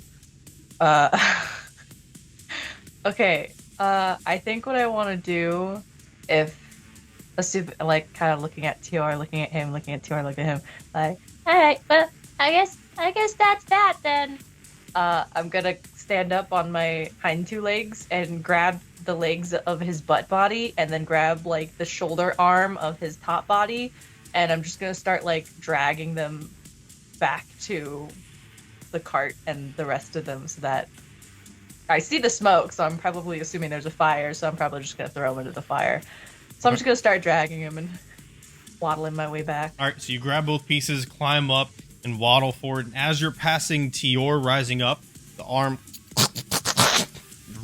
Speaker 3: Okay. I think what I want to do, like, kind of looking at Tior, looking at him, looking at Tior, looking at him, like, all right, well, I guess that's that then. I'm gonna stand up on my hind two legs and grab the legs of his butt body, and then grab like the shoulder arm of his top body, and I'm just gonna start like dragging them back to the cart and the rest of them, so that I see the smoke, so I'm probably assuming there's a fire, so I'm probably just gonna throw him into the fire. So I'm just gonna start dragging him and waddling my way back.
Speaker 1: All right, so you grab both pieces, climb up, and waddle forward. And as you're passing Tior rising up, the arm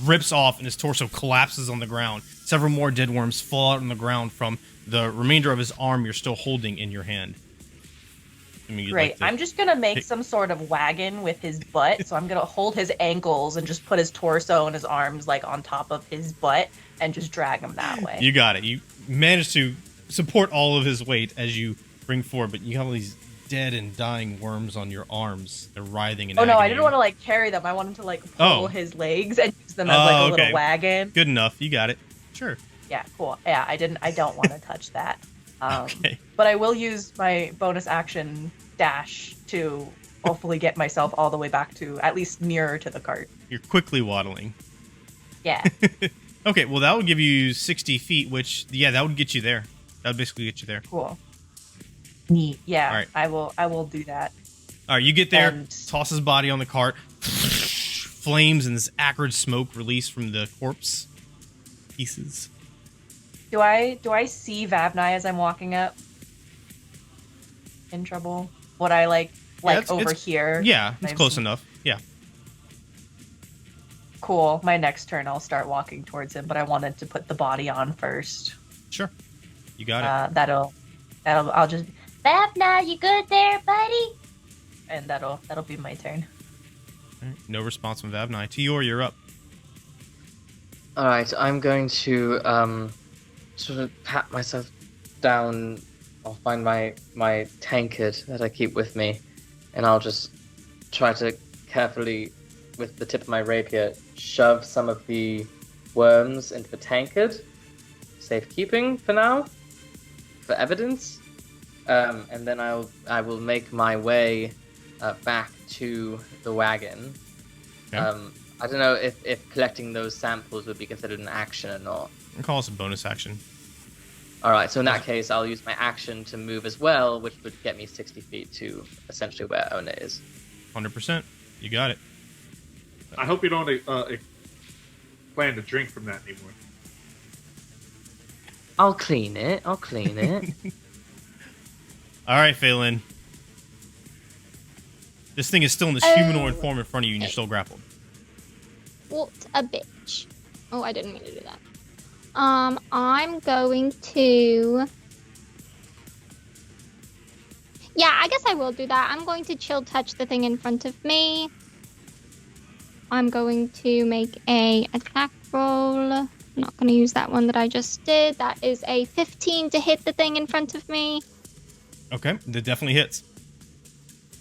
Speaker 1: rips off and his torso collapses on the ground. Several more dead worms fall out on the ground from the remainder of his arm you're still holding in your hand.
Speaker 3: Great. I'm just gonna make some sort of wagon with his butt. So I'm gonna hold his ankles and just put his torso and his arms like on top of his butt and just drag him that way.
Speaker 1: You got it. You managed to support all of his weight as you bring forward, but you have all these dead and dying worms on your arms. They're writhing in agony.
Speaker 3: No, I didn't want to like carry them. I wanted to like pull his legs and use them as like a little wagon.
Speaker 1: Good enough. You got it. Sure.
Speaker 3: Yeah, cool. Yeah, I don't want to touch that.
Speaker 1: Okay.
Speaker 3: But I will use my bonus action dash to hopefully get myself all the way back to at least nearer to the cart.
Speaker 1: You're quickly waddling.
Speaker 3: Yeah.
Speaker 1: Okay, well that would give you 60 feet, which, that would get you there. That would basically get you there.
Speaker 3: Cool. Neat. Yeah,
Speaker 1: all right.
Speaker 3: I will do that.
Speaker 1: All right, you get there, toss his body on the cart, flames and this acrid smoke release from the corpse pieces.
Speaker 3: Do I see Vavnai as I'm walking up? In trouble? Would I like over here?
Speaker 1: Yeah, it's close enough. Yeah.
Speaker 3: Cool. My next turn I'll start walking towards him, but I wanted to put the body on first.
Speaker 1: Sure. You got it.
Speaker 3: I'll just Vavnai, you good there, buddy? And that'll be my turn.
Speaker 1: All right. No response from Vavnai. Tior, you're up.
Speaker 5: Alright, I'm going to sort of pat myself down. I'll find my tankard that I keep with me, and I'll just try to carefully, with the tip of my rapier, shove some of the worms into the tankard. Safekeeping for now, for evidence. And then I will make my way back to the wagon.
Speaker 1: Okay.
Speaker 5: I don't know if collecting those samples would be considered an action or not.
Speaker 1: I'll call this a bonus action.
Speaker 5: Alright, so in that case, I'll use my action to move as well, which would get me 60 feet to essentially where Ona is.
Speaker 1: 100%. You got it.
Speaker 2: I hope you don't plan to drink from that anymore.
Speaker 5: I'll clean it. All
Speaker 1: right, Phelan. This thing is still in this humanoid form in front of you, and you're still grappled.
Speaker 4: What a bitch. Oh, I didn't mean to do that. I'm going to... Yeah, I guess I will do that. I'm going to chill touch the thing in front of me. I'm going to make a attack roll. I'm not going to use that one that I just did. That is a 15 to hit the thing in front of me.
Speaker 1: Okay, that definitely hits.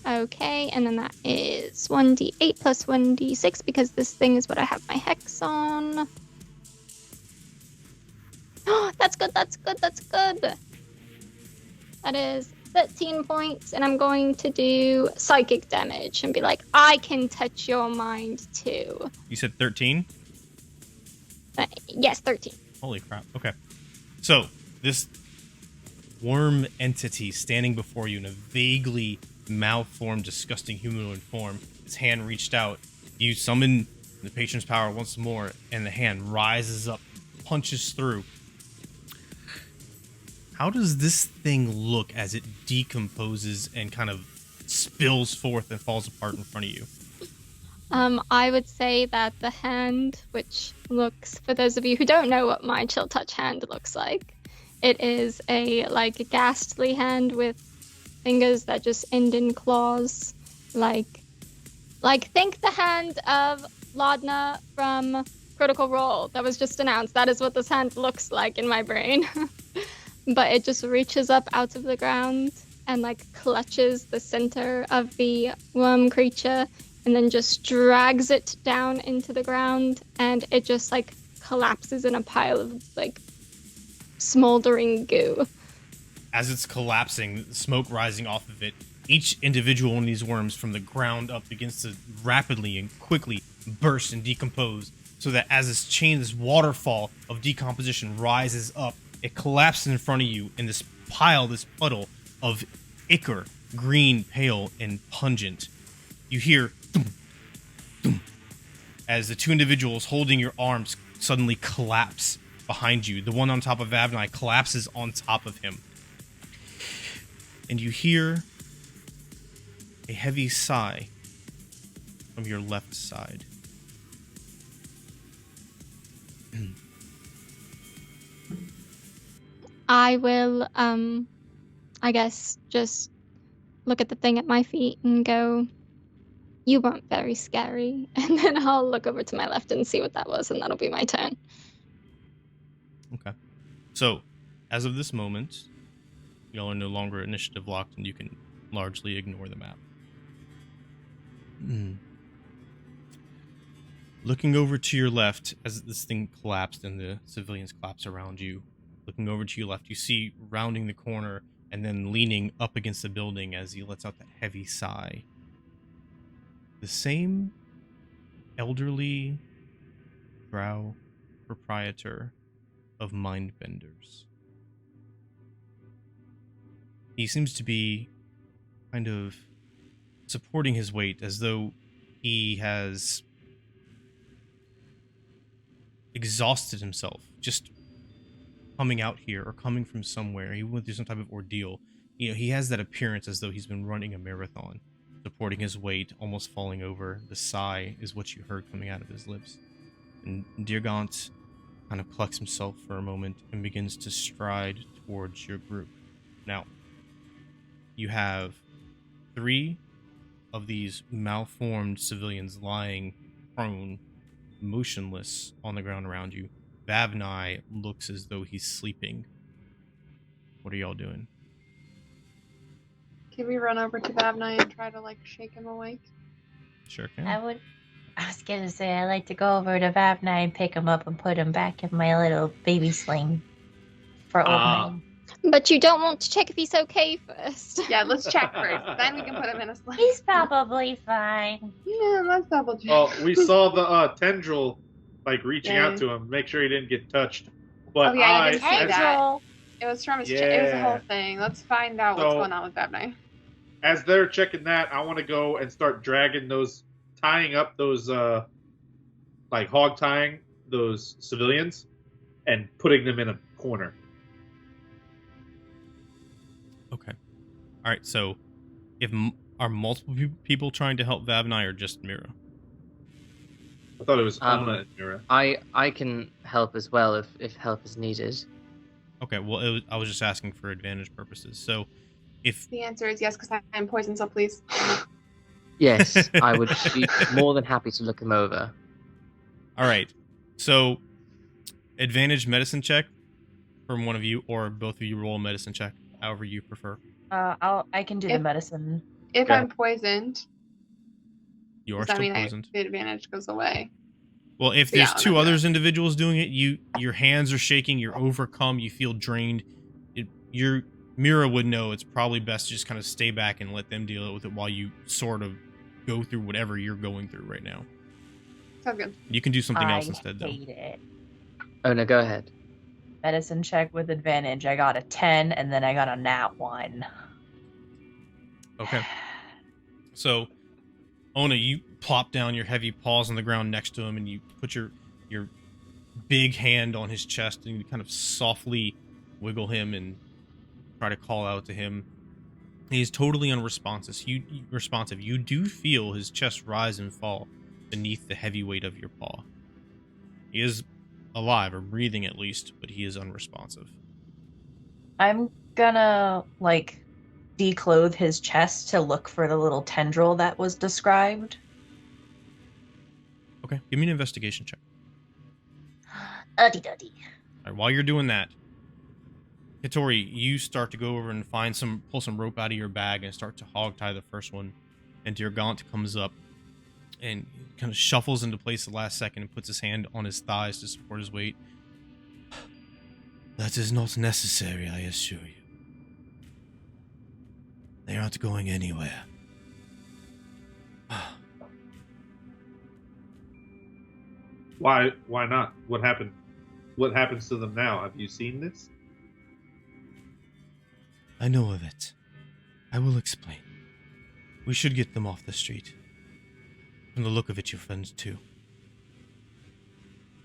Speaker 4: Okay, and then that is 1d8 plus 1d6 because this thing is what I have my hex on. Oh, that's good. That is 13 points, and I'm going to do psychic damage and be like, I can touch your mind too.
Speaker 1: You said 13?
Speaker 4: Yes, 13.
Speaker 1: Holy crap. Okay. So, this worm entity standing before you in a vaguely malformed, disgusting humanoid form, his hand reached out. You summon the patron's power once more, and the hand rises up, punches through. How does this thing look as it decomposes and kind of spills forth and falls apart in front of you?
Speaker 4: I would say that the hand, which looks, for those of you who don't know what my chill touch hand looks like, it is a ghastly hand with fingers that just end in claws. Like think the hand of Laudna from Critical Role that was just announced. That is what this hand looks like in my brain. But it just reaches up out of the ground and like clutches the center of the worm creature and then just drags it down into the ground, and it just like collapses in a pile of like smoldering goo.
Speaker 1: As it's collapsing, smoke rising off of it, each individual one of these worms from the ground up begins to rapidly and quickly burst and decompose, so that as this chain, this waterfall of decomposition rises up, it collapses in front of you in this pile, this puddle of ichor, green, pale, and pungent. You hear thump, thump, as the two individuals holding your arms suddenly collapse behind you. The one on top of Avnai collapses on top of him. And you hear a heavy sigh from your left side.
Speaker 4: I will, I guess, just look at the thing at my feet and go, "You weren't very scary." And then I'll look over to my left and see what that was, and that'll be my turn.
Speaker 1: Okay. So, as of this moment, y'all are no longer initiative locked, and you can largely ignore the map. Looking over to your left, as this thing collapsed and the civilians collapse around you, looking over to your left, you see rounding the corner and then leaning up against the building as he lets out that heavy sigh, the same elderly drow proprietor of Mindbenders. He seems to be kind of supporting his weight as though he has exhausted himself just coming out here or coming from somewhere. He went through some type of ordeal. You know, he has that appearance as though he's been running a marathon, supporting his weight, almost falling over. The sigh is what you heard coming out of his lips. And Dirgant kind of collects himself for a moment and begins to stride towards your group. Now, you have 3 of these malformed civilians lying prone, motionless on the ground around you. Vavnai looks as though he's sleeping. What are y'all doing?
Speaker 6: Can we run over to Babnai and try to like shake him awake?
Speaker 1: Sure can.
Speaker 3: I was gonna say I like to go over to Vavnai and pick him up and put him back in my little baby sling for old man.
Speaker 4: But you don't want to check if he's okay first.
Speaker 6: Yeah, let's check first. Then we can put him in a sling.
Speaker 3: He's probably fine.
Speaker 6: Yeah, let's double check.
Speaker 2: Well, we saw the tendril like reaching out to him, make sure he didn't get touched. But
Speaker 6: Oh, yeah, you did say that.
Speaker 3: Angel.
Speaker 6: It was from his it was the whole thing. Let's find out what's
Speaker 2: So-
Speaker 6: going on with Babnai.
Speaker 2: as they're checking that, I want to go and start tying up those, like hog tying those civilians and putting them in a corner.
Speaker 1: Okay. All right. So, are multiple people trying to help Vavnai or just Mira?
Speaker 2: I thought it was
Speaker 5: Um,
Speaker 2: Ona and Mira.
Speaker 5: I can help as well if help is needed.
Speaker 1: Okay. Well, I was just asking for advantage purposes. So, if
Speaker 6: The answer is yes, because I'm poisoned, so please.
Speaker 5: Yes, I would be more than happy to look him over.
Speaker 1: all right. So, advantage medicine check from one of you, or both of you roll a medicine check, however you prefer.
Speaker 3: I can do the
Speaker 6: If-
Speaker 3: medicine.
Speaker 6: If
Speaker 2: Okay.
Speaker 6: I'm poisoned,
Speaker 1: You are
Speaker 6: does that
Speaker 1: still
Speaker 6: mean
Speaker 1: poisoned.
Speaker 6: the advantage goes away?
Speaker 1: Well, if
Speaker 6: Yeah,
Speaker 1: there's
Speaker 6: I'll
Speaker 1: 2
Speaker 6: do that.
Speaker 1: others individuals doing it, your hands are shaking, you're overcome, you feel drained. Your Mira would know it's probably best to just kind of stay back and let them deal with it while you sort of go through whatever you're going through right now.
Speaker 6: Sounds good.
Speaker 1: You can do something
Speaker 3: I
Speaker 1: else instead, though.
Speaker 3: hate it.
Speaker 5: Oh no, go ahead.
Speaker 3: Medicine check with advantage. I got a 10, and then I got a nat 1.
Speaker 1: Okay. So, Ona, you plop down your heavy paws on the ground next to him, and you put your big hand on his chest, and you kind of softly wiggle him and try to call out to him. He's totally unresponsive. Responsive. You do feel his chest rise and fall beneath the heavy weight of your paw. He is alive, or breathing at least, but he is unresponsive.
Speaker 3: I'm gonna, like, declothe his chest to look for the little tendril that was described.
Speaker 1: Okay, give me an investigation check.
Speaker 3: Uddy-duddy.
Speaker 1: All right, while you're doing that, Hitori, you start to go over and pull some rope out of your bag and start to hog tie the first one. And your Gaunt comes up and kind of shuffles into place the last second and puts his hand on his thighs to support his weight. That is not necessary, I assure you. They aren't going anywhere.
Speaker 2: Why not? What happened? What happens to them now? Have you seen this?
Speaker 1: I know of it. I will explain. We should get them off the street. From the look of it, your friends too.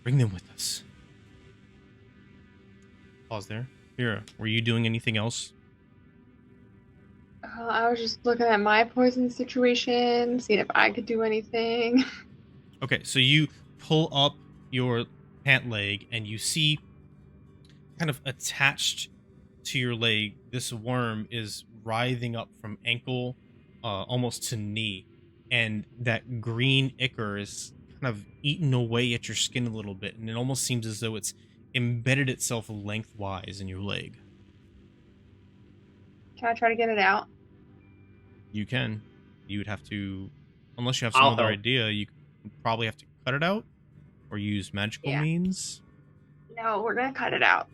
Speaker 1: Bring them with us. Pause there. Mira, were you doing anything else?
Speaker 6: I was just looking at my poison situation, seeing if I could do anything.
Speaker 1: Okay, so you pull up your pant leg and you see kind of attached to your leg, this worm is writhing up from ankle almost to knee. And that green ichor is kind of eating away at your skin a little bit. And it almost seems as though it's embedded itself lengthwise in your leg.
Speaker 6: Can I try to get it out?
Speaker 1: You can. You would have to, unless you have some
Speaker 2: I'll
Speaker 1: other
Speaker 2: help.
Speaker 1: idea, you probably have to cut it out or use magical
Speaker 6: Yeah.
Speaker 1: means.
Speaker 6: No, we're gonna cut it out.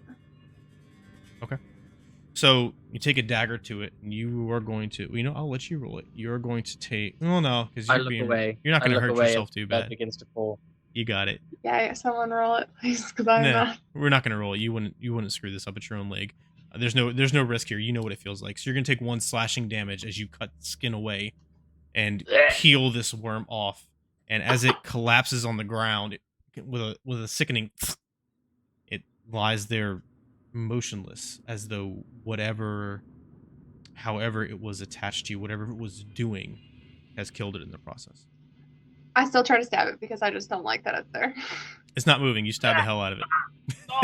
Speaker 1: So you take a dagger to it, and you are going to. You know, I'll let you roll it. You're going to take. Oh no, because
Speaker 5: I
Speaker 1: you're
Speaker 5: look
Speaker 1: being.
Speaker 5: away.
Speaker 1: You're not
Speaker 5: I
Speaker 1: going to
Speaker 5: look
Speaker 1: hurt
Speaker 5: away
Speaker 1: yourself
Speaker 5: as
Speaker 1: too
Speaker 5: that
Speaker 1: bad.
Speaker 5: begins to pull.
Speaker 1: You got it.
Speaker 6: Yeah, someone roll it, please, because I'm
Speaker 1: Nah,
Speaker 6: not.
Speaker 1: we're not going to roll it. You wouldn't screw this up at your own leg. There's no risk here. You know what it feels like. So you're going to take 1 slashing damage as you cut skin away, and peel this worm off. And as it collapses on the ground, with a sickening, it lies there motionless, as though however it was attached to you, whatever it was doing, has killed it in the process.
Speaker 6: I still try to stab it because I just don't like that it's there.
Speaker 1: It's not moving. You stab the hell out of it.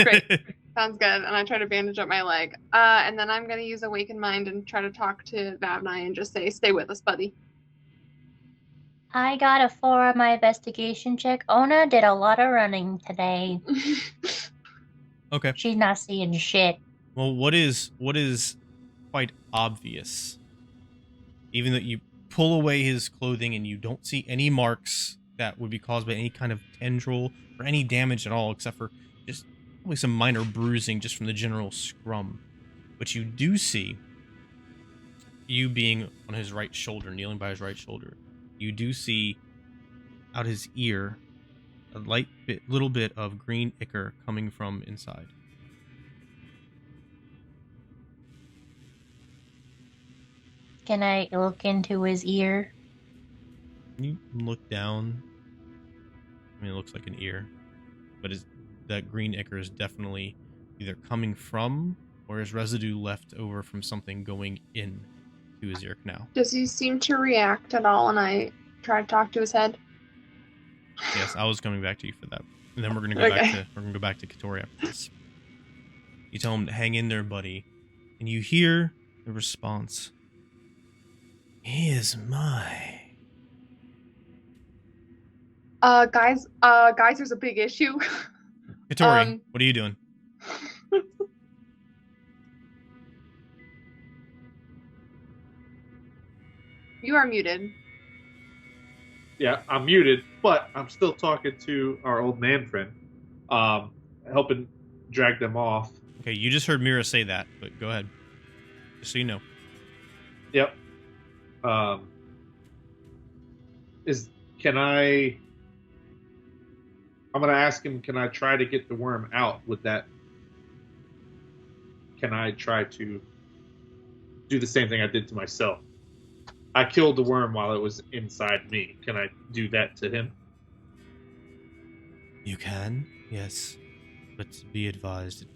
Speaker 6: Great. Sounds good. And I try to bandage up my leg. And then I'm going to use Awaken Mind and try to talk to Vavnai and just say, stay with us, buddy.
Speaker 3: I got a 4 on my investigation check. Ona did a lot of running today.
Speaker 1: Okay.
Speaker 3: She's not seeing shit.
Speaker 1: Well, what is quite obvious, even that you pull away his clothing and you don't see any marks that would be caused by any kind of tendril or any damage at all, except for just probably some minor bruising just from the general scrum. But you do see, you being on his right shoulder, kneeling by his right shoulder, you do see out his ear a little bit of green ichor coming from inside.
Speaker 3: Can I look into his ear?
Speaker 1: You look down. I mean, it looks like an ear, but that green ichor is definitely either coming from or is residue left over from something going in to his ear canal.
Speaker 6: Does he seem to react at all when I try to talk to his head?
Speaker 1: Yes, I was coming back to you for that, and then we're gonna go back to Katori after this. You tell him to hang in there, buddy, and you hear the response. He is mine.
Speaker 6: Guys, there's a big issue.
Speaker 1: Katori, what are you doing?
Speaker 6: You are muted.
Speaker 2: Yeah, I'm muted, but I'm still talking to our old man friend, helping drag them off.
Speaker 1: Okay, you just heard Mira say that, but go ahead. Just so you know.
Speaker 2: Yep. I'm gonna ask him, can I try to get the worm out with that? Can I try to do the same thing I did to myself? I killed the worm while it was inside me. Can I do that to him?
Speaker 1: You can, yes. But be advised,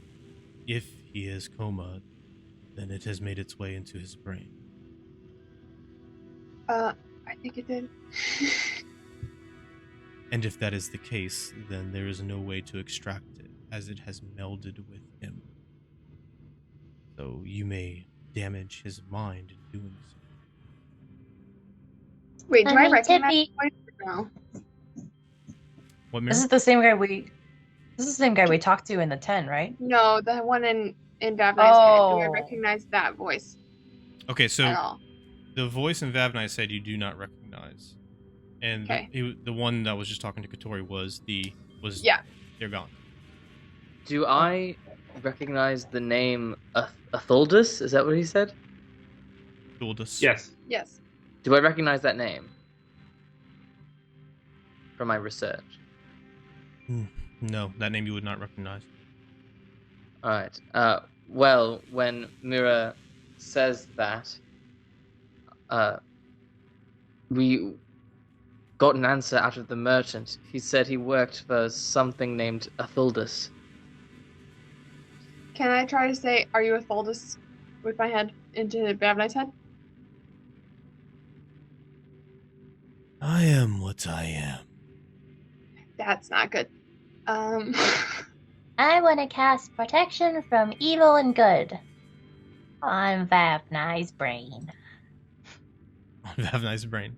Speaker 1: if he is coma, then it has made its way into his brain.
Speaker 6: I think it did.
Speaker 1: And if that is the case, then there is no way to extract it, as it has melded with him. So you may damage his mind in doing so.
Speaker 6: Wait, do I recognize
Speaker 3: Tippy.
Speaker 6: the voice or no?
Speaker 1: What, Mira?
Speaker 3: This is the same guy we talked to in the 10, right?
Speaker 6: No, the one in Davnai's head. Do I
Speaker 3: Oh.
Speaker 6: recognize that voice
Speaker 1: Okay,
Speaker 6: at
Speaker 1: so
Speaker 6: all?
Speaker 1: the voice in Vavnai said you do not recognize, and
Speaker 6: Okay.
Speaker 1: the one that was just talking to Katori was
Speaker 6: Yeah.
Speaker 1: they're gone.
Speaker 5: Do I recognize the name Athuldus? Is that what he said?
Speaker 1: Dualdus.
Speaker 2: Yes.
Speaker 6: Yes.
Speaker 5: Do I recognize that name from my research?
Speaker 1: No, that name you would not recognize.
Speaker 5: All right. Well, when Mira says that, we got an answer out of the merchant. He said he worked for something named Athuldus.
Speaker 6: Can I try to say, "Are you a Thuldus?" with my head into Bavnai's head?
Speaker 1: I am what I am.
Speaker 6: That's not good.
Speaker 3: I want to cast protection from evil and good on Vavnai's brain.
Speaker 1: Vavnai's brain.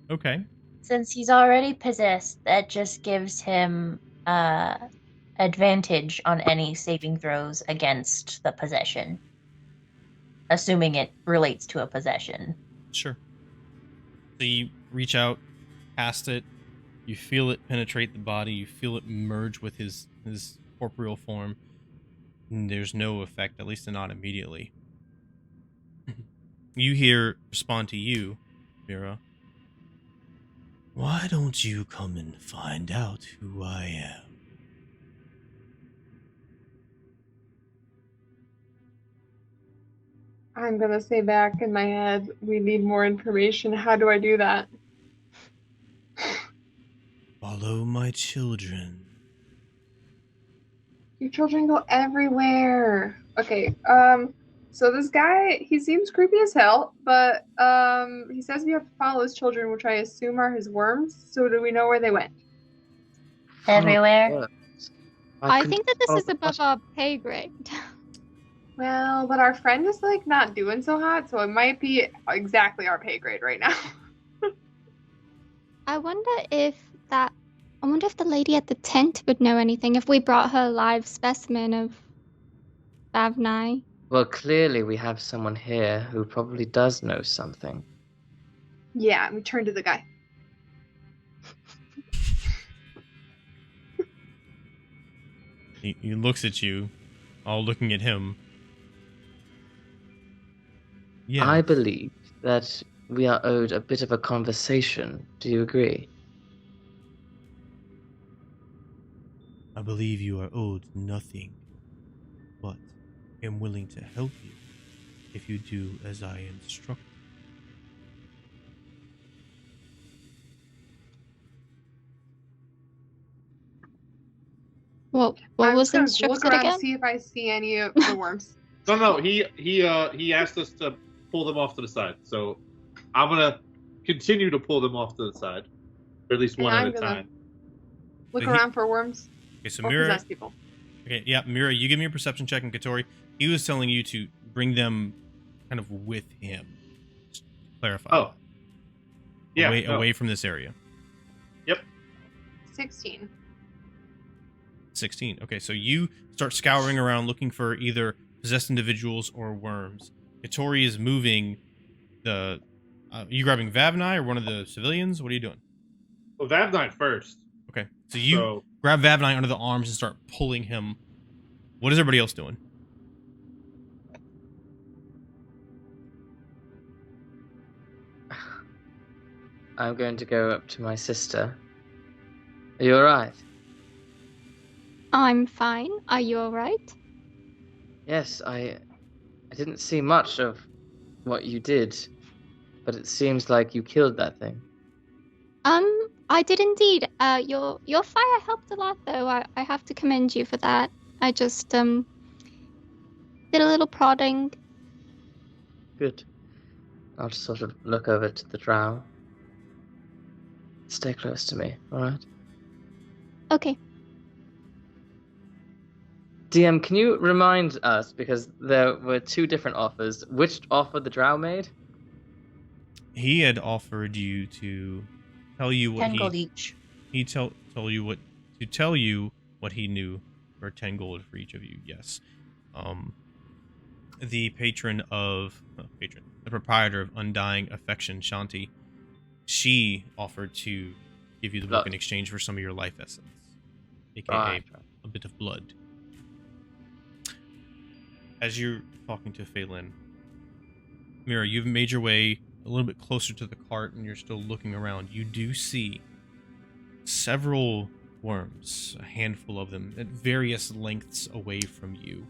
Speaker 1: Okay.
Speaker 3: Since he's already possessed, that just gives him advantage on any saving throws against the possession. Assuming it relates to a possession.
Speaker 1: Sure. So you reach out, cast it, you feel it penetrate the body, you feel it merge with his corporeal form. And there's no effect, at least not immediately. You hear respond to you, Mira. Why don't you come and find out who I am?
Speaker 6: I'm gonna say back in my head, we need more information. How do I do that?
Speaker 1: Follow my children.
Speaker 6: Your children go everywhere. Okay, so this guy, he seems creepy as hell, but he says we have to follow his children, which I assume are his worms. So do we know where they went?
Speaker 3: Everywhere.
Speaker 4: I think that this is above our pay grade.
Speaker 6: Well, but our friend is like not doing so hot, so it might be exactly our pay grade right now.
Speaker 4: I wonder if the lady at the tent would know anything if we brought her a live specimen of Bavnai.
Speaker 5: Well, clearly we have someone here who probably does know something.
Speaker 6: Yeah, we turn to the guy.
Speaker 1: He looks at you, all looking at him. Yeah.
Speaker 5: I believe that we are owed a bit of a conversation. Do you agree?
Speaker 1: I believe you are owed nothing, but am willing to help you if you do as I instruct.
Speaker 4: What
Speaker 6: I'm
Speaker 4: was
Speaker 6: just gonna look
Speaker 4: instructed
Speaker 6: around
Speaker 4: again?
Speaker 6: to see if I see any of the worms.
Speaker 2: No. He asked us to pull them off to the side. So I'm gonna continue to pull them off to the side, or at least
Speaker 6: And
Speaker 2: one
Speaker 6: I'm
Speaker 2: at a
Speaker 6: gonna
Speaker 2: time.
Speaker 6: Look
Speaker 1: So he-
Speaker 6: around for worms
Speaker 1: Okay, so
Speaker 6: or
Speaker 1: Mira.
Speaker 6: possessed people.
Speaker 1: Okay, yeah, Mira, you give me a perception check, and Katori, he was telling you to bring them kind of with him. Just to clarify.
Speaker 2: Oh. Yeah.
Speaker 1: Away from this area.
Speaker 6: 16.
Speaker 1: 16. Okay, so you start scouring around looking for either possessed individuals or worms. Katori is moving the... you grabbing Vavnai or one of the civilians? What are you doing?
Speaker 2: Well, Vavnai first.
Speaker 1: Okay, so you grab Vavnai under the arms and start pulling him. What is everybody else doing?
Speaker 5: I'm going to go up to my sister. Are you alright?
Speaker 4: I'm fine. Are you alright?
Speaker 5: Yes, I didn't see much of what you did, but it seems like you killed that thing.
Speaker 4: I did indeed. Your fire helped a lot, though. I have to commend you for that. I just did a little prodding.
Speaker 5: Good. I'll just sort of look over to the drow. Stay close to me, alright?
Speaker 4: Okay.
Speaker 5: DM, can you remind us, because there were two different offers, which offer the drow made?
Speaker 1: He had offered you to tell you what
Speaker 3: 10 gold each.
Speaker 1: he told you what to tell you what he knew for 10 gold for each of you. Yes. the the proprietor of Undying Affection, Shanti, she offered to give you the book
Speaker 5: Blood.
Speaker 1: in exchange for some of your life essence, aka
Speaker 5: Right.
Speaker 1: a bit of blood. As you're talking to Phelan, Mira, you've made your way a little bit closer to the cart and you're still looking around. You do see several worms, a handful of them, at various lengths away from you.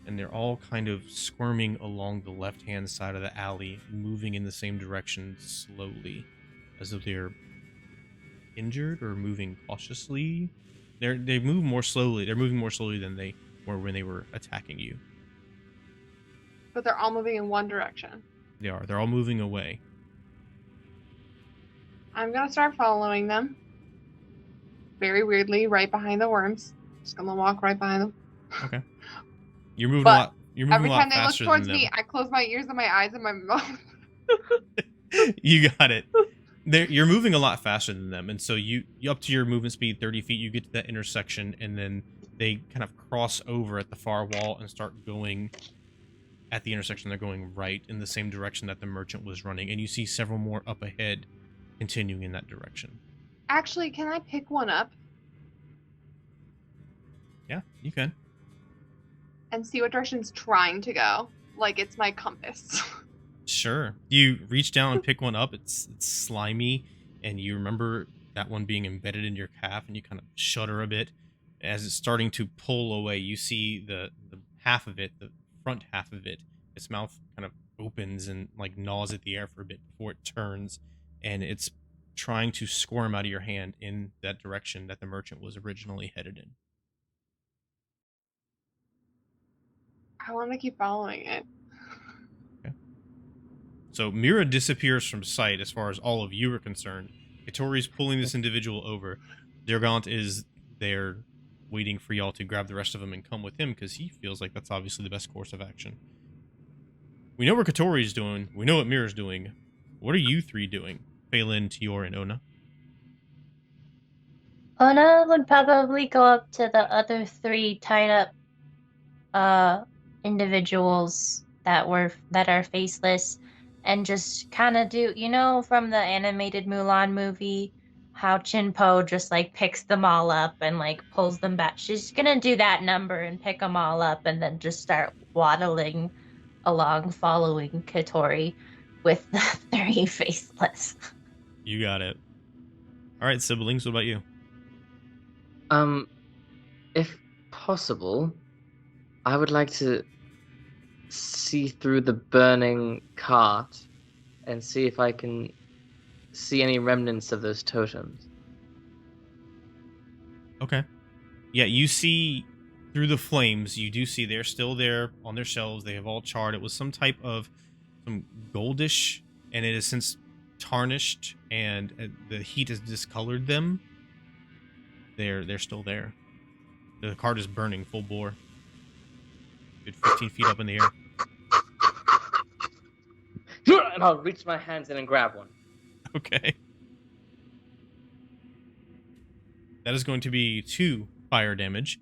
Speaker 1: And they're all kind of squirming along the left-hand side of the alley, moving in the same direction slowly, as though they're injured or moving cautiously. They move more slowly. They're moving more slowly than they were when they were attacking you.
Speaker 6: But they're all moving in one direction.
Speaker 1: They are. They're all moving away.
Speaker 6: I'm gonna start following them. Very weirdly, right behind the worms. Just gonna walk right behind them.
Speaker 1: Okay. You're moving
Speaker 6: But
Speaker 1: a lot. You're moving
Speaker 6: Every
Speaker 1: a lot
Speaker 6: time they look
Speaker 1: faster
Speaker 6: towards
Speaker 1: than them.
Speaker 6: me, I close my ears and my eyes and my mouth.
Speaker 1: You got it. You're moving a lot faster than them, and so you up to your movement speed 30 feet. You get to that intersection, and then they kind of cross over at the far wall and start going at the intersection. They're going right in the same direction that the merchant was running, and you see several more up ahead, continuing in that direction.
Speaker 6: Actually, can I pick one up
Speaker 1: Yeah, you can.
Speaker 6: and see what direction it's trying to go? Like it's my compass.
Speaker 1: Sure. You reach down and pick one up. It's slimy, and you remember that one being embedded in your calf, and you kind of shudder a bit as it's starting to pull away. You see the half of it, the front half of it, its mouth kind of opens and like gnaws at the air for a bit before it turns, and it's trying to squirm out of your hand in that direction that the merchant was originally headed in.
Speaker 6: I want to keep following it.
Speaker 1: So Mira disappears from sight as far as all of you are concerned. Katori's pulling this individual over. Dirgant is there waiting for y'all to grab the rest of them and come with him because he feels like that's obviously the best course of action. We know what Katori's doing. We know what Mira's doing. What are you three doing? Phelan, Tior, and Ona?
Speaker 3: Ona would probably go up to the other three tied up individuals that are faceless and just kind of do, from the animated Mulan movie, how Chin-Po just like picks them all up and like pulls them back. She's gonna do that number and pick them all up and then just start waddling along following Katori with the three faceless.
Speaker 1: You got it. All right, siblings, what about you?
Speaker 5: If possible, I would like to see through the burning cart and see if I can see any remnants of those totems.
Speaker 1: Okay. Yeah, you see through the flames, you do see they're still there on their shelves. They have all charred. It was some goldish, and it has since tarnished, and the heat has discolored them. They're still there. The cart is burning full bore. Good 15 feet up in the air.
Speaker 5: And I'll reach my hands in and grab one.
Speaker 1: Okay. That is going to be 2 fire damage.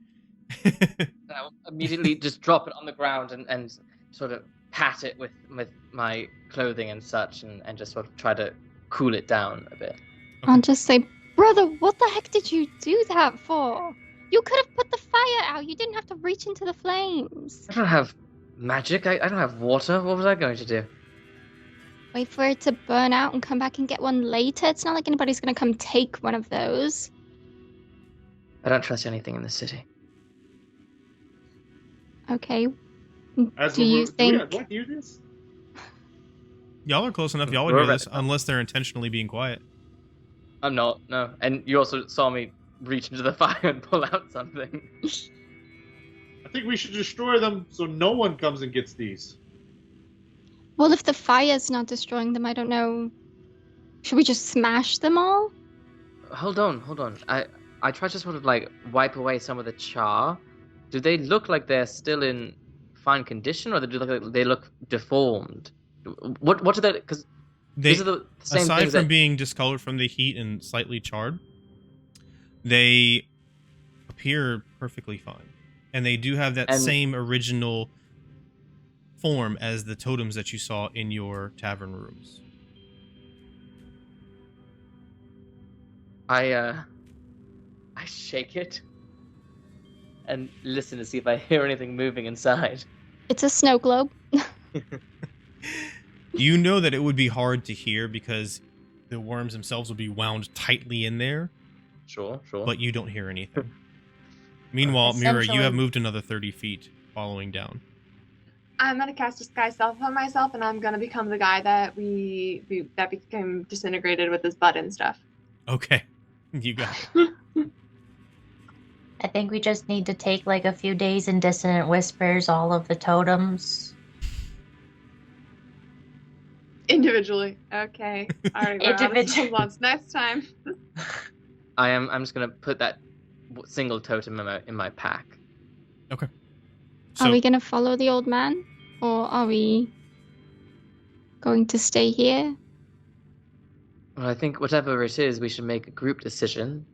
Speaker 5: And I'll immediately just drop it on the ground and sort of pat it with my clothing and such, and just sort of try to cool it down a bit.
Speaker 1: Okay.
Speaker 4: I'll just say, brother, what the heck did you do that for? You could have put the fire out. You didn't have to reach into the flames.
Speaker 5: I don't have magic. I don't have water. What was I going to do?
Speaker 4: Wait for it to burn out and come back and get one later. It's not like anybody's going to come take one of those.
Speaker 5: I don't trust anything in this city.
Speaker 4: Okay.
Speaker 2: As
Speaker 4: Do you think...
Speaker 2: Do I hear this?
Speaker 1: Y'all are close enough. Y'all would hear this, unless they're intentionally being quiet.
Speaker 5: I'm not, no. And you also saw me reach into the fire and pull out something.
Speaker 2: I think we should destroy them so no one comes and gets these.
Speaker 4: Well, if the fire's not destroying them, I don't know. Should we just smash them all?
Speaker 5: Hold on. I tried to sort of like wipe away some of the char. Do they look like they're still in fine condition, or do they look deformed? What do they? Because these are the same
Speaker 1: aside
Speaker 5: things
Speaker 1: from being discolored from the heat and slightly charred, they appear perfectly fine, and they do have that same original form as the totems that you saw in your tavern rooms.
Speaker 5: I shake it and listen to see if I hear anything moving inside.
Speaker 4: It's a snow globe.
Speaker 1: You know that it would be hard to hear because the worms themselves will be wound tightly in there,
Speaker 5: Sure.
Speaker 1: but you don't hear anything. Meanwhile, Mira, you have
Speaker 3: Essentially-
Speaker 1: moved another 30 feet following down.
Speaker 6: I'm gonna cast disguise self on myself, and I'm gonna become the guy that that became disintegrated with his butt and stuff.
Speaker 1: Okay, you got it.
Speaker 3: I think we just need to take like a few days in Dissonant Whispers, all of the totems.
Speaker 6: Individually. Okay. Alright,
Speaker 3: Individually.
Speaker 6: once next time.
Speaker 5: I'm just gonna put that single totem in my pack.
Speaker 1: Okay.
Speaker 4: Are we gonna follow the old man, or are we going to stay here?
Speaker 5: Well, I think whatever it is, we should make a group decision.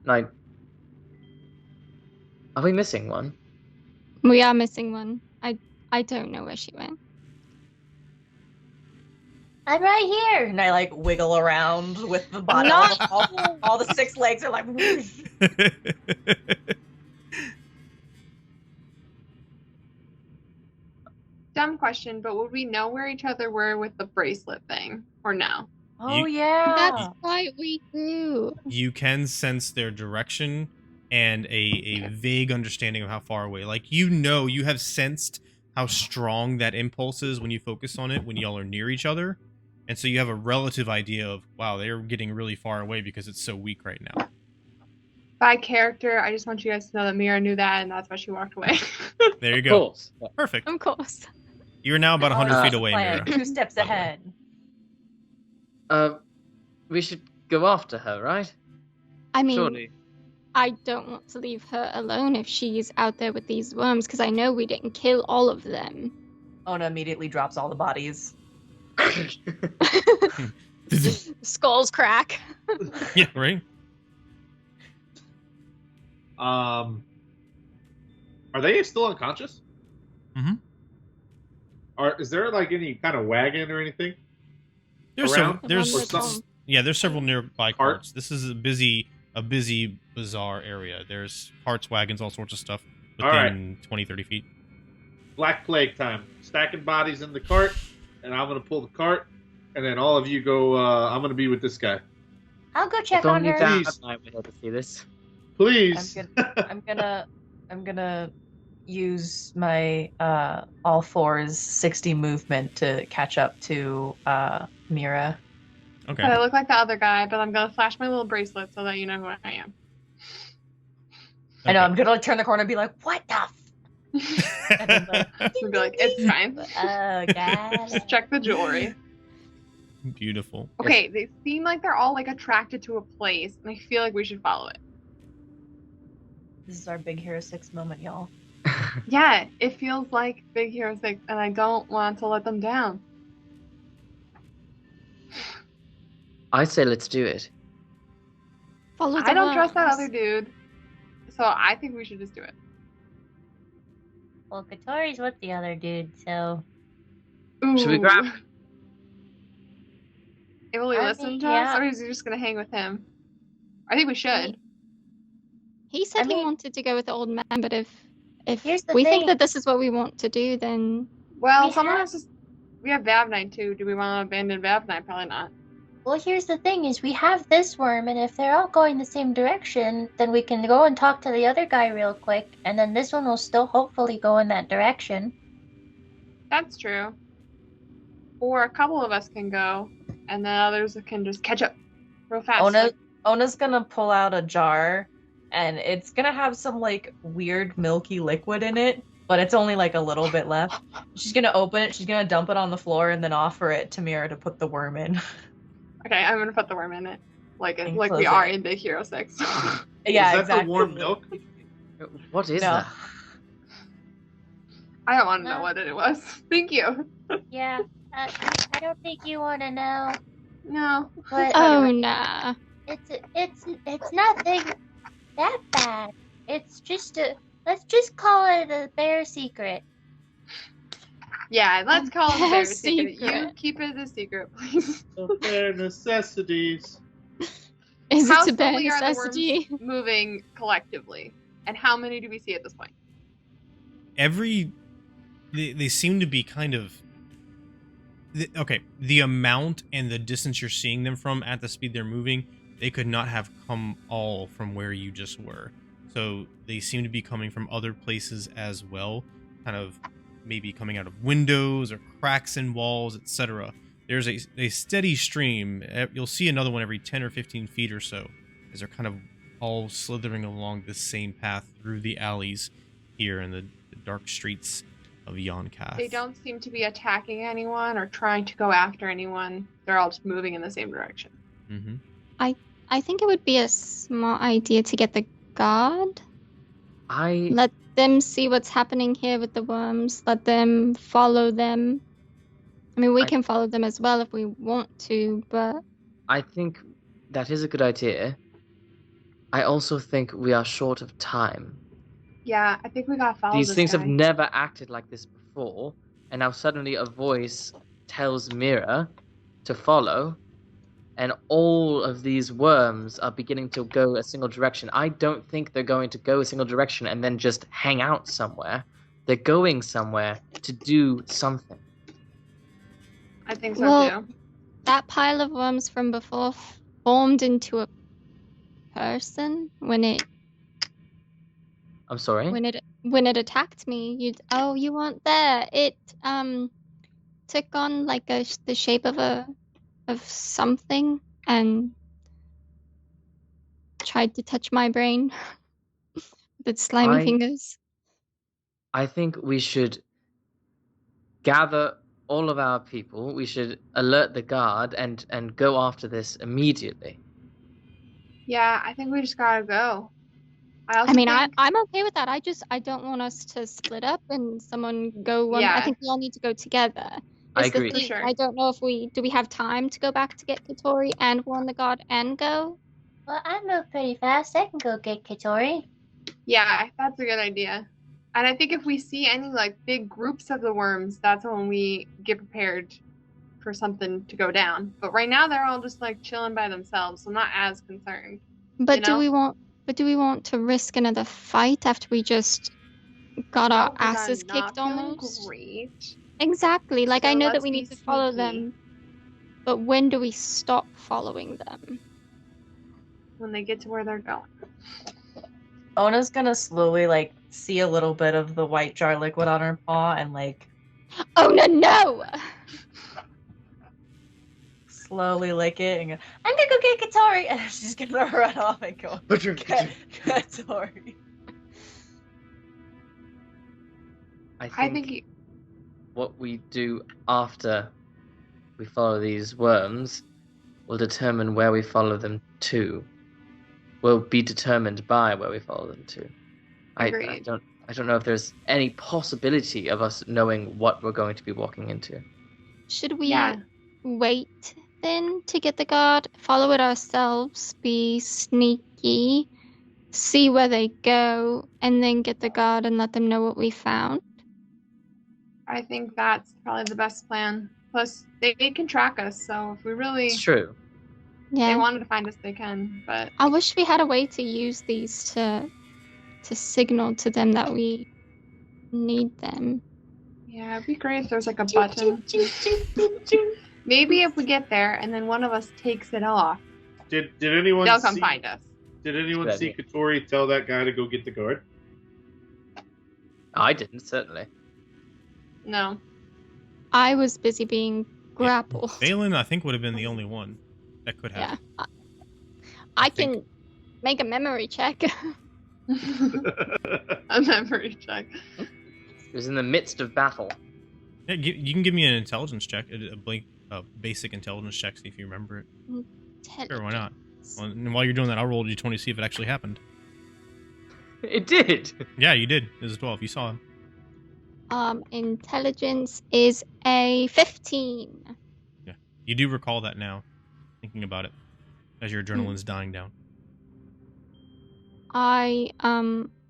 Speaker 5: Are we missing one?
Speaker 4: We are missing one. I don't know where she went.
Speaker 3: I'm right here, and I like wiggle around with the body.
Speaker 4: No!
Speaker 3: All the 6 legs are like. Whoosh.
Speaker 6: Dumb question, but would we know where each other were with the bracelet thing, or no?
Speaker 3: Oh
Speaker 1: You-
Speaker 3: yeah.
Speaker 4: That's why we do.
Speaker 1: You can sense their direction and a vague understanding of how far away. Like, you have sensed how strong that impulse is when you focus on it when y'all are near each other. And so you have a relative idea of, wow, they're getting really far away because it's so weak right now.
Speaker 6: By character, I just want you guys to know that Mira knew that, and that's why she walked away.
Speaker 1: There you
Speaker 5: Of
Speaker 1: go.
Speaker 5: course. Yeah.
Speaker 1: Perfect.
Speaker 4: Of course.
Speaker 1: You're now about 100 feet away,
Speaker 3: Plan,
Speaker 1: Mira.
Speaker 3: 2 steps ahead.
Speaker 5: We should go after her, right?
Speaker 4: I mean,
Speaker 5: Surely.
Speaker 4: I don't want to leave her alone if she's out there with these worms, because I know we didn't kill all of them.
Speaker 3: Ona immediately drops all the bodies.
Speaker 4: Skulls crack.
Speaker 1: Yeah, right?
Speaker 2: Are they still unconscious?
Speaker 1: Mhm.
Speaker 2: Is there like any kind of wagon or anything?
Speaker 1: There's
Speaker 2: Around?
Speaker 1: there's
Speaker 4: Or something.
Speaker 1: yeah, there's several nearby
Speaker 2: Cart?
Speaker 1: carts. This is a busy bazaar area. There's carts, wagons, all sorts of stuff
Speaker 2: All right.
Speaker 1: within 20, 30 feet.
Speaker 2: Black Plague time. Stacking bodies in the cart, and I'm gonna pull the cart, and then all of you go. I'm gonna be with this guy.
Speaker 3: I'll go check
Speaker 5: Don't
Speaker 3: on
Speaker 5: need
Speaker 3: her.
Speaker 5: that.
Speaker 2: Please.
Speaker 5: I'm here to see this.
Speaker 2: Please.
Speaker 3: I'm gonna use my all fours 60 movement to catch up to Mira.
Speaker 1: Okay.
Speaker 6: But I look like the other guy, but I'm gonna flash my little bracelet so that you know who I am.
Speaker 3: I know
Speaker 1: Okay.
Speaker 3: I'm gonna like, turn the corner and be like, "What the?" And then, like,
Speaker 6: I'll be like, it's fine.
Speaker 3: Oh god.
Speaker 6: Just check the jewelry.
Speaker 1: Beautiful.
Speaker 6: Okay, they seem like they're all like attracted to a place, and I feel like we should follow it.
Speaker 3: This is our Big Hero 6 moment, y'all.
Speaker 6: Yeah, it feels like Big Hero 6, and I don't want to let them down.
Speaker 5: I say let's do it.
Speaker 4: Follow the
Speaker 6: I don't trust that
Speaker 4: worms.
Speaker 6: other dude, so I think we should just do it.
Speaker 3: Well, Katori's with the other dude, so
Speaker 5: Should we
Speaker 6: Ooh.
Speaker 5: grab?
Speaker 6: Will he
Speaker 3: I
Speaker 6: listen
Speaker 3: mean,
Speaker 6: to us,
Speaker 3: yeah.
Speaker 6: or is he just gonna hang with him? I think we should.
Speaker 4: He said
Speaker 3: I mean-
Speaker 4: he wanted to go with the old man, but if
Speaker 3: Here's the
Speaker 4: we
Speaker 3: thing.
Speaker 4: think that this is what we want to do, then
Speaker 6: Well,
Speaker 3: We
Speaker 6: someone
Speaker 3: have-
Speaker 6: has to. We have Vav Knight too. Do we want to abandon Vav Knight? Probably not.
Speaker 3: well, here's the thing: is we have this worm, and if they're all going the same direction, then we can go and talk to the other guy real quick, and then this one will still hopefully go in that direction.
Speaker 6: That's true. Or a couple of us can go, and the others can just catch up real fast.
Speaker 3: Ona's gonna pull out a jar, and it's gonna have some like weird milky liquid in it, but it's only like a little bit left. She's gonna open it, she's gonna dump it on the floor, and then offer it to Mira to put the worm in.
Speaker 6: Okay, I'm gonna put the worm in it, like
Speaker 3: And
Speaker 6: we
Speaker 3: close
Speaker 6: are
Speaker 3: it.
Speaker 6: in Big Hero 6.
Speaker 3: Yeah,
Speaker 2: Is that
Speaker 3: exactly.
Speaker 2: the warm milk?
Speaker 5: What is
Speaker 3: No.
Speaker 5: that?
Speaker 6: I don't want to know
Speaker 3: No.
Speaker 6: what it was. Thank you.
Speaker 3: Yeah, I don't think you want to know,
Speaker 6: No.
Speaker 3: but
Speaker 4: oh nah.
Speaker 3: it's nothing that bad. It's just let's just call it a bear secret.
Speaker 6: Yeah, let's call it
Speaker 4: Their
Speaker 6: their secret. You
Speaker 4: secret.
Speaker 6: keep it a secret, please.
Speaker 2: The bare necessities.
Speaker 4: Is
Speaker 6: How
Speaker 4: it a bare
Speaker 6: slowly are the
Speaker 4: necessity?
Speaker 6: worms moving collectively? And how many do we see at this point?
Speaker 1: They seem to be kind of okay. The amount and the distance you're seeing them from at the speed they're moving, they could not have come all from where you just were. So they seem to be coming from other places as well, kind of maybe coming out of windows or cracks in walls, etc. There's a steady stream. You'll see another one every 10 or 15 feet or so, as they're kind of all slithering along the same path through the alleys here in the dark streets of Yonkath.
Speaker 6: They don't seem to be attacking anyone or trying to go after anyone. They're all just moving in the same direction.
Speaker 1: Mm-hmm.
Speaker 4: I think it would be a smart idea to get the guard.
Speaker 5: I
Speaker 4: Let them see what's happening here with the worms. Let them follow them. I mean, we can follow them as well if we want to, but...
Speaker 5: I think that is a good idea. I also think we are short of time.
Speaker 6: Yeah, I think we got followed.
Speaker 5: These things have never acted like this before, and now suddenly a voice tells Mira to follow, and all of these worms are beginning to go a single direction. I don't think they're going to go a single direction and then just hang out somewhere. They're going somewhere to do something.
Speaker 6: I think so
Speaker 4: Well,
Speaker 6: too.
Speaker 4: that pile of worms from before formed into a person when it
Speaker 5: I'm sorry?
Speaker 4: when it attacked me. You weren't there. It took on like the shape of something and tried to touch my brain with its slimy fingers.
Speaker 5: I think we should gather all of our people. We should alert the guard and go after this immediately.
Speaker 6: Yeah, I think we just gotta go.
Speaker 4: I mean, I'm okay with that. I don't want us to split up and someone go one. I think we all need to go together.
Speaker 5: I agree.
Speaker 6: For sure.
Speaker 4: I don't know if do we have time to go back to get Katori and warn the guard and go?
Speaker 3: Well, I move pretty fast. I can go get Katori.
Speaker 6: Yeah, that's a good idea. And I think if we see any like big groups of the worms, that's when we get prepared for something to go down. But right now they're all just like chilling by themselves, so I'm not as concerned.
Speaker 4: But do we want to risk another fight after we just got our asses kicked almost?
Speaker 6: Great.
Speaker 4: Exactly. Like
Speaker 6: So
Speaker 4: I know that
Speaker 6: let's
Speaker 4: we
Speaker 6: be
Speaker 4: need to follow
Speaker 6: sneaky.
Speaker 4: them. But when do we stop following them?
Speaker 6: When they get to where they're going.
Speaker 3: Ona's gonna slowly like see a little bit of the white jar liquid on her paw and like
Speaker 4: Oh no!
Speaker 3: slowly lick it and go, I'm gonna go get Katori, and she's gonna run off and go get Katori.
Speaker 6: I think
Speaker 5: what we do after we follow these worms will determine where we follow them to. Will be determined by where we follow them to. I don't know if there's any possibility of us knowing what we're going to be walking into.
Speaker 4: Should we wait then to get the guard, follow it ourselves, be sneaky, see where they go, and then get the guard and let them know what we found?
Speaker 6: I think that's probably the best plan. Plus, they can track us, so if we really...
Speaker 5: It's true.
Speaker 4: Yeah.
Speaker 6: They wanted to find us, they can, but...
Speaker 4: I wish we had a way to use these to signal to them that we need them.
Speaker 6: Yeah, it'd be great if there was like a button. Maybe if we get there and then one of us takes it off,
Speaker 2: Did anyone
Speaker 6: they'll come find us.
Speaker 2: Did anyone
Speaker 5: Good
Speaker 2: see
Speaker 5: idea.
Speaker 2: Katori tell that guy to go get the guard?
Speaker 5: I didn't, certainly.
Speaker 6: No.
Speaker 4: I was busy being grappled.
Speaker 1: Valen, I think, would have been the only one that could have.
Speaker 4: Yeah. I can make a memory check.
Speaker 6: A memory check.
Speaker 5: It was in the midst of battle.
Speaker 1: Yeah, you can give me an intelligence check, a basic intelligence check, see if you remember it. Sure, why not? Well, and while you're doing that, I'll roll a d20 to see if it actually happened.
Speaker 5: It did!
Speaker 1: Yeah, you did. It was a 12. You saw him.
Speaker 4: Intelligence is a 15.
Speaker 1: Yeah, you do recall that now, thinking about it, as your adrenaline's dying down.
Speaker 4: I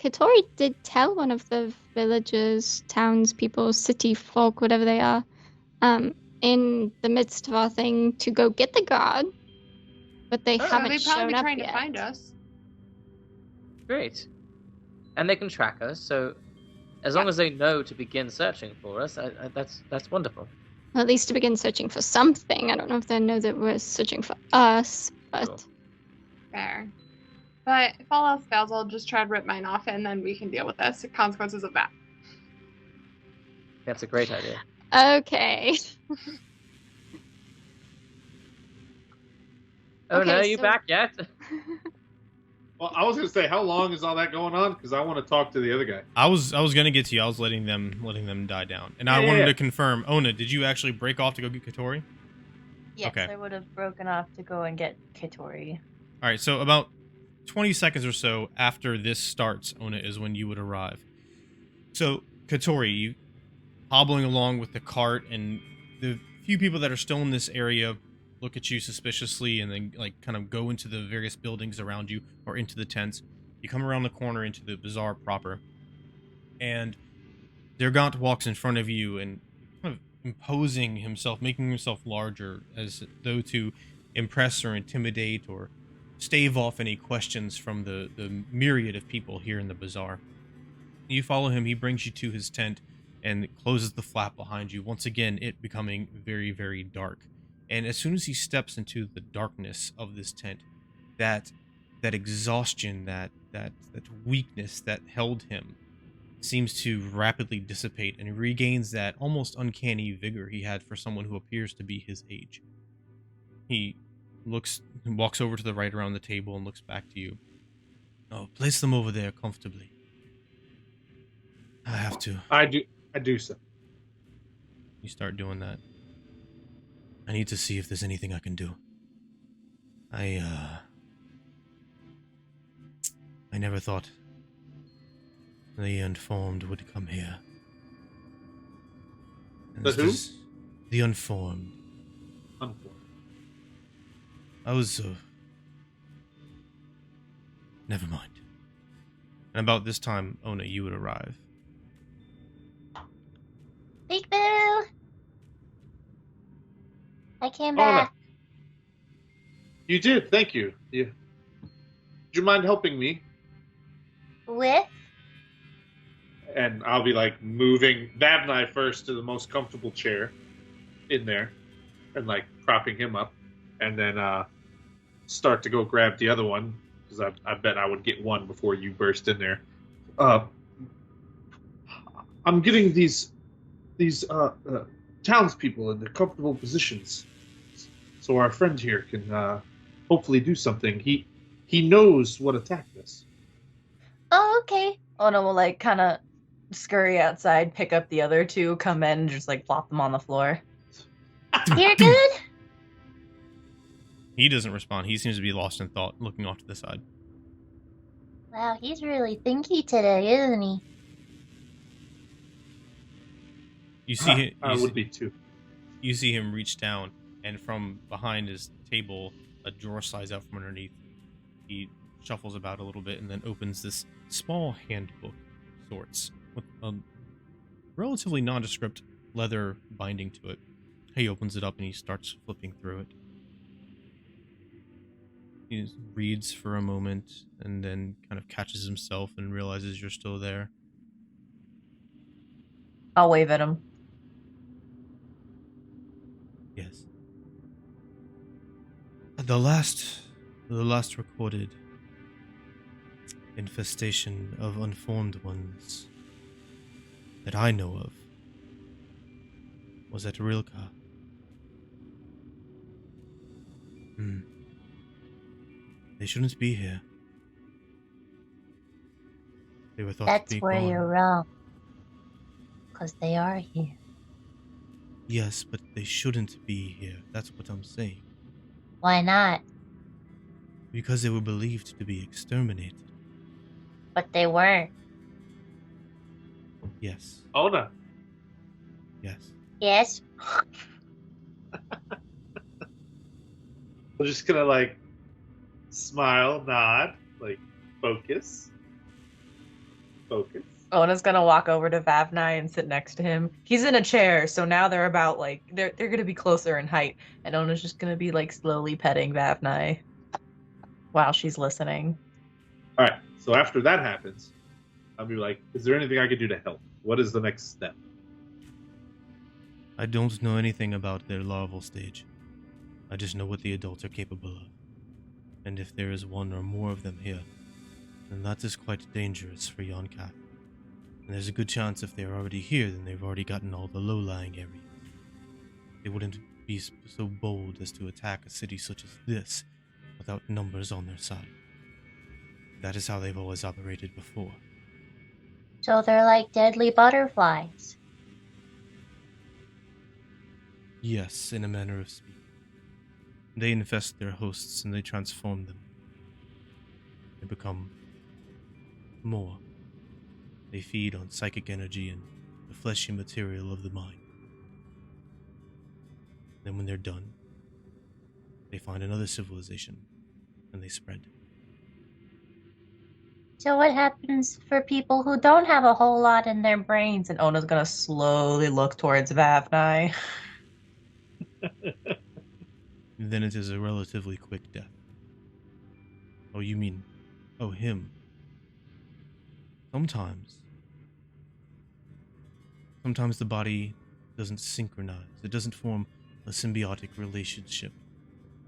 Speaker 4: Katori did tell one of the villagers, townspeople, city folk, whatever they are, in the midst of our thing to go get the guard, but they
Speaker 6: So
Speaker 4: haven't
Speaker 6: they'd probably
Speaker 4: shown
Speaker 6: be
Speaker 4: up
Speaker 6: trying
Speaker 4: yet.
Speaker 6: to find us.
Speaker 5: Great. And they can track us, so as long as they know to begin searching for us, that's wonderful.
Speaker 4: Well, at least to begin searching for something. I don't know if they know that we're searching for us, but
Speaker 5: Sure.
Speaker 6: Fair. But if all else fails, I'll just try to rip mine off, and then we can deal with the consequences of that.
Speaker 5: That's a great idea.
Speaker 4: okay.
Speaker 5: Oh
Speaker 4: Okay,
Speaker 5: no, you
Speaker 4: so-
Speaker 5: back yet?
Speaker 2: Well, I was gonna say, how long is all that going on? Because I want to talk to the other guy.
Speaker 1: I was gonna get to you. I was letting them die down, and I
Speaker 2: Yeah,
Speaker 1: wanted
Speaker 2: yeah.
Speaker 1: to confirm. Ona, did you actually break off to go get Katori?
Speaker 3: Yes,
Speaker 1: Okay.
Speaker 3: I would have broken off to go and get Katori.
Speaker 1: All right. So about 20 seconds or so after this starts, Ona, is when you would arrive. So Katori, you hobbling along with the cart, and the few people that are still in this area look at you suspiciously, and then like kind of go into the various buildings around you or into the tents. You come around the corner into the bazaar proper, and Dergant walks in front of you and kind of imposing himself, making himself larger as though to impress or intimidate or stave off any questions from the myriad of people here in the bazaar. You follow him, he brings you to his tent and closes the flap behind you, once again it becoming very, very dark. And as soon as he steps into the darkness of this tent, that exhaustion, that weakness that held him seems to rapidly dissipate, and he regains that almost uncanny vigor he had for someone who appears to be his age. He walks over to the right around the table and looks back to you. Oh, place them over there comfortably. I have to.
Speaker 2: I do so.
Speaker 1: You start doing that. I need to see if there's anything I can do. I never thought the Unformed would come here. And
Speaker 2: The who?
Speaker 1: The Unformed.
Speaker 2: Unfortunately.
Speaker 1: I was, never mind. And about this time, Ona, you would arrive.
Speaker 3: Big Boo! I came
Speaker 2: Ona.
Speaker 3: back.
Speaker 2: You did, thank you. Would you mind helping me?
Speaker 3: With?
Speaker 2: And I'll be like moving Bab and I first to the most comfortable chair in there, and like propping him up, and then start to go grab the other one, because I bet I would get one before you burst in there. I'm getting these townspeople in the comfortable positions, so our friend here can hopefully do something. He knows what attacked us.
Speaker 3: Oh, okay. Ona will like kind of scurry outside, pick up the other two, come in, and just like plop them on the floor. You're good?
Speaker 1: He doesn't respond. He seems to be lost in thought, looking off to the side.
Speaker 3: Wow, he's really thinky today, isn't he?
Speaker 1: You see him.
Speaker 2: I would be too.
Speaker 1: You see him reach down, and from behind his table, a drawer slides out from underneath. He shuffles about a little bit and then opens this small handbook of sorts with a relatively nondescript leather binding to it. He opens it up and he starts flipping through it. He just reads for a moment and then kind of catches himself and realizes you're still there.
Speaker 3: I'll wave at him.
Speaker 1: Yes. The last recorded infestation of unformed ones that I know of was at Rilka. They shouldn't be here. They were thought
Speaker 3: That's
Speaker 1: to be
Speaker 3: where
Speaker 1: gone.
Speaker 3: you're wrong. Because they are here.
Speaker 1: Yes, but they shouldn't be here. That's what I'm saying.
Speaker 3: Why not?
Speaker 1: Because they were believed to be exterminated.
Speaker 3: But they weren't.
Speaker 1: Yes.
Speaker 2: Ona.
Speaker 1: Yes.
Speaker 3: Yes?
Speaker 2: We're just gonna like smile, nod, like focus. Focus.
Speaker 3: Ona's gonna walk over to Vavnai and sit next to him. He's in a chair, so now they're about like they're gonna be closer in height, and Ona's just gonna be like slowly petting Vavnai while she's listening.
Speaker 2: All right. So after that happens, I'll be like, "Is there anything I could do to help? What is the next step?"
Speaker 1: I don't know anything about their larval stage. I just know what the adults are capable of. And if there is one or more of them here, then that is quite dangerous for Yonkat. And there's a good chance if they're already here, then they've already gotten all the low-lying areas. They wouldn't be so bold as to attack a city such as this without numbers on their side. That is how they've always operated before.
Speaker 7: So they're like deadly butterflies.
Speaker 1: Yes, in a manner of speaking. They infest their hosts and they transform them. They become more. They feed on psychic energy and the fleshy material of the mind. Then when they're done, they find another civilization and they spread.
Speaker 7: So what happens for people who don't have a whole lot in their brains?
Speaker 3: And Ona's gonna slowly look towards Vavnai.
Speaker 1: Then it is a relatively quick death. Oh, you mean, oh, him. Sometimes the body doesn't synchronize. It doesn't form a symbiotic relationship.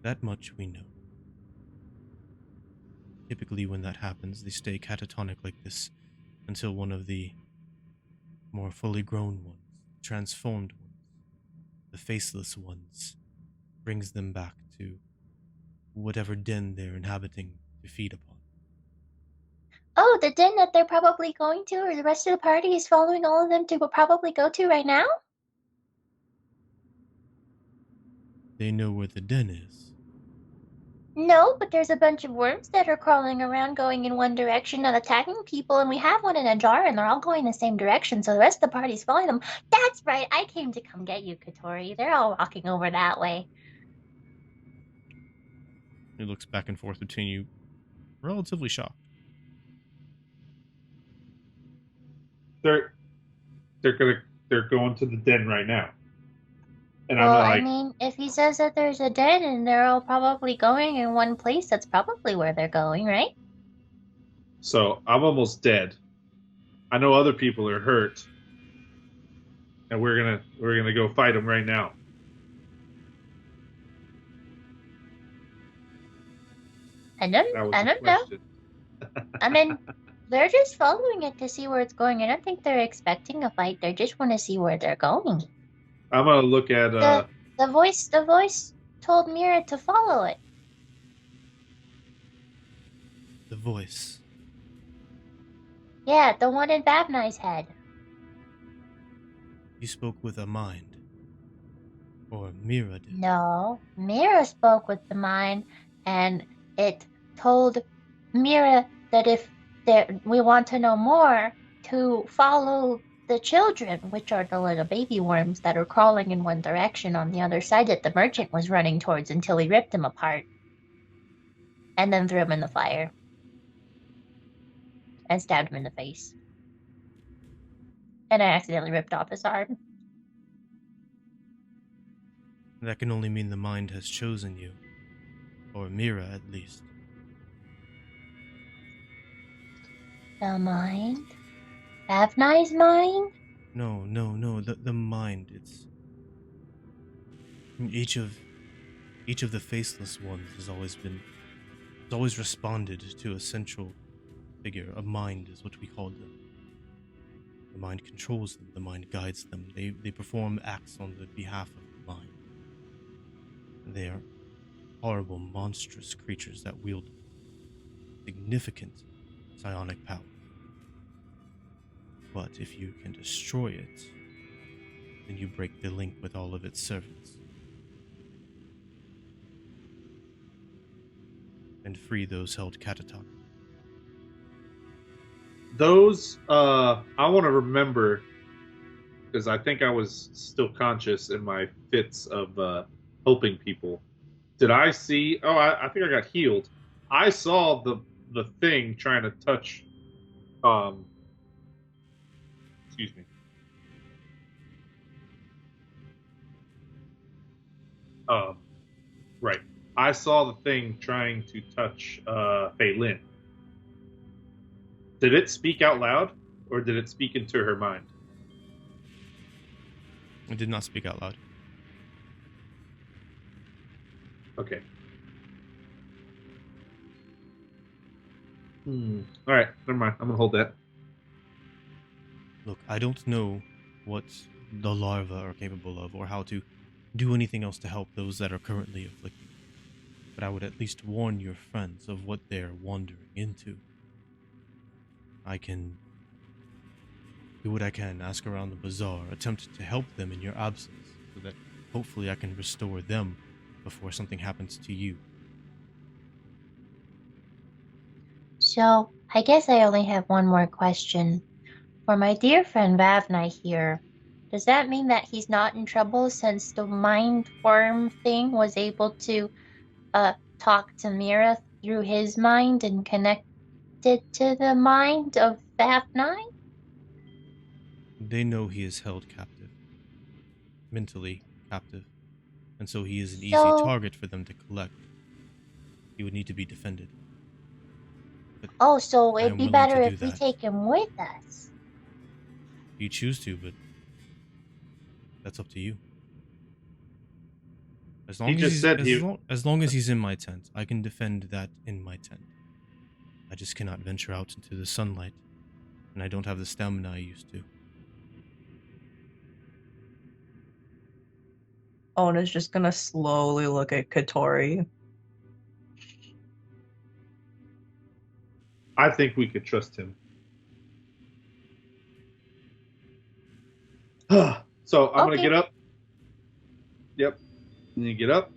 Speaker 1: That much we know. Typically when that happens, they stay catatonic like this until one of the more fully grown ones, transformed ones, the faceless ones, brings them back to whatever den they're inhabiting to feed upon.
Speaker 7: Oh, the den that they're probably going to, or the rest of the party is following all of them to probably go to right now?
Speaker 1: They know where the den is.
Speaker 7: No, but there's a bunch of worms that are crawling around going in one direction and attacking people, and we have one in a jar, and they're all going the same direction, so the rest of the party's following them. That's right, I came to come get you, Katori. They're all walking over that way.
Speaker 1: He looks back and forth between you, relatively shocked.
Speaker 2: They're going to the den right now. And
Speaker 7: Well,
Speaker 2: I'm like,
Speaker 7: I mean, if he says that there's a den and they're all probably going in one place, that's probably where they're going, right?
Speaker 2: so I'm almost dead. I know other people are hurt, and we're gonna go fight them right now.
Speaker 7: I
Speaker 2: That
Speaker 7: don't
Speaker 2: was the
Speaker 7: know.
Speaker 2: question.
Speaker 7: I mean, they're just following it to see where it's going. I don't think they're expecting a fight. They just want to see where they're going.
Speaker 2: I'm gonna look at
Speaker 7: The voice told Mira to follow it.
Speaker 1: The voice.
Speaker 7: Yeah, the one in Vavnai's head.
Speaker 1: You spoke with a mind. Or Mira did.
Speaker 7: No, Mira spoke with the mind, and it told Mira that if we want to know more, to follow the children, which are the little baby worms that are crawling in one direction on the other side that the merchant was running towards until he ripped them apart. And then threw them in the fire. And stabbed him in the face. And I accidentally ripped off his arm.
Speaker 1: That can only mean the mind has chosen you. Or Mira, at least.
Speaker 7: The mind? Avnai's mind?
Speaker 1: No, the mind, it's... Each of the faceless ones has always responded to a central figure. A mind is what we call them. The mind controls them, the mind guides them. They perform acts on the behalf of the mind. They are horrible, monstrous creatures that wield significant psionic power. But if you can destroy it, then you break the link with all of its servants. And free those held catatonic.
Speaker 2: those. I want to remember because I think I was still conscious in my fits of helping people. Did I see? Oh, I think I got healed. I saw the thing trying to touch Excuse me. Right. I saw the thing trying to touch Fei Lin. Did it speak out loud, or did it speak into her mind?
Speaker 1: It did not speak out loud.
Speaker 2: Okay. All right, never mind. I'm gonna hold that.
Speaker 1: Look, I don't know what the larvae are capable of or how to do anything else to help those that are currently afflicted. But I would at least warn your friends of what they're wandering into. I can do what I can, ask around the bazaar, attempt to help them in your absence, so that hopefully I can restore them before something happens to you.
Speaker 7: So, I guess I only have one more question. For my dear friend Vavnai here, does that mean that he's not in trouble since the mind worm thing was able to talk to Mira through his mind and connect it to the mind of Vavnai?
Speaker 1: They know he is held captive, mentally captive, and so he is an easy
Speaker 7: So-
Speaker 1: target for them to collect. He would need to be defended. But
Speaker 7: Oh, so
Speaker 1: I
Speaker 7: it'd
Speaker 1: am
Speaker 7: be
Speaker 1: willing
Speaker 7: better
Speaker 1: to
Speaker 7: if
Speaker 1: do
Speaker 7: we
Speaker 1: that.
Speaker 7: take him with us.
Speaker 1: You choose to, but that's up to you. As long
Speaker 2: He
Speaker 1: as
Speaker 2: just
Speaker 1: he's,
Speaker 2: said
Speaker 1: as,
Speaker 2: he-
Speaker 1: long, as long as he's in my tent, I can defend that in my tent. I just cannot venture out into the sunlight, and I don't have the stamina I used to.
Speaker 3: Ona's just gonna slowly look at Katori.
Speaker 2: I think we could trust him. So I'm gonna
Speaker 7: Okay.
Speaker 2: get up. Yep. And you get up.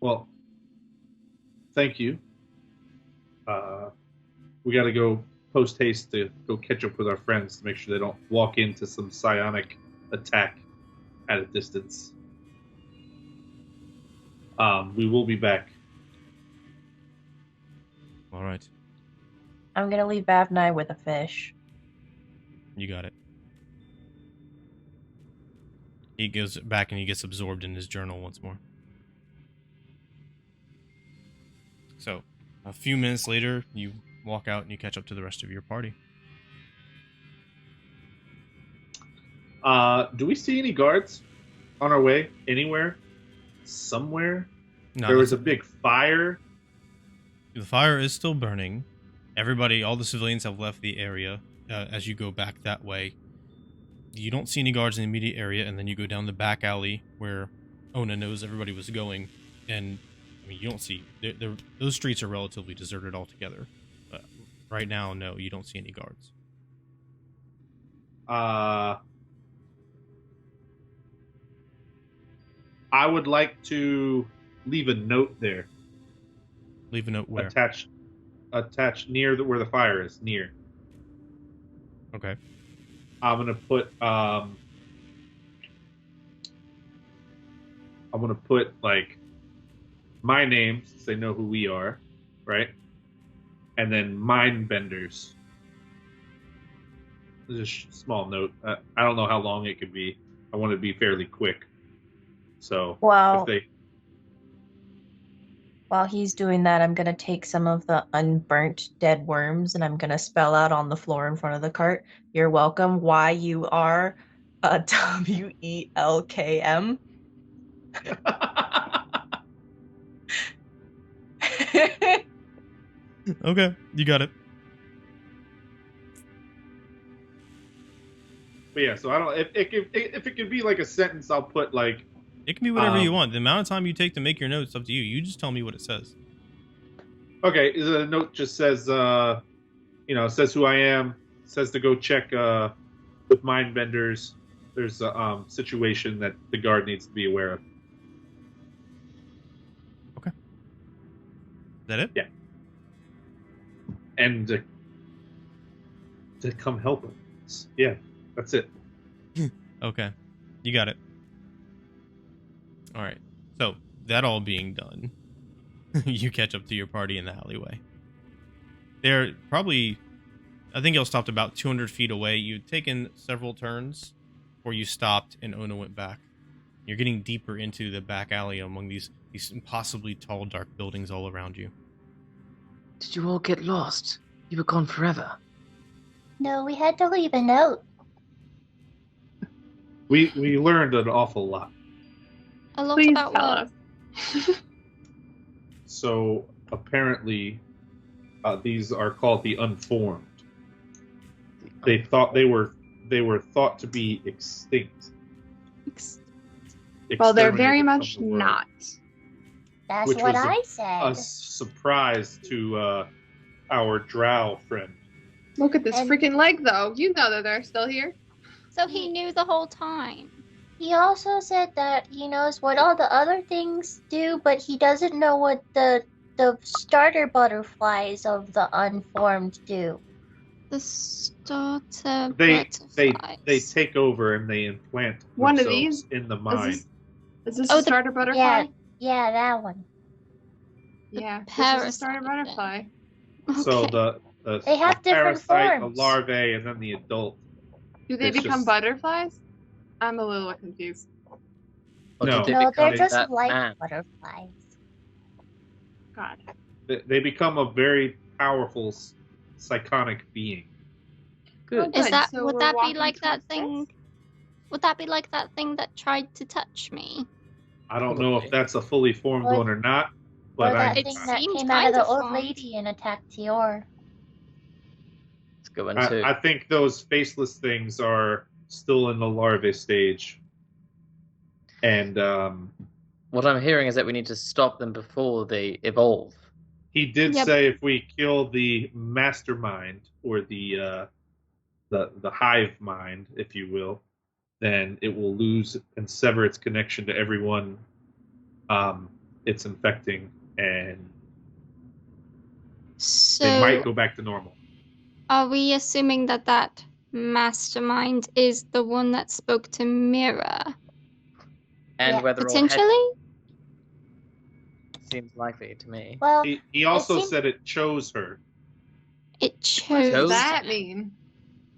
Speaker 2: Well, thank you. We got to go post haste to go catch up with our friends to make sure they don't walk into some psionic attack at a distance. We will be back.
Speaker 1: All right,
Speaker 3: I'm gonna leave Vavnai with a fish.
Speaker 1: you got it. He goes back and he gets absorbed in his journal once more. So, a few minutes later, you walk out and you catch up to the rest of your party.
Speaker 2: Do we see any guards on our way anywhere? Somewhere?
Speaker 1: No,
Speaker 2: There was a big fire.
Speaker 1: the fire is still burning. Everybody, all the civilians have left the area. As you go back that way, you don't see any guards in the immediate area, and then you go down the back alley where Ona knows everybody was going, and I mean, you don't see those streets are relatively deserted altogether. Right now, no, you don't see any guards.
Speaker 2: I would like to leave a note there.
Speaker 1: Leave a note where?
Speaker 2: Attached near where the fire is. Near.
Speaker 1: Okay.
Speaker 2: I'm gonna put like my name since they know who we are, right? And then mind benders. This is a small note. I don't know how long it could be. I want it to be fairly quick. So
Speaker 3: Well,
Speaker 2: if they
Speaker 3: while he's doing that, I'm gonna take some of the unburnt dead worms and I'm gonna spell out on the floor in front of the cart, "You're welcome, YUR WELKM."
Speaker 1: Okay, you got it.
Speaker 2: But yeah, so I don't. If it could be like a sentence, I'll put like.
Speaker 1: It can be whatever you want. The amount of time you take to make your notes, up to you. You just tell me what it says.
Speaker 2: Okay, the note just says, it says who I am. Says to go check with mind benders. There's a situation that the guard needs to be aware of.
Speaker 1: Okay. Is that it?
Speaker 2: Yeah. And to come help us. Yeah, that's it.
Speaker 1: Okay. You got it. All right. So, that all being done, you catch up to your party in the alleyway. They're probably I think y'all stopped about 200 feet away. You'd taken several turns before you stopped, and Ona went back. You're getting deeper into the back alley among these impossibly tall, dark buildings all around you.
Speaker 5: Did you all get lost? You were gone forever.
Speaker 7: No, we had to leave a note.
Speaker 2: We learned an awful lot.
Speaker 4: A lot
Speaker 6: Please
Speaker 4: about
Speaker 6: tell
Speaker 4: what?
Speaker 6: us.
Speaker 2: So apparently, these are called the Unformed. They thought they were thought to be extinct.
Speaker 6: Well, they're very
Speaker 2: Exterminated
Speaker 6: much
Speaker 2: from the world.
Speaker 6: not.
Speaker 7: That's
Speaker 2: Which
Speaker 7: what
Speaker 2: was
Speaker 7: I
Speaker 2: a
Speaker 7: said.
Speaker 2: surprise to our drow friend.
Speaker 6: Look at this
Speaker 7: And-
Speaker 6: freaking leg, though. You know that they're still here.
Speaker 4: So he knew the whole time.
Speaker 7: He also said that he knows what all the other things do, but he doesn't know what the starter butterflies of the unformed do.
Speaker 4: The starter
Speaker 2: They
Speaker 4: butterflies.
Speaker 2: take over and they implant
Speaker 6: One of
Speaker 2: themselves
Speaker 6: these?
Speaker 2: in the mind.
Speaker 6: Is this
Speaker 4: Oh,
Speaker 6: a
Speaker 4: the-
Speaker 6: starter butterfly?
Speaker 7: Yeah, that one.
Speaker 6: Yeah, this is a
Speaker 4: parasite
Speaker 6: starter
Speaker 4: then.
Speaker 6: butterfly.
Speaker 2: So
Speaker 4: Okay.
Speaker 7: They have
Speaker 2: the
Speaker 7: different
Speaker 2: parasite,
Speaker 7: forms.
Speaker 2: the larvae, and then the adult.
Speaker 6: Do they
Speaker 2: It's
Speaker 6: become
Speaker 2: just-
Speaker 6: butterflies? I'm a little confused.
Speaker 5: Or
Speaker 2: No.
Speaker 5: did they
Speaker 7: No,
Speaker 5: become
Speaker 7: they're just
Speaker 5: that
Speaker 7: like
Speaker 5: man?
Speaker 7: butterflies.
Speaker 6: God.
Speaker 2: They become a very powerful psychonic being.
Speaker 5: Good.
Speaker 4: Is
Speaker 6: Good,
Speaker 4: that
Speaker 6: so
Speaker 4: would
Speaker 6: we're
Speaker 4: that be
Speaker 6: walking
Speaker 4: like that
Speaker 6: towards
Speaker 4: thing?
Speaker 6: this?
Speaker 4: Would that be like that thing that tried to touch me?
Speaker 2: I don't know if
Speaker 5: Probably.
Speaker 2: that's a fully formed
Speaker 7: Or-
Speaker 2: one or not,
Speaker 7: Or
Speaker 2: but
Speaker 7: that
Speaker 2: I
Speaker 7: thing
Speaker 4: It
Speaker 7: that
Speaker 4: seems
Speaker 7: came out of the
Speaker 4: kinda
Speaker 7: old
Speaker 4: formed.
Speaker 7: lady and attacked Tior.
Speaker 5: It's a good one too.
Speaker 2: I think those faceless things are still in the larvae stage. And
Speaker 5: What I'm hearing is that we need to stop them before they evolve.
Speaker 2: he did
Speaker 4: Yep.
Speaker 2: say if we kill the mastermind or the hive mind, if you will, then it will lose and sever its connection to everyone it's infecting, and they might
Speaker 4: So
Speaker 2: go back to normal.
Speaker 4: are we assuming that that mastermind is the one that spoke to Mira?
Speaker 5: And
Speaker 7: Yeah,
Speaker 5: whether all
Speaker 4: Potentially?
Speaker 5: heads seems likely to me.
Speaker 7: Well,
Speaker 2: He also
Speaker 7: seems-
Speaker 2: said it chose her.
Speaker 4: It
Speaker 6: What
Speaker 4: chose.
Speaker 6: does that mean?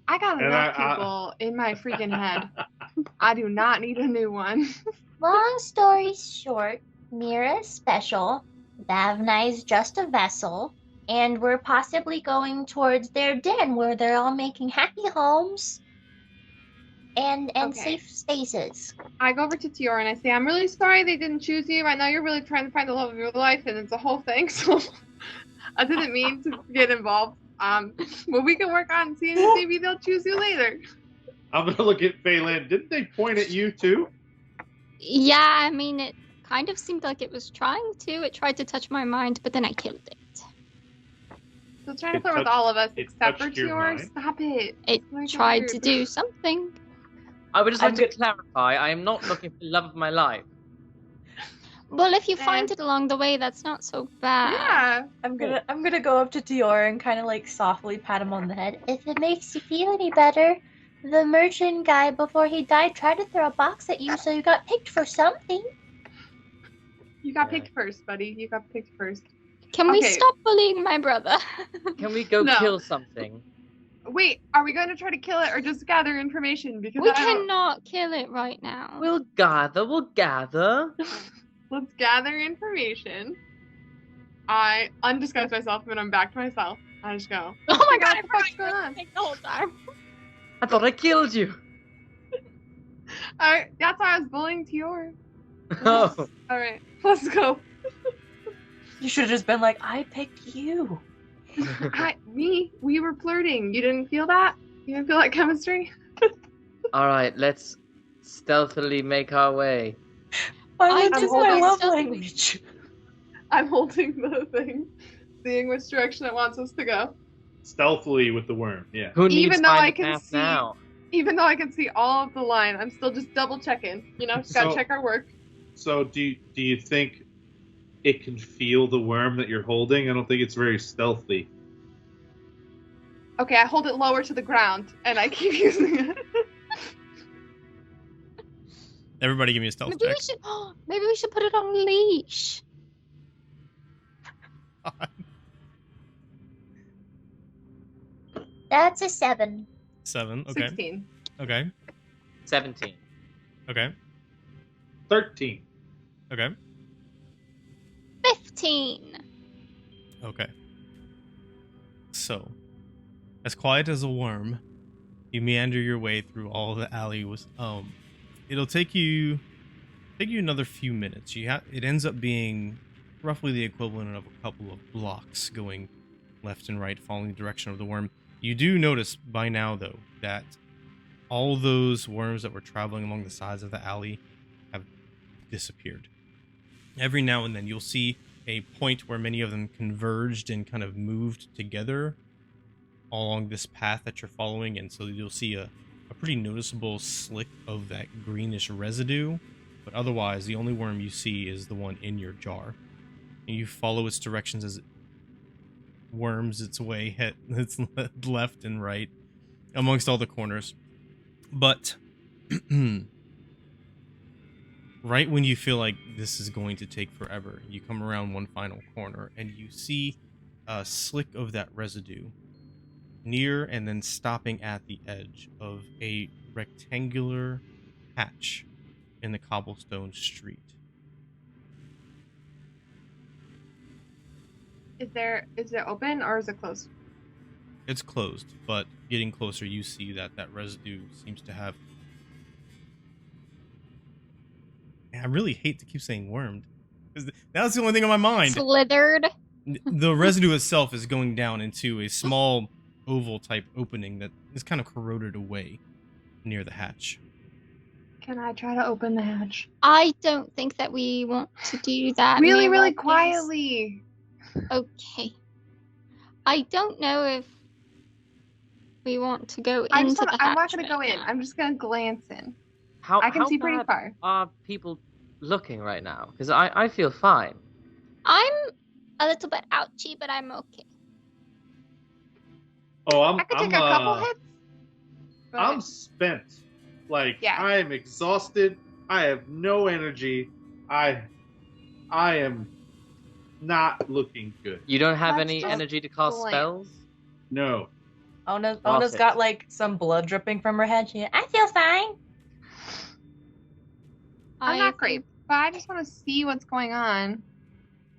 Speaker 6: I got
Speaker 2: And
Speaker 6: enough
Speaker 2: I-
Speaker 6: people in my freaking head. I do not need a new one.
Speaker 7: long story short, Mira is special, Davna is just a vessel, and we're possibly going towards their den where they're all making happy homes and
Speaker 6: Okay.
Speaker 7: safe spaces.
Speaker 6: I go over to Tior and I say, I'm really sorry they didn't choose you. I know you're really trying to find the love of your life, and it's a whole thing. So I didn't mean to get involved. But we can work on seeing if maybe they'll choose you later.
Speaker 2: I'm gonna look at Phelan. Didn't they point at you too?
Speaker 4: Yeah, I mean, it kind of seemed like it was trying to. It tried to touch my mind, but then I killed it.
Speaker 6: So it's trying to
Speaker 2: It
Speaker 6: flirt with
Speaker 2: touched-
Speaker 6: all of us
Speaker 2: it
Speaker 6: except for
Speaker 2: touched your
Speaker 6: Tior.
Speaker 2: mind?
Speaker 6: Stop it.
Speaker 4: It
Speaker 6: Like,
Speaker 4: tried
Speaker 6: weird.
Speaker 4: to do something.
Speaker 5: I would just
Speaker 3: I'm
Speaker 5: like to clarify, I am not looking for the love of my life.
Speaker 4: Well, if you
Speaker 6: Eh.
Speaker 4: find it along the way, that's not so bad.
Speaker 6: Yeah.
Speaker 3: I'm gonna go up to Tior and kind of like softly pat him on the head.
Speaker 7: If it makes you feel any better, the merchant guy before he died tried to throw a box at you, so you got picked for something.
Speaker 6: You got
Speaker 5: Yeah.
Speaker 6: picked first, buddy. You got picked first.
Speaker 4: Can we
Speaker 6: Okay.
Speaker 4: stop bullying my brother?
Speaker 5: Can we go
Speaker 6: No.
Speaker 5: kill something?
Speaker 6: Wait, are we going to try to kill it or just gather information? Because
Speaker 4: We
Speaker 6: I don't-
Speaker 4: cannot kill it right now.
Speaker 5: We'll gather.
Speaker 6: Let's gather information. I undisguise myself and I'm back to myself. I just go,
Speaker 4: Oh my
Speaker 6: figure
Speaker 4: god,
Speaker 6: out what the fuck's going on.
Speaker 4: the whole time.
Speaker 5: I thought I killed you.
Speaker 6: That's why I was bullying Tior.
Speaker 5: Oh,
Speaker 6: Alright, let's go.
Speaker 3: You should have just been like, I picked you.
Speaker 6: We were flirting. You didn't feel that? You didn't feel that chemistry?
Speaker 5: alright, let's stealthily make our way.
Speaker 3: Why
Speaker 4: I
Speaker 3: would
Speaker 6: do
Speaker 3: you
Speaker 6: want
Speaker 3: my love
Speaker 4: stealthy.
Speaker 3: language?
Speaker 6: I'm holding the thing, seeing which direction it wants us to go.
Speaker 2: Stealthily with the worm. Yeah.
Speaker 5: Who needs
Speaker 6: Even though I
Speaker 5: find the
Speaker 6: can
Speaker 5: path
Speaker 6: see-
Speaker 5: now?
Speaker 6: Even though I can see all of the line, I'm still just double checking. You know, just gotta
Speaker 2: So-
Speaker 6: check our work.
Speaker 2: So do you think it can feel the worm that you're holding? I don't think it's very stealthy.
Speaker 6: Okay, I hold it lower to the ground and I keep using it.
Speaker 1: Everybody give me a stealth
Speaker 4: Maybe we
Speaker 1: check.
Speaker 4: should. Maybe we should put it on leash.
Speaker 7: That's a 7.
Speaker 1: 7. Okay.
Speaker 6: 16.
Speaker 1: Okay.
Speaker 5: 17.
Speaker 1: Okay.
Speaker 2: 13.
Speaker 1: Okay.
Speaker 4: 15.
Speaker 1: Okay. So, as quiet as a worm, you meander your way through all the alleys. It'll take you another few minutes. It ends up being roughly the equivalent of a couple of blocks going left and right, following the direction of the worm. You do notice by now, though, that all those worms that were traveling along the sides of the alley have disappeared. Every now and then you'll see a point where many of them converged and kind of moved together along this path that you're following, and so you'll see a pretty noticeable slick of that greenish residue, but otherwise the only worm you see is the one in your jar. And you follow its directions as it worms its way its left and right amongst all the corners. But right when you feel like this is going to take forever, you come around one final corner and you see a slick of that residue near and then stopping at the edge of a rectangular hatch in the cobblestone street.
Speaker 6: Is it open or is it closed?
Speaker 1: It's closed, but getting closer you see that residue seems to have... I really hate to keep saying wormed, because that's the only thing on my mind.
Speaker 4: Slithered.
Speaker 1: The residue itself is going down into a small oval type opening that is kind of corroded away near the hatch.
Speaker 6: Can I try to open the hatch?
Speaker 4: I don't think that we want to do that.
Speaker 6: Really,
Speaker 4: Mira,
Speaker 6: really
Speaker 4: please.
Speaker 6: quietly.
Speaker 4: Okay. I don't know if we want to go
Speaker 6: I'm
Speaker 4: into the hatch.
Speaker 6: not going to go
Speaker 4: right
Speaker 6: in.
Speaker 4: now.
Speaker 6: I'm just going to glance in.
Speaker 5: How
Speaker 6: I can see pretty
Speaker 5: bad
Speaker 6: far.
Speaker 5: are people looking right now? Because I feel fine.
Speaker 4: I'm a little bit ouchy, but I'm okay.
Speaker 2: Oh,
Speaker 6: I could take a couple hits. but-
Speaker 2: I'm spent. Like,
Speaker 6: Yeah.
Speaker 2: I am exhausted. I have no energy. I am not looking good.
Speaker 5: You don't have
Speaker 6: Let's
Speaker 5: any
Speaker 6: just
Speaker 5: energy to cast
Speaker 6: glance.
Speaker 5: spells?
Speaker 2: No.
Speaker 3: Ona's
Speaker 5: it.
Speaker 3: got like some blood dripping from her head. I feel fine.
Speaker 6: I'm not great, but I just want to see what's going on.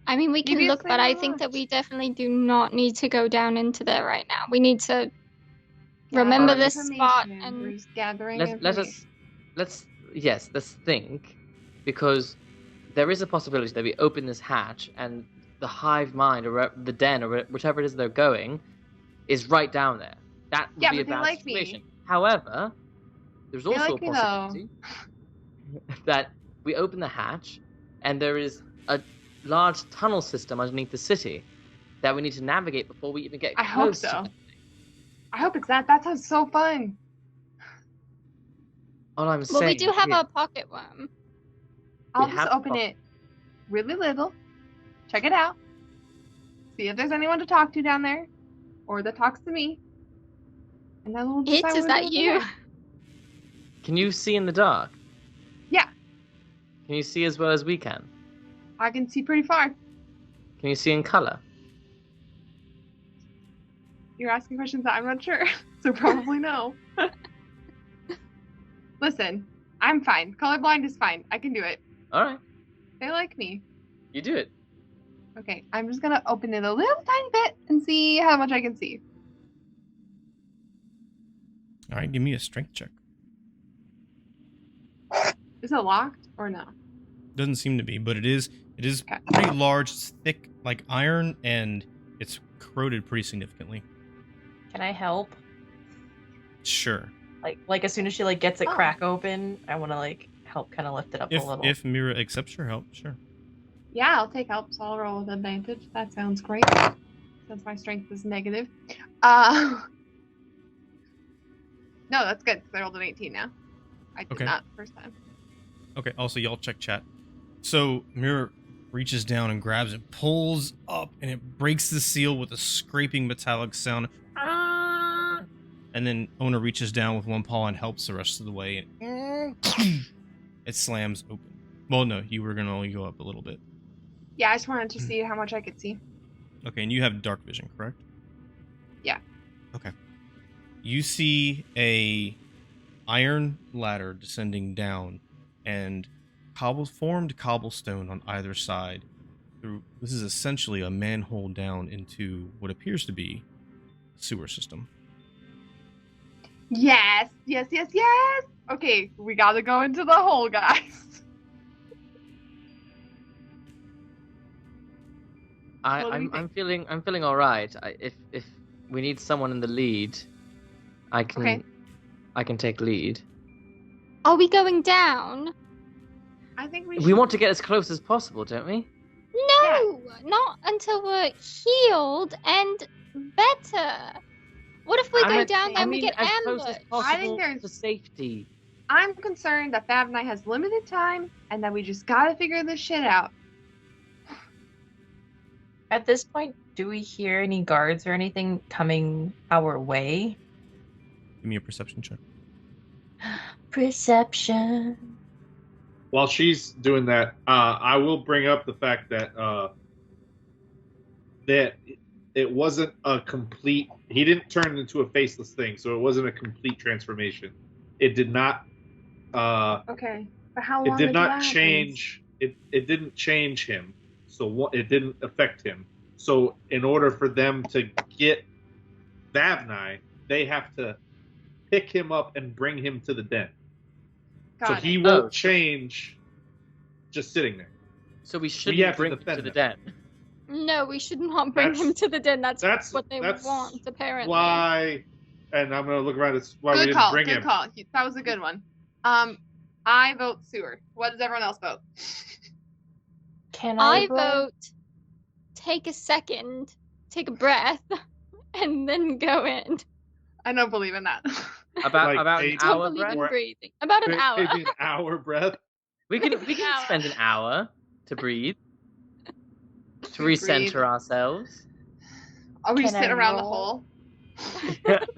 Speaker 4: I mean, we can
Speaker 6: Maybe it's
Speaker 4: look, but I
Speaker 6: there
Speaker 4: think that
Speaker 6: much.
Speaker 4: we definitely do not need to go down into there right now. We need to remember
Speaker 6: Gather
Speaker 4: this spot
Speaker 6: information.
Speaker 4: and
Speaker 6: We're just gathering
Speaker 5: Let's think, because there is a possibility that we open this hatch and the hive mind or the den or whichever it is they're going is right down there. That would
Speaker 6: Yeah,
Speaker 5: be a
Speaker 6: but they
Speaker 5: bad
Speaker 6: like me.
Speaker 5: situation. However, there's
Speaker 6: They
Speaker 5: also
Speaker 6: like
Speaker 5: a
Speaker 6: me, though.
Speaker 5: possibility that we open the hatch and there is a large tunnel system underneath the city that we need to navigate before we even get
Speaker 6: I hope
Speaker 5: close
Speaker 6: so.
Speaker 5: to anything.
Speaker 6: I hope it's that. That sounds so fun.
Speaker 5: All I'm
Speaker 4: well,
Speaker 5: saying
Speaker 4: we do have
Speaker 5: is-
Speaker 4: a pocket worm.
Speaker 6: I'll
Speaker 5: We
Speaker 6: just
Speaker 5: have
Speaker 6: open
Speaker 5: to-
Speaker 6: it really little, check it out, see if there's anyone to talk to down there, or that talks to me, and then we'll decide
Speaker 4: It is
Speaker 6: what
Speaker 4: that
Speaker 6: we're
Speaker 4: you?
Speaker 6: doing.
Speaker 5: Can you see in the dark?
Speaker 6: Yeah,
Speaker 5: Can you see as well as we can?
Speaker 6: I can see pretty far.
Speaker 5: Can you see in color?
Speaker 6: You're asking questions that I'm not sure, so probably no. Listen, I'm fine. Colorblind is fine. I can do it.
Speaker 5: All right,
Speaker 6: They like me.
Speaker 5: you do it.
Speaker 6: Okay, I'm just gonna open it a little tiny bit and see how much I can see.
Speaker 1: All right, give me a strength check.
Speaker 6: Is it locked or no?
Speaker 1: Doesn't seem to be, but it is
Speaker 6: Okay.
Speaker 1: pretty large. It's thick like iron, and it's corroded pretty significantly.
Speaker 3: Can I help?
Speaker 1: Sure.
Speaker 3: Like as soon as she like gets it
Speaker 6: Oh.
Speaker 3: crack open, I want to like help kind of lift it up a little.
Speaker 1: If Mira accepts your help, sure.
Speaker 6: Yeah, I'll take help, so I'll roll with advantage. That sounds great. Since my strength is negative. No, that's good, because I rolled an 18 now. I did
Speaker 1: Okay.
Speaker 6: not the first time.
Speaker 1: Okay, also y'all check chat. So Mira reaches down and grabs it, pulls up, and it breaks the seal with a scraping metallic sound. And then Ona reaches down with one paw and helps the rest of the way, and it slams open. Well, no, you were gonna only go up a little bit.
Speaker 6: Yeah, I just wanted to see how much I could see.
Speaker 1: Okay, and you have dark vision, correct?
Speaker 6: Yeah.
Speaker 1: Okay. You see a iron ladder descending down, and formed cobblestone on either side. This is essentially a manhole down into what appears to be a sewer system.
Speaker 6: Yes. Okay, we gotta go into the hole, guys. What do we
Speaker 5: I'm feeling all right. If we need someone in the lead, I can take lead.
Speaker 4: Are we going down?
Speaker 6: I think
Speaker 5: We want to get as close as possible, don't we?
Speaker 4: No, not until we're healed and better. What if we go down there and we get
Speaker 5: as close
Speaker 4: ambushed?
Speaker 5: as possible
Speaker 6: I think there's-
Speaker 5: for safety.
Speaker 6: I'm concerned that Fab Night has limited time and that we just gotta figure this shit out.
Speaker 3: At this point, do we hear any guards or anything coming our way?
Speaker 1: Give me a perception check.
Speaker 3: Perception.
Speaker 2: While she's doing that, I will bring up the fact that that it wasn't a complete. He didn't turn into a faceless thing, so it wasn't a complete transformation. It did not.
Speaker 6: Okay, but how long?
Speaker 2: It did not change. It didn't change him, so it didn't affect him. So in order for them to get Vavnai, they have to pick him up and bring him to the den. So he won't change just sitting there.
Speaker 5: So we shouldn't bring him to the den.
Speaker 4: No, we should not bring him to the den. That's what they want, apparently.
Speaker 2: Why? And I'm gonna look around. It's why we didn't bring him.
Speaker 6: Good call. That was a good one. I vote sewer. What does everyone else vote?
Speaker 3: Can
Speaker 4: I vote take a second, take a breath, and then go in.
Speaker 6: I don't believe in that.
Speaker 5: About an hour
Speaker 4: Don't believe in
Speaker 5: breath.
Speaker 4: breathing. About an hour.
Speaker 2: Maybe an hour breath.
Speaker 5: We can spend an hour to breathe, to recenter ourselves.
Speaker 6: Are we
Speaker 3: Can
Speaker 6: sitting
Speaker 3: I
Speaker 6: around the
Speaker 3: roll?
Speaker 6: hole?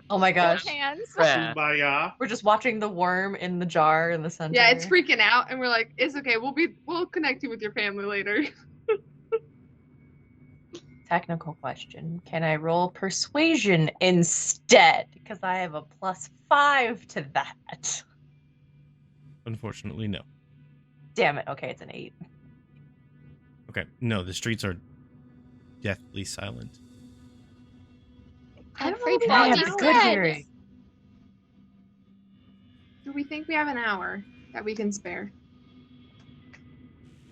Speaker 3: Oh my gosh.
Speaker 4: Hands.
Speaker 5: Prayer.
Speaker 2: Kumbaya.
Speaker 3: We're just watching the worm in the jar in the center.
Speaker 6: Yeah, it's freaking out, and we're like, "It's okay. We'll connect you with your family later."
Speaker 3: Technical question. Can I roll persuasion instead? Because I have a +5 to that.
Speaker 1: Unfortunately, no.
Speaker 3: Damn it. Okay, it's an 8.
Speaker 1: Okay, no, the streets are deathly silent.
Speaker 6: I don't know
Speaker 4: Everybody
Speaker 3: I
Speaker 6: about
Speaker 3: have
Speaker 6: an
Speaker 3: good
Speaker 6: hour.
Speaker 3: hearing.
Speaker 6: Do we think we have an hour that we can spare?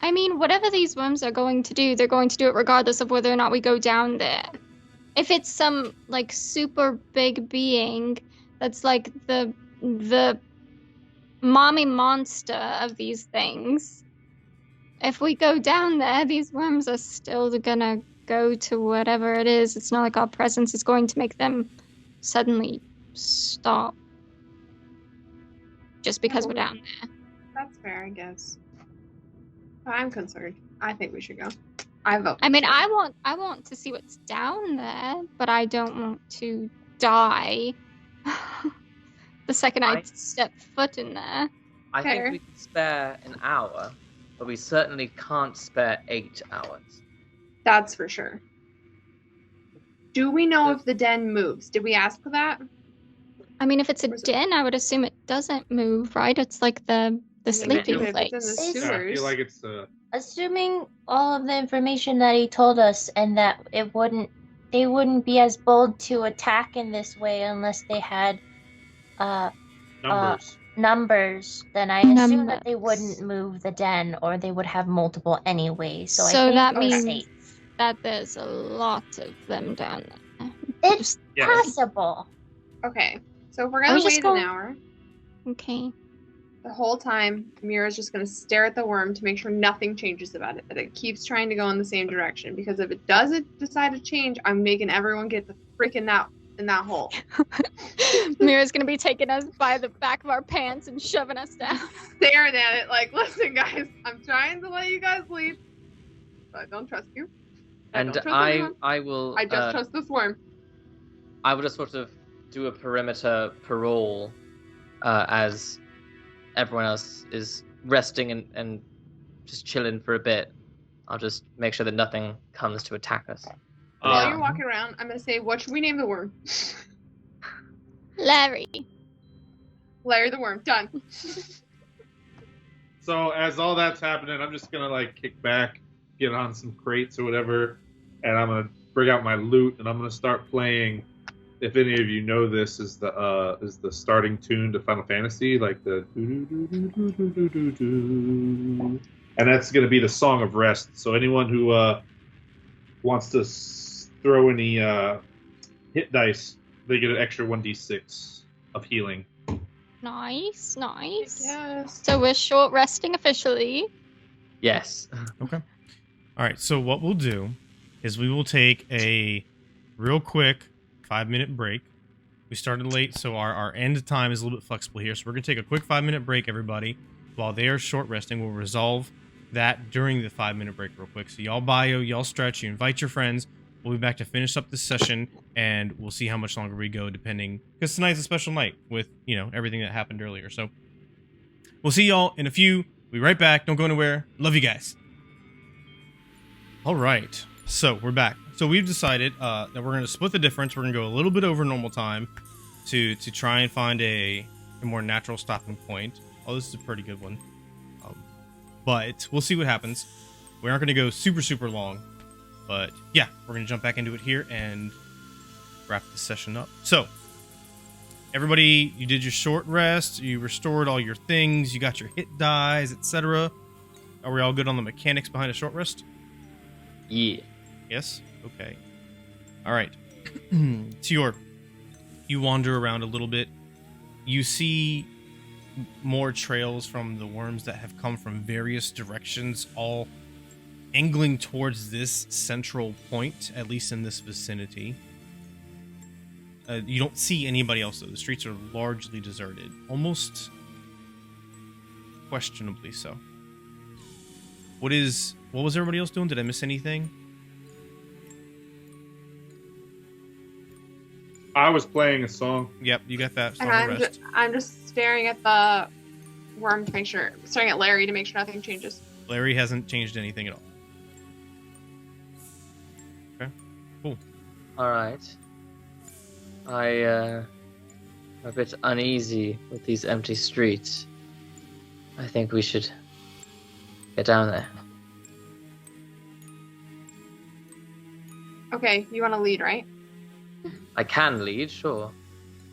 Speaker 4: I mean, whatever these worms are going to do, they're going to do it regardless of whether or not we go down there. If it's some, like, super big being that's like the mommy monster of these things, if we go down there, these worms are still gonna go to whatever it is. It's not like our presence is going to make them suddenly stop just because we're down there.
Speaker 6: That's fair, I guess. But I'm concerned. I think we should go. I vote.
Speaker 4: I mean, I want to see what's down there, but I don't want to die the second I step foot in there.
Speaker 5: I
Speaker 6: Fair.
Speaker 5: think we can spare an hour, but we certainly can't spare 8 hours.
Speaker 6: That's for sure. Do we know if the den moves? Did we ask for that?
Speaker 4: I mean, if it's a
Speaker 6: Where's it?
Speaker 4: den, I would assume it doesn't move, right? It's like the sleeping
Speaker 6: if it's in
Speaker 4: place.
Speaker 6: the
Speaker 7: Is-
Speaker 2: Yeah, I
Speaker 6: sewers.
Speaker 2: feel like it's
Speaker 7: Assuming all of the information that he told us and that they wouldn't be as bold to attack in this way unless they had
Speaker 2: numbers.
Speaker 7: numbers, then I assume that they
Speaker 4: Numbers.
Speaker 7: wouldn't move the den or they would have multiple anyway. So I
Speaker 4: So
Speaker 7: think
Speaker 4: that
Speaker 7: we're
Speaker 4: means
Speaker 7: safe.
Speaker 4: that there's a lot of them down there.
Speaker 7: It's
Speaker 2: Yes.
Speaker 7: possible.
Speaker 6: Okay, so if we're
Speaker 4: Are
Speaker 6: gonna
Speaker 4: we just
Speaker 6: wait
Speaker 4: going-
Speaker 6: an hour,
Speaker 4: Okay.
Speaker 6: the whole time Mira's just gonna stare at the worm to make sure nothing changes about it, that it keeps trying to go in the same direction. Because if it doesn't decide to change, I'm making everyone get the freaking out in that hole.
Speaker 4: Mira's gonna be taking us by the back of our pants and shoving us down.
Speaker 6: Staring at it like, listen, guys, I'm trying to let you guys leave, but I don't trust you. I
Speaker 5: And
Speaker 6: don't trust anyone.
Speaker 5: I will.
Speaker 6: I just trust this worm.
Speaker 5: I will just sort of do a perimeter parole as everyone else is resting and just chilling for a bit. I'll just make sure that nothing comes to attack us.
Speaker 6: While
Speaker 2: Um,
Speaker 6: you're walking around, I'm gonna say, what should we name the worm?
Speaker 4: Larry.
Speaker 6: Larry the Worm. Done.
Speaker 2: So as all that's happening, I'm just gonna like kick back, get on some crates or whatever, and I'm gonna bring out my loot and I'm gonna start playing. If any of you know this, is the starting tune to Final Fantasy, like the and that's gonna be the Song of Rest. So anyone who wants to throw any hit dice, they get an extra 1d6 of healing.
Speaker 4: Nice, nice.
Speaker 6: Yes.
Speaker 4: So we're short resting officially.
Speaker 5: Yes.
Speaker 1: Okay. All right. So what we'll do is we will take a real quick 5-minute break. We started late, so our end time is a little bit flexible here. So we're going to take a quick 5-minute break, everybody. While they are short resting, we'll resolve that during the 5-minute break real quick. So y'all bio, y'all stretch, you invite your friends. We'll be back to finish up this session, and we'll see how much longer we go, depending, because tonight's a special night with, you know, everything that happened earlier. So we'll see y'all in a few. We'll be right back. Don't go anywhere. Love you guys. All right. So we're back. So we've decided that we're going to split the difference. We're going to go a little bit over normal time to try and find a more natural stopping point. Oh, this is a pretty good one. But we'll see what happens. We aren't going to go super, super long. But yeah, we're going to jump back into it here and wrap this session up. So, everybody, you did your short rest. You restored all your things. You got your hit dies, etc. Are we all good on the mechanics behind a short rest?
Speaker 5: Yeah.
Speaker 1: Yes? Okay. All right. Tior, you wander around a little bit. You see more trails from the worms that have come from various directions, all angling towards this central point, at least in this vicinity. You don't see anybody else, though. The streets are largely deserted. Almost questionably so. What was everybody else doing? Did I miss anything?
Speaker 2: I was playing a song.
Speaker 1: Yep, you got that. Song
Speaker 6: And
Speaker 1: of rest.
Speaker 6: I'm just staring at the worm to make sure, staring at Larry to make sure nothing changes.
Speaker 1: Larry hasn't changed anything at all. Okay, cool.
Speaker 5: All right. I'm a bit uneasy with these empty streets. I think we should get down there.
Speaker 6: Okay, you want to lead, right?
Speaker 5: I can lead, sure.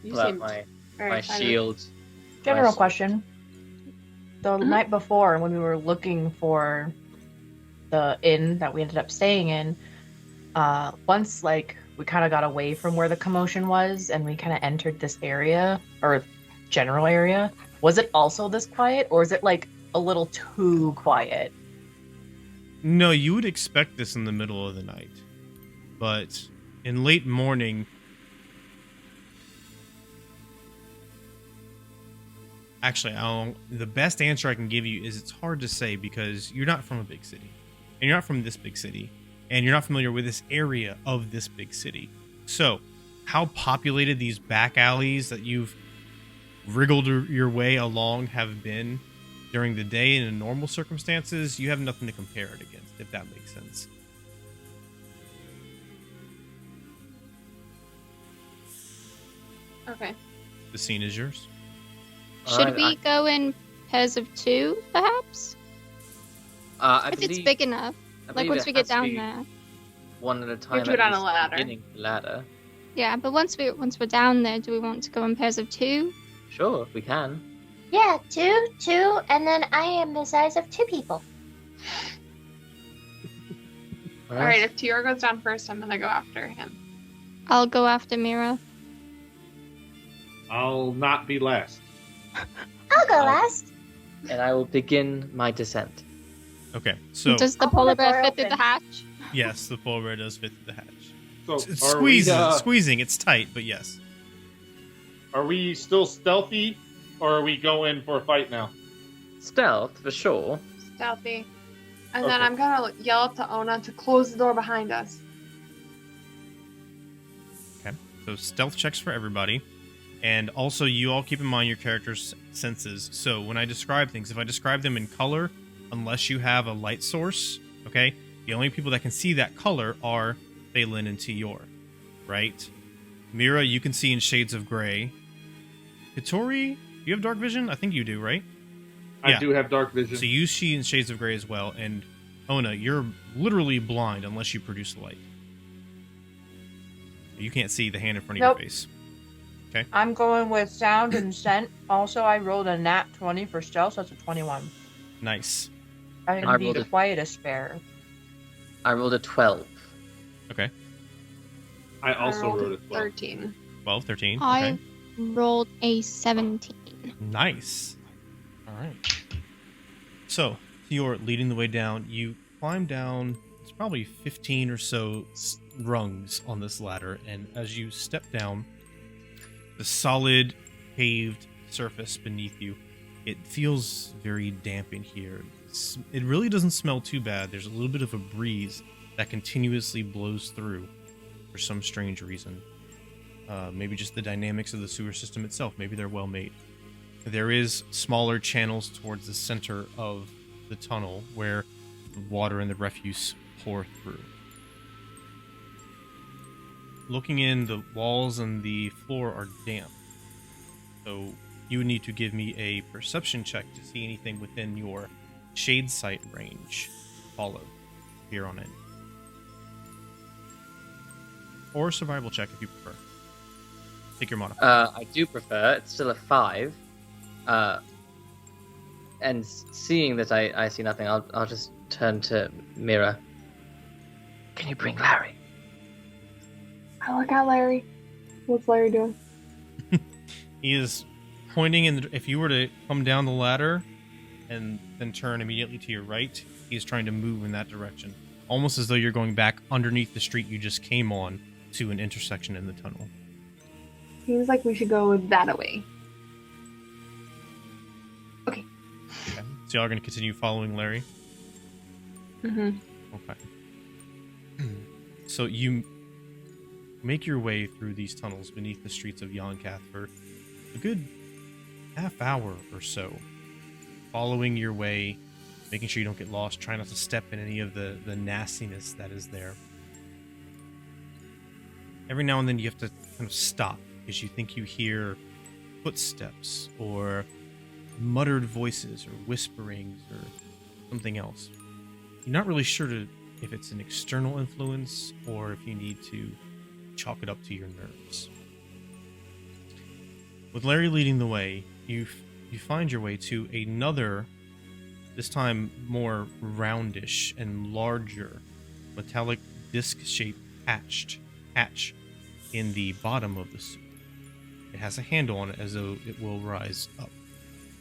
Speaker 6: You
Speaker 5: Pull out
Speaker 6: seem
Speaker 5: my
Speaker 6: very excited.
Speaker 5: shield.
Speaker 3: General
Speaker 5: Nice.
Speaker 3: question. The
Speaker 6: Mhm.
Speaker 3: night before, when we were looking for the inn that we ended up staying in, once like we kind of got away from where the commotion was and we kind of entered this area or general area, was it also this quiet, or is it like a little too quiet?
Speaker 1: No, you would expect this in the middle of the night. But in late morning... Actually, the best answer I can give you is it's hard to say because you're not from a big city. And you're not from this big city. And you're not familiar with this area of this big city. So, how populated these back alleys that you've wriggled your way along have been during the day and in normal circumstances, you have nothing to compare it against, if that makes sense.
Speaker 6: Okay.
Speaker 1: The scene is yours.
Speaker 4: Should
Speaker 5: Alright,
Speaker 4: we go in pairs of 2, perhaps?
Speaker 5: I
Speaker 4: If it's
Speaker 5: believe-
Speaker 4: big enough.
Speaker 5: I
Speaker 4: Like
Speaker 5: believe
Speaker 4: once
Speaker 5: it
Speaker 4: we get
Speaker 5: has to
Speaker 4: down
Speaker 5: be
Speaker 4: there.
Speaker 5: one at a time.
Speaker 6: do
Speaker 5: at
Speaker 6: it on a
Speaker 5: least,
Speaker 6: ladder.
Speaker 5: beginning the ladder.
Speaker 4: Yeah, but once we're down there, do we want to go in pairs of 2?
Speaker 5: Sure, we can.
Speaker 7: Yeah, two, and then I am the size of 2 people.
Speaker 6: All right, if Tior goes down first, I'm gonna go after him.
Speaker 4: I'll go after Mira.
Speaker 2: I'll not be last.
Speaker 7: I'll go
Speaker 5: Oh.
Speaker 7: last.
Speaker 5: And I will begin my descent.
Speaker 1: Okay, so
Speaker 4: Does the
Speaker 7: I'll hold
Speaker 4: polar
Speaker 7: the door
Speaker 4: bear fit through
Speaker 7: open.
Speaker 4: the hatch?
Speaker 1: yes, the polar bear does fit through the hatch.
Speaker 2: So
Speaker 1: It's
Speaker 2: are we,
Speaker 1: squeezing. It's tight, but yes.
Speaker 2: are we still stealthy, or are we going for a fight now?
Speaker 5: Stealth, for sure.
Speaker 6: Stealthy. And then
Speaker 2: Okay.
Speaker 6: I'm gonna yell up to Ona to close the door behind us.
Speaker 1: Okay, so stealth checks for everybody. And also, you all keep in mind your character's senses. So when I describe things, if I describe them in color, unless you have a light source, okay, the only people that can see that color are Phelan and Tior, right? Mira, you can see in shades of gray. Hitori, you have dark vision? I think you do, right?
Speaker 2: I
Speaker 1: Yeah.
Speaker 2: do have dark vision.
Speaker 1: So use She and Shades of Grey as well, and Ona, you're literally blind unless you produce light. You can't see the hand in front of
Speaker 3: Nope.
Speaker 1: your face.
Speaker 3: I'm going with sound and scent. Also, I rolled a nat 20 for stealth, so that's a 21.
Speaker 1: Nice.
Speaker 3: I'm
Speaker 5: I
Speaker 3: going to be
Speaker 5: rolled
Speaker 3: the
Speaker 5: a-
Speaker 3: quietest bear.
Speaker 5: I rolled a 12.
Speaker 1: Okay.
Speaker 2: I also
Speaker 6: rolled
Speaker 2: wrote a 12.
Speaker 6: 13.
Speaker 1: 12, 13.
Speaker 4: I
Speaker 1: Okay.
Speaker 4: rolled a 17.
Speaker 1: Nice. All right. So, you're leading the way down. You climb down, it's probably 15 or so rungs on this ladder, and as you step down, the solid paved surface beneath you, it feels very damp in here. It really doesn't smell too bad. There's a little bit of a breeze that continuously blows through for some strange reason. Maybe just the dynamics of the sewer system itself. Maybe they're well made. There is smaller channels towards the center of the tunnel where the water and the refuse pour through. Looking in, the walls and the floor are damp. So you would need to give me a perception check to see anything within your shade sight range. Follow here on in. Or a survival check if you prefer. Take your modifier.
Speaker 5: I do prefer. It's still a 5. And seeing that I see nothing, I'll just turn to Mira. Can you bring Larry?
Speaker 6: I look at Larry. What's Larry doing?
Speaker 1: He is pointing in. If you were to come down the ladder and then turn immediately to your right, he's trying to move in that direction. Almost as though you're going back underneath the street you just came on to an intersection in the tunnel.
Speaker 6: Seems like we should go that way. Okay.
Speaker 1: Okay. So y'all are going to continue following Larry?
Speaker 6: Mm-hmm.
Speaker 1: Okay. So you make your way through these tunnels beneath the streets of Yonkath for a good half hour or so, following your way, making sure you don't get lost, trying not to step in any of the nastiness that is there. Every now and then you have to kind of stop because you think you hear footsteps or muttered voices or whisperings or something else. You're not really sure if it's an external influence or if you need to chalk it up to your nerves. With Larry leading the way, you find your way to another, this time more roundish and larger, metallic disc-shaped hatch in the bottom of the sewer. It has a handle on it as though it will rise up,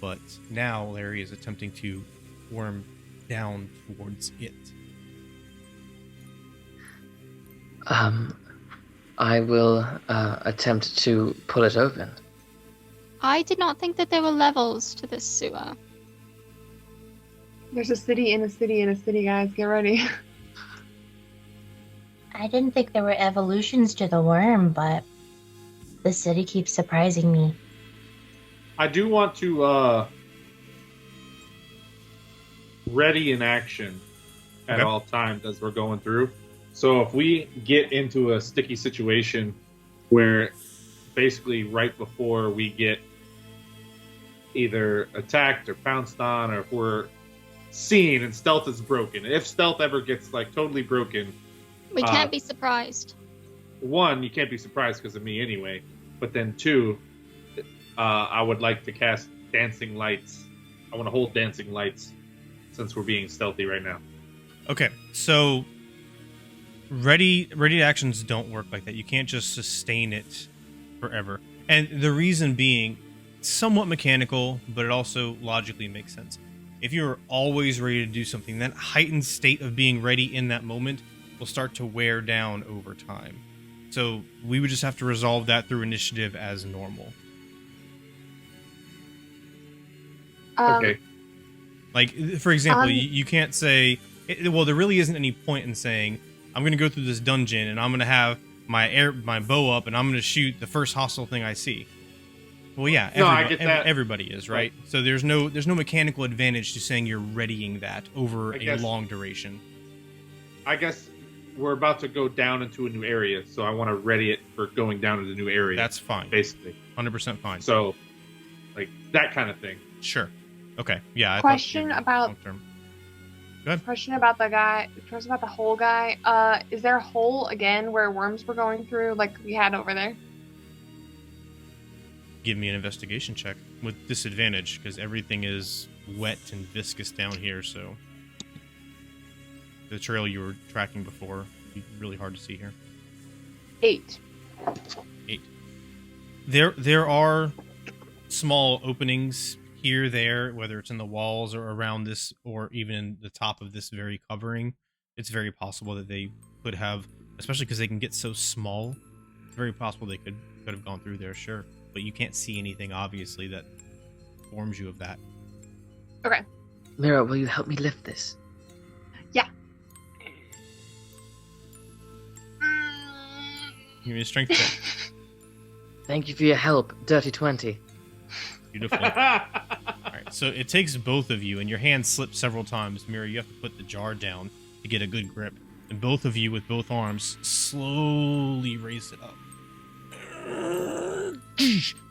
Speaker 1: but now Larry is attempting to worm down towards it.
Speaker 5: I will attempt to pull it open.
Speaker 4: I did not think that there were levels to this sewer.
Speaker 6: There's a city in a city in a city, guys. Get ready.
Speaker 7: I didn't think there were evolutions to the worm, but the city keeps surprising me.
Speaker 2: I do want to ready in action at
Speaker 1: Okay.
Speaker 2: all times as we're going through. So if we get into a sticky situation where basically right before we get either attacked or pounced on, or if we're seen and stealth is broken, if stealth ever gets like totally broken,
Speaker 4: We can't be surprised.
Speaker 2: one, you can't be surprised because of me anyway. But then two, I would like to cast dancing lights. I want to hold dancing lights since we're being stealthy right now.
Speaker 1: Okay, so ready actions don't work like that. You can't just sustain it forever. And the reason being, somewhat mechanical, but it also logically makes sense. If you're always ready to do something, that heightened state of being ready in that moment will start to wear down over time. So we would just have to resolve that through initiative as normal.
Speaker 2: Okay.
Speaker 1: Like, for example, you can't say, well, there really isn't any point in saying, I'm going to go through this dungeon and I'm going to have my bow up and I'm going to shoot the first hostile thing I see. Well, yeah,
Speaker 2: I get that.
Speaker 1: Everybody is, right? So there's no mechanical advantage to saying you're readying that over a long duration.
Speaker 2: I guess we're about to go down into a new area, so I want to ready it for going down into the new area.
Speaker 1: That's fine.
Speaker 2: Basically.
Speaker 1: 100% fine.
Speaker 2: So like that kind of thing.
Speaker 1: Sure. Okay. Yeah. I
Speaker 6: Question
Speaker 1: thought
Speaker 6: about-
Speaker 1: long-term. Go ahead.
Speaker 6: Question about the guy. Question about the hole guy. Is there a hole again where worms were going through, like we had over there?
Speaker 1: Give me an investigation check with disadvantage because everything is wet and viscous down here. So the trail you were tracking before would be really hard to see here.
Speaker 6: 8.
Speaker 1: There are small openings here, there, whether it's in the walls or around this, or even in the top of this very covering. It's very possible that they could have, especially because they can get so small. It's very possible they could have gone through there, sure. But you can't see anything, obviously, that informs you of that.
Speaker 6: Okay.
Speaker 5: Mira, will you help me lift this?
Speaker 6: Yeah.
Speaker 1: Give me a strength check.
Speaker 5: Thank you for your help, Dirty 20.
Speaker 1: Beautiful. All right, so it takes both of you, and your hand slips several times. Mira, you have to put the jar down to get a good grip. And both of you, with both arms, slowly raise it up.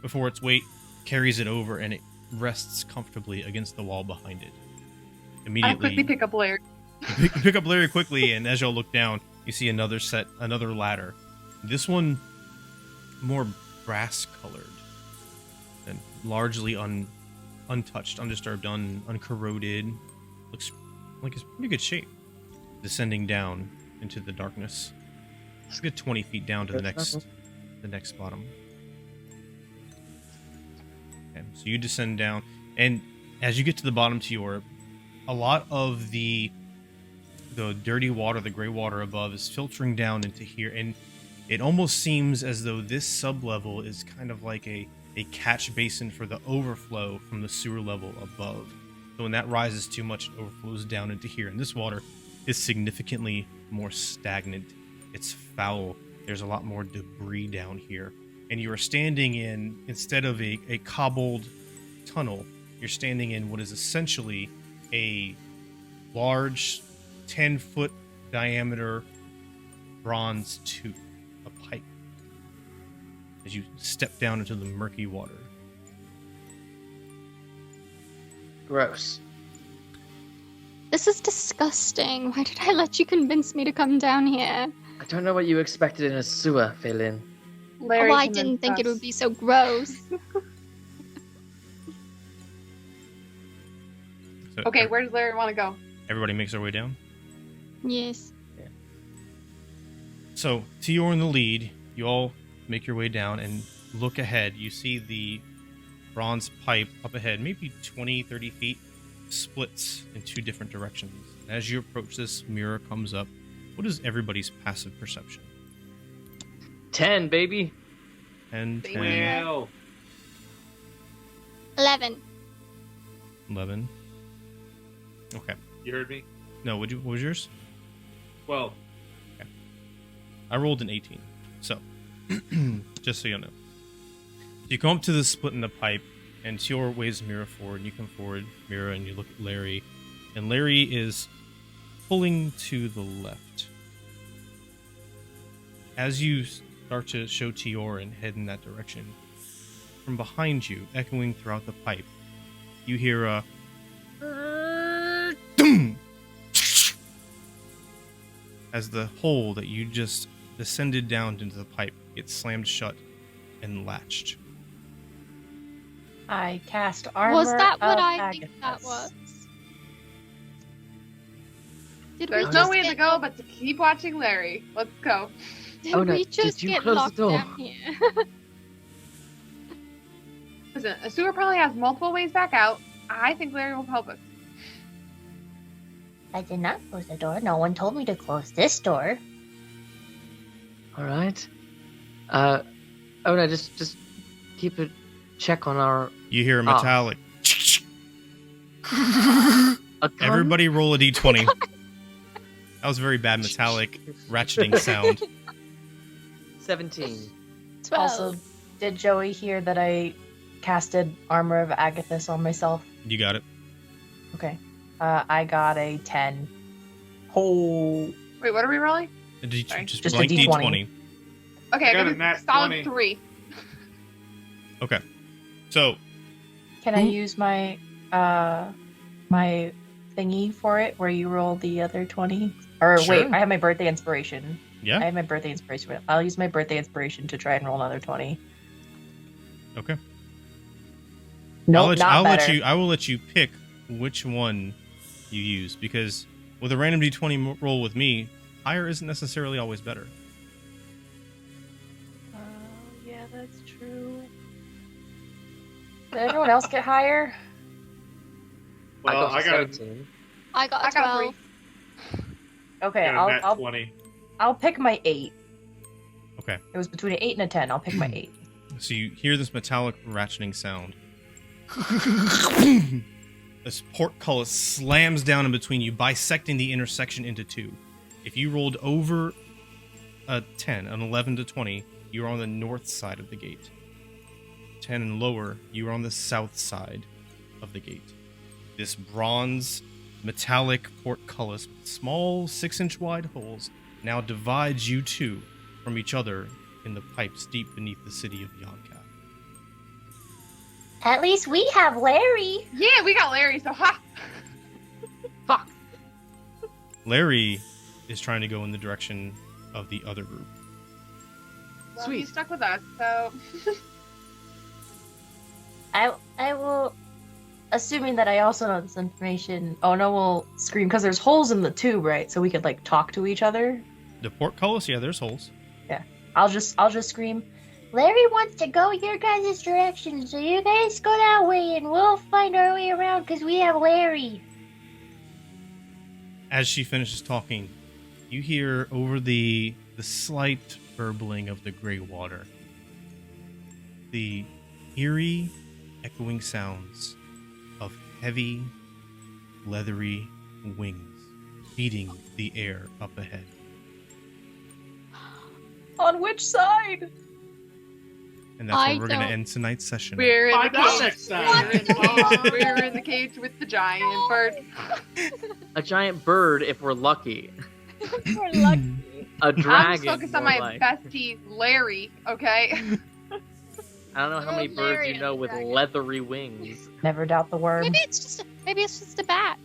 Speaker 1: Before its weight carries it over, and it rests comfortably against the wall behind it.
Speaker 6: I
Speaker 1: Immediately,
Speaker 6: quickly pick up Larry.
Speaker 1: pick up Larry quickly, and as y'all look down, you see another ladder. This one, more brass-colored, and largely untouched, undisturbed, uncorroded. Looks like it's pretty good shape. Descending down into the darkness. It's a good 20 feet down to the next bottom. Okay, so you descend down, and as you get to the bottom, Tior, a lot of the dirty water, the gray water above, is filtering down into here, and it almost seems as though this sublevel is kind of like a catch basin for the overflow from the sewer level above. So when that rises too much, it overflows down into here, and this water is significantly more stagnant. It's foul. There's a lot more debris down here. And you are standing in, instead of a cobbled tunnel, you're standing in what is essentially a large 10-foot diameter bronze tube, a pipe, as you step down into the murky water.
Speaker 5: Gross.
Speaker 4: This is disgusting. Why did I let you convince me to come down here?
Speaker 5: I don't know what you expected in a sewer, Phelan.
Speaker 6: Larry
Speaker 4: Oh, I
Speaker 6: convinced
Speaker 4: didn't think it
Speaker 6: us.
Speaker 4: would be so gross.
Speaker 1: So
Speaker 6: Okay, where does Larry want to go?
Speaker 1: everybody makes their way down.
Speaker 4: Yes.
Speaker 1: So, Tior in the lead, you all make your way down and look ahead. You see the bronze pipe up ahead, maybe 20, 30 feet, splits in two different directions. As you approach this, mirror comes up. What is everybody's passive perception?
Speaker 5: 10, baby.
Speaker 1: 10, 10,
Speaker 2: Well,
Speaker 4: 11.
Speaker 1: 11. Okay.
Speaker 2: you heard me?
Speaker 1: No, what was yours?
Speaker 2: 12.
Speaker 1: I rolled an 18. So, just so you know. You come up to the split in the pipe, and Tior waves Mira forward, and you come forward, Mira, and you look at Larry. And Larry is pulling to the left. As you start to show Tior and head in that direction, from behind you, echoing throughout the pipe, you hear a doom! As the hole that you just descended down into the pipe gets slammed shut and latched.
Speaker 3: I cast armor.
Speaker 4: Was that what
Speaker 3: of
Speaker 4: I think that
Speaker 3: Agathis.
Speaker 4: was? Did
Speaker 6: There's
Speaker 4: we
Speaker 6: no
Speaker 4: just
Speaker 6: way to
Speaker 4: get-
Speaker 6: go but to keep watching Larry. Let's go.
Speaker 4: Did
Speaker 5: Oh, no,
Speaker 4: we
Speaker 5: did
Speaker 4: just
Speaker 5: you
Speaker 4: get
Speaker 5: close the
Speaker 4: locked
Speaker 5: door?
Speaker 4: down here?
Speaker 6: Listen, a sewer probably has multiple ways back out. I think Larry will help us.
Speaker 7: I did not close the door. No one told me to close this door.
Speaker 5: All right. Oh no, just keep a check on our.
Speaker 1: You hear a
Speaker 5: Ah.
Speaker 1: metallic.
Speaker 5: A gun?
Speaker 1: Everybody roll a d20. That was a very bad metallic ratcheting sound.
Speaker 5: 17.
Speaker 4: 12.
Speaker 3: Also, did Joey hear that I casted armor of Agathis on myself?
Speaker 1: You got it.
Speaker 3: Okay. I got a 10. Oh.
Speaker 6: Wait, what are we rolling? Sorry.
Speaker 1: Just
Speaker 3: Just a
Speaker 1: blank
Speaker 3: D20.
Speaker 1: d20.
Speaker 6: Okay, I
Speaker 2: got
Speaker 6: got
Speaker 2: a nat
Speaker 6: solid
Speaker 2: 20.
Speaker 6: 3.
Speaker 1: Okay. So,
Speaker 3: Can I use my my thingy for it, where you roll the other 20? Or
Speaker 1: Sure.
Speaker 3: wait, I have my birthday inspiration.
Speaker 1: Yeah.
Speaker 3: I have my birthday inspiration. I'll use my birthday inspiration to try and roll another 20.
Speaker 1: Okay.
Speaker 3: Nope, not better.
Speaker 1: I will let you pick which one you use, because with a random d20 roll with me, higher isn't necessarily always better.
Speaker 3: Yeah, that's true. Did everyone else get higher?
Speaker 2: Well, I got
Speaker 5: 17.
Speaker 4: I got
Speaker 6: I
Speaker 4: a
Speaker 6: got
Speaker 4: 12.
Speaker 3: Okay,
Speaker 2: a nat
Speaker 3: I'll
Speaker 2: 20.
Speaker 3: I'll pick my 8.
Speaker 1: Okay.
Speaker 3: It was between an 8 and a 10. I'll pick my 8.
Speaker 1: So you hear this metallic ratcheting sound. This portcullis slams down in between you, bisecting the intersection into two. If you rolled over a 10, an 11 to 20, you are on the north side of the gate. 10 and lower, you are on the south side of the gate. This bronze metallic portcullis with small 6-inch wide holes now divides you two from each other in the pipes deep beneath the city of Yonka.
Speaker 7: At least we have Larry.
Speaker 6: Yeah, we got Larry, so ha!
Speaker 5: Fuck.
Speaker 1: Larry is trying to go in the direction of the other group.
Speaker 6: Well,
Speaker 5: Sweet.
Speaker 6: he's stuck with us, so...
Speaker 7: I will.
Speaker 3: Assuming that I also know this information. Oh no, we'll scream because there's holes in the tube, right? So we could like talk to each other.
Speaker 1: The portcullis, yeah, there's holes.
Speaker 3: I'll just scream.
Speaker 7: Larry wants to go your guys' direction, so you guys go that way and we'll find our way around because we have Larry.
Speaker 1: As she finishes talking, you hear over the slight burbling of the gray water the eerie, echoing sounds of heavy, leathery wings beating the air up ahead.
Speaker 3: On which side?
Speaker 1: And that's where
Speaker 4: I
Speaker 1: we're going to
Speaker 4: don't-
Speaker 1: end tonight's session.
Speaker 6: We're in the
Speaker 2: Find out
Speaker 6: cage.
Speaker 2: next
Speaker 6: We're
Speaker 2: time.
Speaker 6: in the cage. We're in the cage with the giant bird.
Speaker 5: A giant bird if we're lucky.
Speaker 4: We're lucky.
Speaker 5: A
Speaker 6: I'm
Speaker 5: dragon.
Speaker 6: just focused on
Speaker 5: more
Speaker 6: my
Speaker 5: like.
Speaker 6: bestie, Larry, okay?
Speaker 5: I don't know how many
Speaker 4: Oh,
Speaker 5: birds
Speaker 4: Larry
Speaker 5: you know
Speaker 4: and
Speaker 5: with
Speaker 4: dragon.
Speaker 5: leathery wings.
Speaker 3: Never doubt the worm.
Speaker 4: Maybe it's just a bat.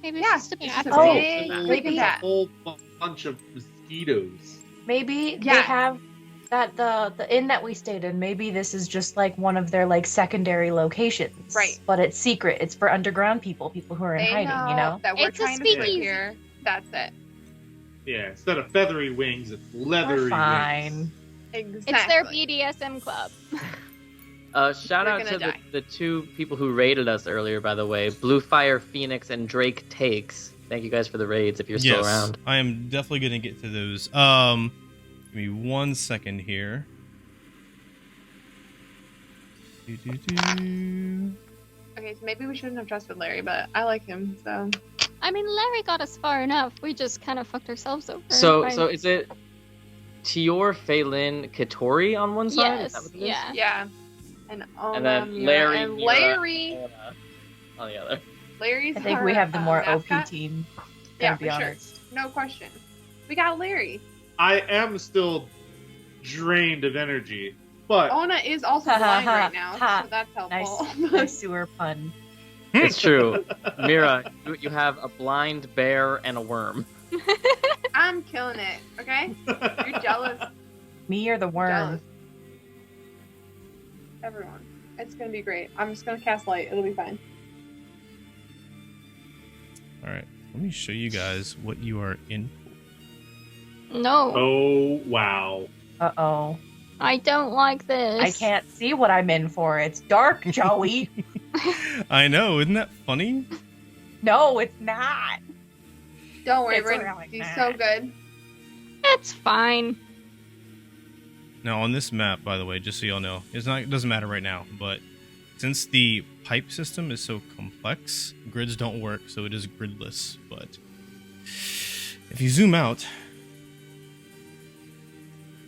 Speaker 4: Maybe it's
Speaker 6: Yeah,
Speaker 4: just a
Speaker 6: it's
Speaker 4: bat.
Speaker 6: just a
Speaker 3: Oh,
Speaker 6: big
Speaker 5: maybe.
Speaker 6: sleeping
Speaker 2: A
Speaker 6: bat.
Speaker 2: whole bunch of mosquitoes.
Speaker 3: Maybe they
Speaker 6: Yeah.
Speaker 3: have that the inn that we stayed in. Maybe this is just like one of their like secondary locations.
Speaker 6: Right.
Speaker 3: But it's secret. It's for underground people who are in
Speaker 6: They
Speaker 3: hiding. You know.
Speaker 6: that we're
Speaker 4: It's a
Speaker 6: trying to sleep
Speaker 4: speakeasy.
Speaker 6: here. That's it.
Speaker 2: Yeah, instead of feathery wings, it's
Speaker 3: We're
Speaker 2: leathery
Speaker 3: fine.
Speaker 2: wings.
Speaker 6: Exactly.
Speaker 4: It's their BDSM club.
Speaker 5: Shout
Speaker 6: We're
Speaker 5: out
Speaker 6: gonna
Speaker 5: to
Speaker 6: die.
Speaker 5: the two people who raided us earlier, by the way. Blue Fire Phoenix and Drake Takes. Thank you guys for the raids if you're still around.
Speaker 1: I am definitely going to get to those. Give me 1 second here. Do-do-do.
Speaker 6: Okay, so maybe we shouldn't have trusted Larry, but I like him, so...
Speaker 4: I mean, Larry got us far enough. We just kind of fucked ourselves over.
Speaker 5: So
Speaker 4: I-
Speaker 5: is it Tior, Phelan, Katori on one side? Is that
Speaker 4: Yes,
Speaker 5: what it is?
Speaker 4: yeah.
Speaker 6: Yeah. And,
Speaker 5: And then
Speaker 6: Mira,
Speaker 5: Larry,
Speaker 6: and
Speaker 5: Mira,
Speaker 6: Larry...
Speaker 5: Anna on the other.
Speaker 6: Larry's
Speaker 3: I think
Speaker 6: our,
Speaker 3: we have the more OP
Speaker 6: mascot.
Speaker 3: team.
Speaker 6: Yeah,
Speaker 3: Gotta be
Speaker 6: for sure.
Speaker 3: honest.
Speaker 6: No question. We got Larry.
Speaker 2: I am still drained of energy, but
Speaker 6: Ona is also
Speaker 3: Ha, ha,
Speaker 6: blind
Speaker 3: ha,
Speaker 6: right now,
Speaker 3: ha.
Speaker 6: so that's helpful.
Speaker 3: Nice sewer pun.
Speaker 5: It's true. Mira, you have a blind bear and a worm.
Speaker 6: I'm killing it, okay? You're jealous.
Speaker 3: Me or the
Speaker 6: Jealous.
Speaker 3: worm?
Speaker 6: Everyone. It's gonna be great. I'm just gonna cast light. It'll be fine.
Speaker 1: All right. Let me show you guys what you are in.
Speaker 4: No,
Speaker 2: oh wow.
Speaker 3: Uh-oh.
Speaker 4: I don't like this.
Speaker 3: I can't see what I'm in for. It's dark, Joey.
Speaker 1: I know, isn't that funny?
Speaker 3: No, it's not.
Speaker 6: Don't worry,
Speaker 3: It's
Speaker 6: we're gonna
Speaker 3: really
Speaker 6: do
Speaker 3: bad.
Speaker 6: so good.
Speaker 4: It's fine.
Speaker 1: Now, on this map, by the way, just so y'all know, it doesn't matter right now, but since the pipe system is so complex, grids don't work, so it is gridless. But if you zoom out,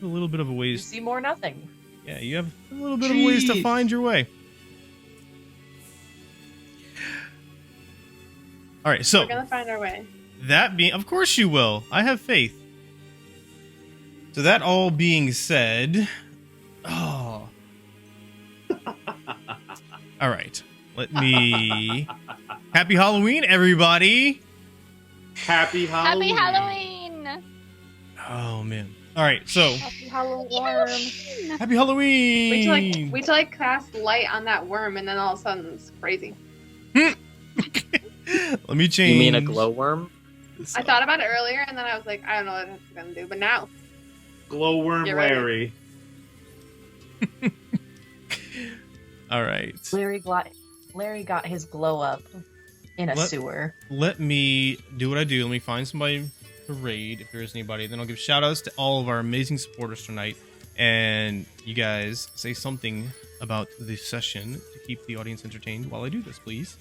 Speaker 1: a little bit of a
Speaker 3: You
Speaker 1: ways.
Speaker 3: see more nothing.
Speaker 1: Yeah, you have a little bit of ways to
Speaker 2: Jeez.
Speaker 1: find your way. All right, so
Speaker 6: We're gonna find our way.
Speaker 1: that being, of course you will. I have faith. So that all being said, oh, all right. Let me. Happy Halloween, everybody!
Speaker 2: Happy Halloween.
Speaker 4: Happy Halloween!
Speaker 1: Oh man! All right, so
Speaker 3: Happy Halloween.
Speaker 1: happy Halloween!
Speaker 6: Wait till I cast light on that worm, and then all of a sudden it's crazy.
Speaker 1: Let me change.
Speaker 5: You mean a glowworm?
Speaker 1: this
Speaker 6: I
Speaker 1: up.
Speaker 6: thought about it earlier, and then I was like, I don't know what it's gonna do. But now,
Speaker 2: Glowworm
Speaker 6: Get ready.
Speaker 2: Larry.
Speaker 1: All right.
Speaker 3: Larry got his glow up in a
Speaker 1: Let-
Speaker 3: sewer.
Speaker 1: Let me do what I do. Let me find somebody to raid if there is anybody. Then I'll give shout outs to all of our amazing supporters tonight. And you guys say something about the session to keep the audience entertained while I do this, please.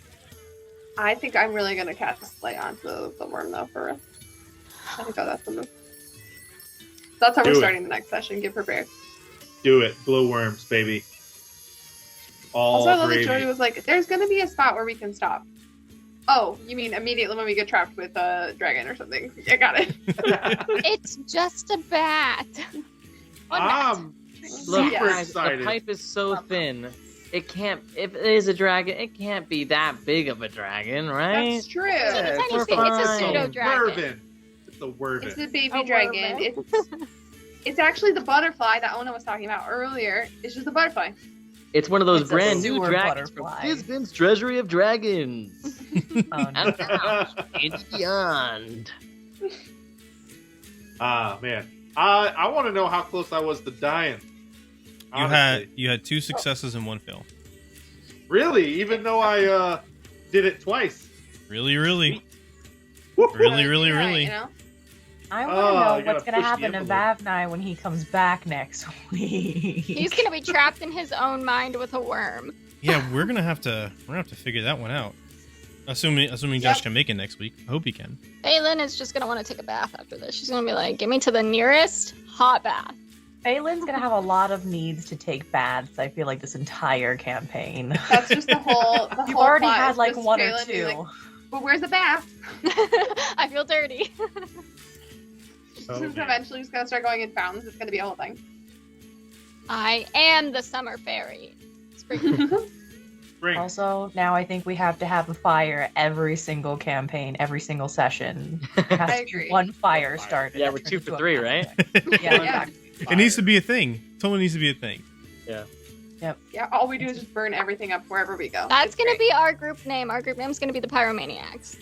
Speaker 6: I think I'm really gonna cast light onto the worm though. For real. I think that's the move. That's how
Speaker 2: Do
Speaker 6: we're
Speaker 2: it.
Speaker 6: starting the next session. Get prepared.
Speaker 2: Do it. Glowworms, baby. All
Speaker 6: Also, I love that
Speaker 2: gravy.
Speaker 6: Jody was like, "There's gonna be a spot where we can stop." Oh, you mean immediately when we get trapped with a dragon or something? I got it.
Speaker 4: It's just a bat. One bat.
Speaker 2: I'm
Speaker 5: Look,
Speaker 2: super
Speaker 5: guys,
Speaker 2: excited.
Speaker 5: the pipe is so thin. It can't. If it is a dragon, it can't be that big of a dragon, right?
Speaker 6: That's true.
Speaker 4: It's a tiny
Speaker 5: we're
Speaker 4: thing. It's a
Speaker 5: fine.
Speaker 4: pseudo dragon.
Speaker 2: Wervin. It's a wervin.
Speaker 6: It's the baby
Speaker 3: A
Speaker 6: dragon.
Speaker 3: worm.
Speaker 6: It's actually the butterfly that Ona was talking about earlier. It's just a butterfly.
Speaker 5: It's one of those
Speaker 3: It's a
Speaker 5: brand new
Speaker 3: sewer
Speaker 5: dragons
Speaker 3: butterfly.
Speaker 5: from Fizbin's Treasury of Dragons.
Speaker 3: Oh, no.
Speaker 5: And now, and beyond.
Speaker 2: Ah, man. I want to know how close I was to dying. Honestly.
Speaker 1: You had 2 successes and 1 fail.
Speaker 2: Really? Even though I did it twice.
Speaker 1: Really, really,
Speaker 2: Whoop,
Speaker 1: really,
Speaker 6: You're
Speaker 1: really,
Speaker 6: right,
Speaker 1: really.
Speaker 6: You know?
Speaker 3: I want
Speaker 2: Oh,
Speaker 3: to
Speaker 2: you
Speaker 3: know
Speaker 2: gotta
Speaker 3: what's going to
Speaker 2: push the
Speaker 3: happen to
Speaker 2: envelope.
Speaker 3: Vavnai when he comes back next week.
Speaker 4: He's gonna be trapped in his own mind with a worm.
Speaker 1: Yeah, we're gonna have to figure that one out. Assuming Josh can make it next week. I hope he can.
Speaker 4: Aylin is just gonna want to take a bath after this. She's gonna be like, "Get me to the nearest hot bath."
Speaker 3: Phelan's going to have a lot of needs to take baths, I feel like, this entire campaign.
Speaker 6: That's just the whole. The
Speaker 3: You've
Speaker 6: whole
Speaker 3: already
Speaker 6: plot
Speaker 3: had
Speaker 6: is
Speaker 3: like
Speaker 6: just
Speaker 3: 1 or
Speaker 6: Phelan being
Speaker 3: 2.
Speaker 6: like, but where's the bath?
Speaker 4: I feel dirty.
Speaker 2: Oh, man.
Speaker 6: Eventually, he's gonna start going in fountains. It's gonna be a whole thing.
Speaker 4: I am the summer fairy. Spring.
Speaker 2: Bring.
Speaker 3: Also, now I think we have to have a fire every single campaign, every single session. There has
Speaker 6: I
Speaker 3: to be
Speaker 6: agree.
Speaker 3: one fire started.
Speaker 5: Yeah,
Speaker 3: that
Speaker 5: we're
Speaker 3: turns
Speaker 5: 2 for
Speaker 3: into a
Speaker 5: 3,
Speaker 3: mass
Speaker 5: right?
Speaker 3: fire. Yeah,
Speaker 6: Yeah.
Speaker 3: exactly.
Speaker 1: It needs to be a thing. Totally needs to be a thing.
Speaker 6: Yeah, all we do is just burn everything up wherever we go.
Speaker 4: That's
Speaker 6: It's
Speaker 4: gonna
Speaker 6: great.
Speaker 4: be our group name. Our group name's gonna be the Pyromaniacs.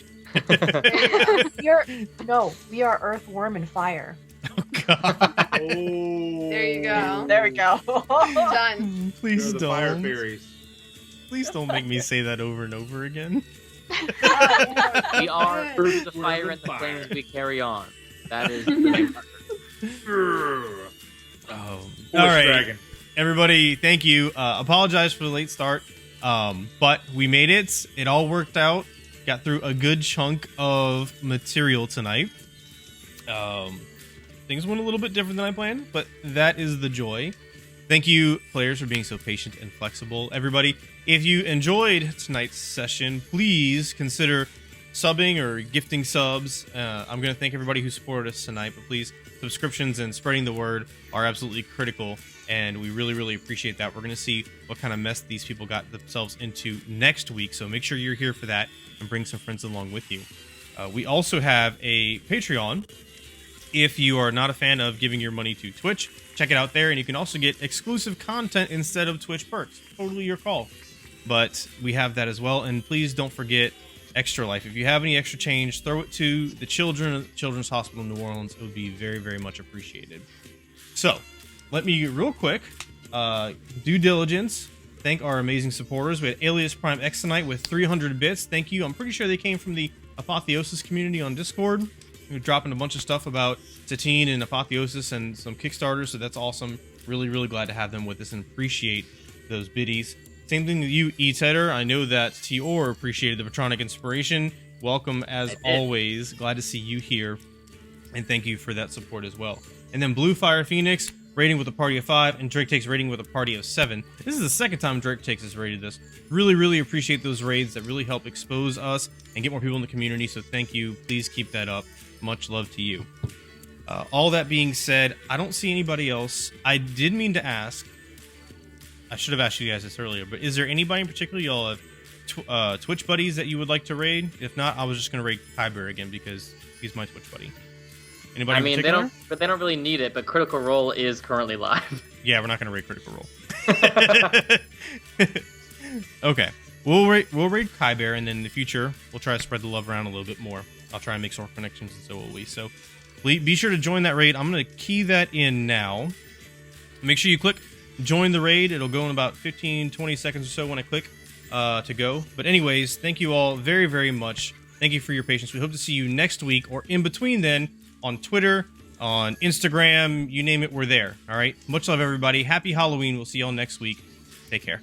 Speaker 3: We are Earth, Worm, and Fire.
Speaker 1: Oh God!
Speaker 2: Oh.
Speaker 6: There you go.
Speaker 3: There we go.
Speaker 6: Done.
Speaker 1: Please
Speaker 2: They're the fire
Speaker 1: don't.
Speaker 2: fairies.
Speaker 1: Please don't make me say that over and over again.
Speaker 5: We are
Speaker 6: Good.
Speaker 5: through the
Speaker 2: We're
Speaker 5: fire
Speaker 2: the
Speaker 5: and the
Speaker 2: fire.
Speaker 5: flames we carry on. That is the name.
Speaker 2: Grrr.
Speaker 1: Oh,
Speaker 2: Force
Speaker 1: all right,
Speaker 2: dragon.
Speaker 1: everybody. Thank you. Apologize for the late start, but we made it. It all worked out. Got through a good chunk of material tonight. Things went a little bit different than I planned, but that is the joy. Thank you, players, for being so patient and flexible. Everybody, if you enjoyed tonight's session, please consider subbing or gifting subs. I'm going to thank everybody who supported us tonight, but please, subscriptions and spreading the word are absolutely critical, and we really, really appreciate that. We're going to see what kind of mess these people got themselves into next week, so make sure you're here for that and bring some friends along with you. We also have a Patreon. If you are not a fan of giving your money to Twitch, check it out there, and you can also get exclusive content instead of Twitch perks. Totally your call. But we have that as well, and please don't forget Extra Life. If you have any extra change, throw it to the Children's Hospital in New Orleans. It would be very, very much appreciated. So, let me real quick, due diligence, thank our amazing supporters. We had Alias Prime X tonight with 300 bits. Thank you. I'm pretty sure they came from the Apotheosis community on Discord. We're dropping a bunch of stuff about Satine and Apotheosis and some Kickstarters, so that's awesome. Really, really glad to have them with us and appreciate those biddies. Same thing with you, E-Tedder. I know that Tior appreciated the Patronic inspiration. Welcome as always. Glad to see you here. And thank you for that support as well. And then Blue Fire Phoenix, rating with a party of 5, and Drake Takes rating with a party of 7. This is the second time Drake Takes has rated this. Really, really appreciate those raids that really help expose us and get more people in the community, so thank you. Please keep that up. Much love to you. All that being said, I don't see anybody else. I did mean to ask, I should have asked you guys this earlier, but is there anybody in particular y'all have Twitch buddies that you would like to raid? If not, I was just gonna raid Kyber again because he's my Twitch buddy. Anybody?
Speaker 5: I mean,
Speaker 1: in
Speaker 5: they
Speaker 1: particular?
Speaker 5: don't really need it, but Critical Role is currently live.
Speaker 1: Yeah, we're not gonna raid Critical Role. Okay, we'll raid Kyber, and then in the future we'll try to spread the love around a little bit more. I'll try and make some more connections, and so will we. So be sure to join that raid. I'm gonna key that in now. Make sure you click join the raid. It'll go in about 15-20 seconds or so when I click to go. But anyways, thank you all very, very much. Thank you for your patience. We hope to see you next week or in between then on Twitter, on Instagram, you name it, we're there. All right. Much love, everybody. Happy Halloween. We'll see y'all next week. Take care.